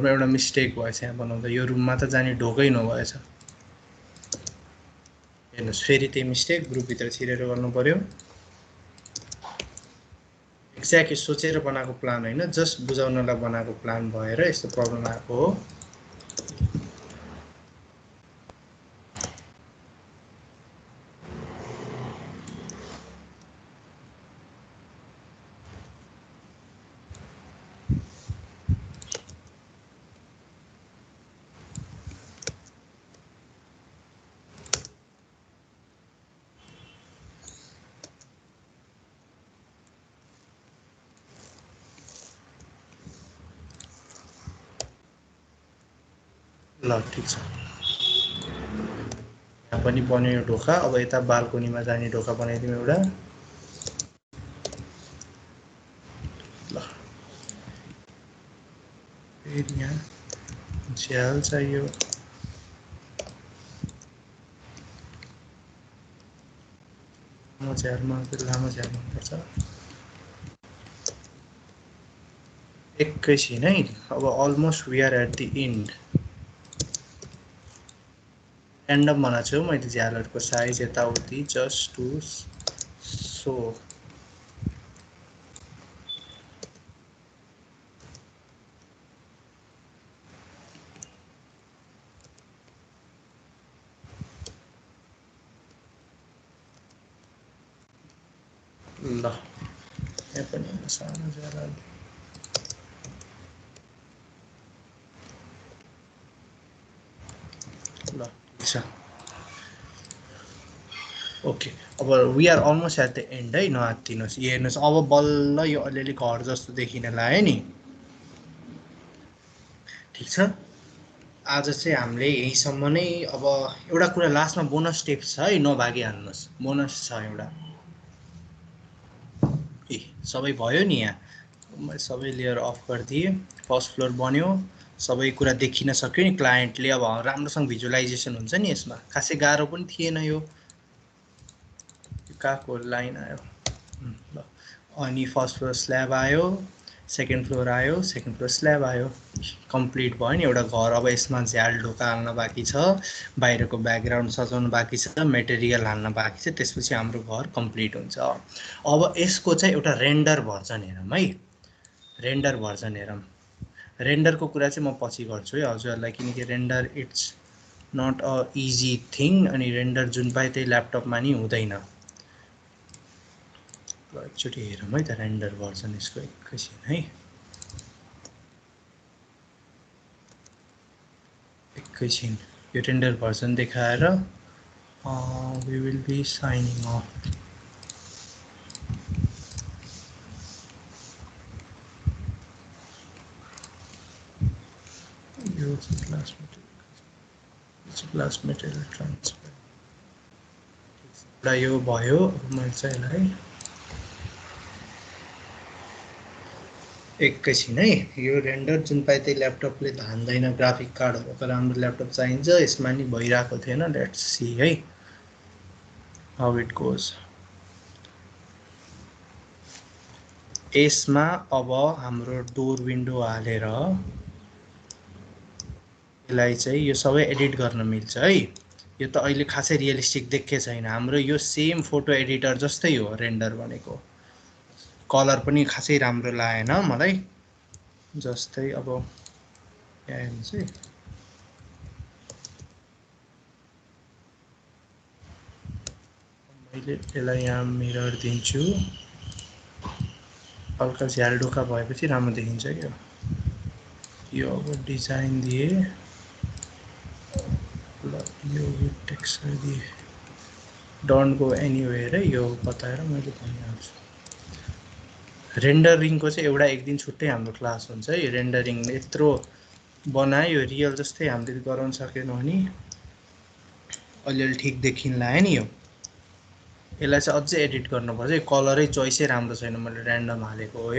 एउटा मिस्टेक भएछ यहाँ बनाउँदा। यो रुममा त जाने ढोकै नभएछ। हेर्नुहोस्, फेरि त्यही मिस्टेक, ग्रुपभित्र छिरेर गर्नु पर्यो। एक्ज्याक्टली सोचेर बनाएको प्लान होइन, जस्ट बुझाउनलाई बनाएको प्लान भएर यस्तो प्रब्लम आएको हो। ल ठिक छ, यहाँ पनि बन्यो ढोका। अब यता बाल्कोनीमा जाने ढोका बनाइदिउँ एउटा। ल फेरि यहाँ झ्याल चाहियो। लामो च्याल मनपर्छ। एकैछिन है, अब almost we are at the end. Random बनाएको छु मैले झ्यालहरूको साइज यताउति जस्ट टु सो। ल यहाँ पनि सानो झ्याल ल ठिक छ। ओके, अब we are almost at the end है, नहात्तिनुहोस्। यो हेर्नुहोस्, अब बल्ल यो अलिअलि घर जस्तो देखिन लाग्यो नि। ठिक छ, आज चाहिँ हामीले यहीँसम्म नै। अब एउटा कुरा लास्टमा बोनस टिप्स छ है, नभागिहाल्नुहोस्। बोनस छ एउटा। ए सबै भयो नि यहाँ, मैले सबै लेयर अफ गरिदिएँ। फर्स्ट फ्लोर बन्यो, सबै कुरा देखिन सक्यो नि क्लायन्टले। अब राम्रोसँग भिजुअलाइजेसन हुन्छ नि यसमा, खासै गाह्रो पनि थिएन यो। कहाँको लाइन आयो ल। अनि फर्स्ट फ्लोर स्ल्याब आयो, सेकेन्ड फ्लोर आयो, सेकेन्ड फ्लोर स्ल्याब आयो, कम्प्लिट भयो नि एउटा घर। अब यसमा झ्याल ढोका हाल्न बाँकी छ, बाहिरको ब्याकग्राउन्ड सजाउनु बाँकी छ, मेटेरियल हाल्न बाँकी छ, त्यसपछि हाम्रो घर कम्प्लिट हुन्छ। अब यसको चाहिँ एउटा रेन्डर भर्जन हेरौँ है, रेन्डर भर्जन हेरौँ। रेन्डरको कुरा चाहिँ म पछि गर्छु है हजुरहरूलाई, किनकि render it's not a easy thing. अनि रेन्डर जुन पाए त्यही ल्यापटपमा नि हुँदैन। एकचोटि हेरौँ है त रेन्डर भर्जन यसको एकैछिन है। एकैछिन यो रेन्डर भर्जन देखाएर we will be signing off. यो ग्लास मेटेरियल ट्रान्सफर एउटा यो भयो। मैले चाहिँ यसलाई एकैछिन है, यो रेन्डर जुन पाए त्यही ल्यापटपले धान्दैन। ग्राफिक कार्डहरूको राम्रो ल्यापटप चाहिन्छ, यसमा नि भइरहेको थिएन। लेट्स सी है हाउ इट गोज। यसमा अब हाम्रो डोर विन्डो हालेर यसलाई चाहिँ यो सबै एडिट गर्न मिल्छ है। यो त अहिले खासै रियलिस्टिक देख्ने छैन, हाम्रो यो सेम फोटो एडिटर जस्तै हो रेन्डर भनेको। कलर पनि खासै राम्रो लागेन मलाई। जस्तै अब यहाँ हेर्नुहोस् है, मैले यसलाई यहाँ मिरर दिन्छु, हल्का झ्याल ढोका भएपछि राम्रो देखिन्छ क्या। यो अब डिजाइन दिए ल, यो टेक्सचर दिए, डोन्ट गो एनीवेयर है, यो बताएर मैले भनिहाल्छु। रेन्डरिङको चाहिँ एउटा एक दिन छुट्टै हाम्रो क्लास हुन्छ है। रेन्डरिङ यत्रो बनायो, यो रियल जस्तै हामीले गराउन सकेनौँ भने अलिअलि ठिक देखिन लाग्यो नि। यसलाई चाहिँ अझै एडिट गर्नुपर्छ। यो कलरै चोइसै राम्रो छैन, मैले ऱ्यान्डम हालेको हो।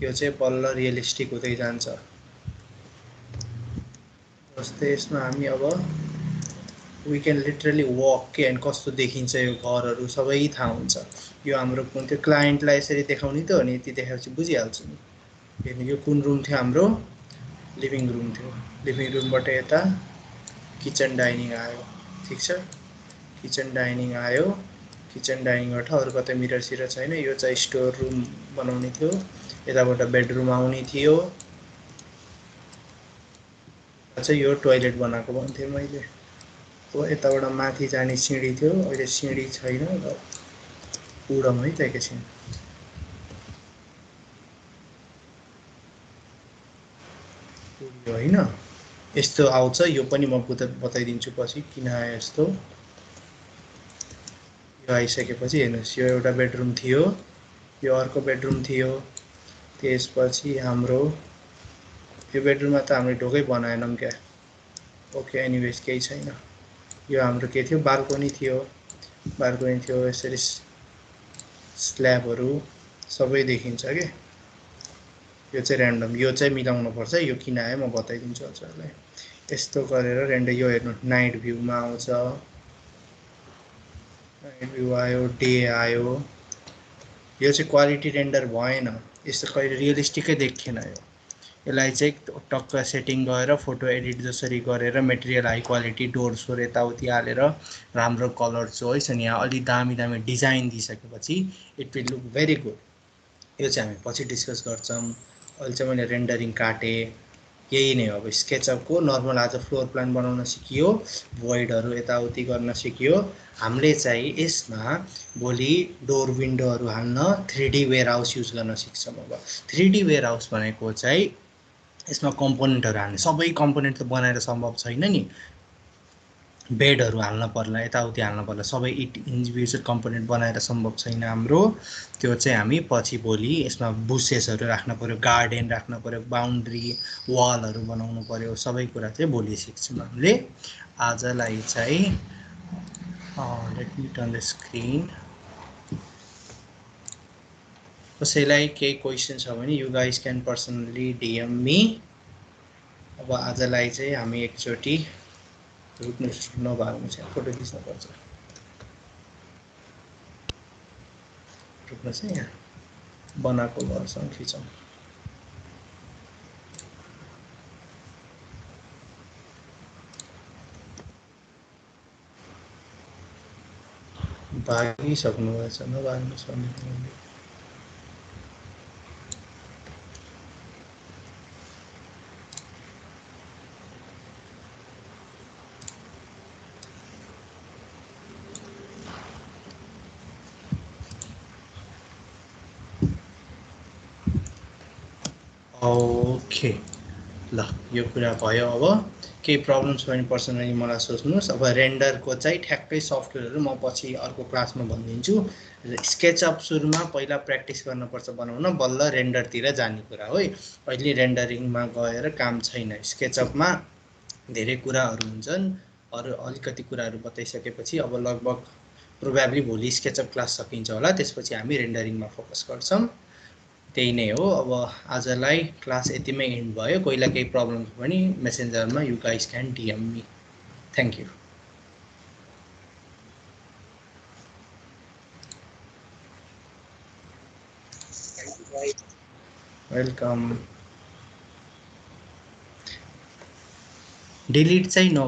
यो चाहिँ बल्ल रियलिस्टिक हुँदै जान्छ। जस्तै यसमा हामी अब वी क्यान लिटरली वक के, एन्ड कस्तो देखिन्छ यो घरहरू सबै थाहा हुन्छ। यो हाम्रो कुन थियो, क्लायन्टलाई यसरी देखाउने त हो नि, यति देखाएपछि बुझिहाल्छु नि। हेर्नु यो कुन रुम थियो, हाम्रो लिभिङ रुम थियो। लिभिङ रुमबाट यता किचन डाइनिङ आयो। ठिक छ, किचन डाइनिङ आयो। किचन डाइनिङबाट अरू कतै मिरर सिरर छैन। यो चाहिँ स्टोर रुम बनाउने थियो, यताबाट बेडरुम आउने थियो। चाहिँ यो टोयलेट बनाएको भन्थेँ मैले। अब यताबाट माथि जाने सिँढी थियो, अहिले सिँढी छैन। र उडौँ है त एकैछिन। यो होइन यस्तो आउँछ, यो पनि म बताइदिन्छु पछि किन आयो यस्तो। यो आइसकेपछि हेर्नुहोस्, यो एउटा बेडरुम थियो, यो अर्को बेडरुम थियो। त्यसपछि हाम्रो यो बेडरुममा त हामीले ढोकै बनाएनौँ क्या। ओके एनिवेज केही छैन। यो हाम्रो के थियो, बाल्कनी थियो। बाल्कनी थियो, यसरी स्ल्याबहरू सबै देखिन्छ के। यो चाहिँ ऱ्यान्डम, यो चाहिँ मिलाउनुपर्छ। यो किन आयो म बताइदिन्छु हजुरहरूलाई। यस्तो गरेर रेन्डर यो हेर्नु नाइट भ्यूमा आउँछ। भ्यू आयो, डे आयो, यो चाहिँ क्वालिटी रेन्डर भएन, यस्तो कहिले रियलिस्टिकै देखिएन यो। यसलाई चाहिँ टक्क सेटिङ गरेर फोटो एडिट जसरी गरेर मेटेरियल हाई क्वालिटी डोर सोर यताउति हालेर राम्रो कलर चोइस अनि यहाँ अलि दामी दामी डिजाइन दिइसकेपछि it will look very good. यो चाहिँ हामी पछि डिस्कस गर्छौँ। अहिले चाहिँ मैले रेन्डरिङ काटेँ, यही नै हो। अब स्केचअपको नर्मल आज फ्लोर प्लान बनाउन सिकियो, भोइडहरू यताउति गर्न सिकियो। हामीले चाहिँ यसमा भोलि डोर विन्डोहरू हाल्न 3D वेयरहाउस युज गर्न सिक्छौँ। अब 3D वेयरहाउस भनेको चाहिँ यसमा कम्पोनेन्टहरू हाल्ने, सबै कम्पोनेन्ट त बनाएर सम्भव छैन नि, बेडहरू हाल्न पर्ला, यताउति हाल्न पर्ला, सबै इन्डिभिजुअल कम्पोनेन्ट बनाएर सम्भव छैन हाम्रो। त्यो चाहिँ हामी पछि भोलि यसमा बुसेसहरू राख्न पऱ्यो, गार्डन राख्न पऱ्यो, बााउन्ड्री वालहरू बनाउनु पऱ्यो, सबै कुरा चाहिँ भोलि सिक्छौँ हामीले। आजलाई चाहिँ let me turn the screen. कसैलाई केही क्वेसन छ भने you guys can personally DM me. अब आजलाई चाहिँ हामी एकचोटि नभएको चाहिँ फोटो खिच्नुपर्छ, रुक्नु चाहिँ यहाँ बनाएको घरसँग खिचौँ। भागिसक्नु भएछ, नभाग्नु छ भने ओके ल, यो कुरा भयो। अब केही प्रब्लम छ भने पर्सनली मलाई सोध्नुहोस्। अब रेन्डरको चाहिँ ठ्याक्कै सफ्टवेयरहरू म पछि अर्को क्लासमा भनिदिन्छु। स्केचअप सुरुमा पहिला प्र्याक्टिस गर्नुपर्छ बनाउन, बल्ल रेन्डरतिर जाने कुरा हो। अहिले रेन्डरिङमा गएर काम छैन, स्केचअपमा धेरै कुराहरू हुन्छन्। अरू अलिकति कुराहरू बताइसकेपछि अब लगभग प्रोबेबली भोलि स्केचअप क्लास सकिन्छ होला, त्यसपछि हामी रेन्डरिङमा फोकस गर्छौँ। त्यही नै हो। अब आजलाई क्लास यतिमै एन्ड भयो। कोहीलाई केही प्रब्लम छ भने मेसेन्जरमा you guys can DM me. Thank you. Welcome. Delete चाहिँ न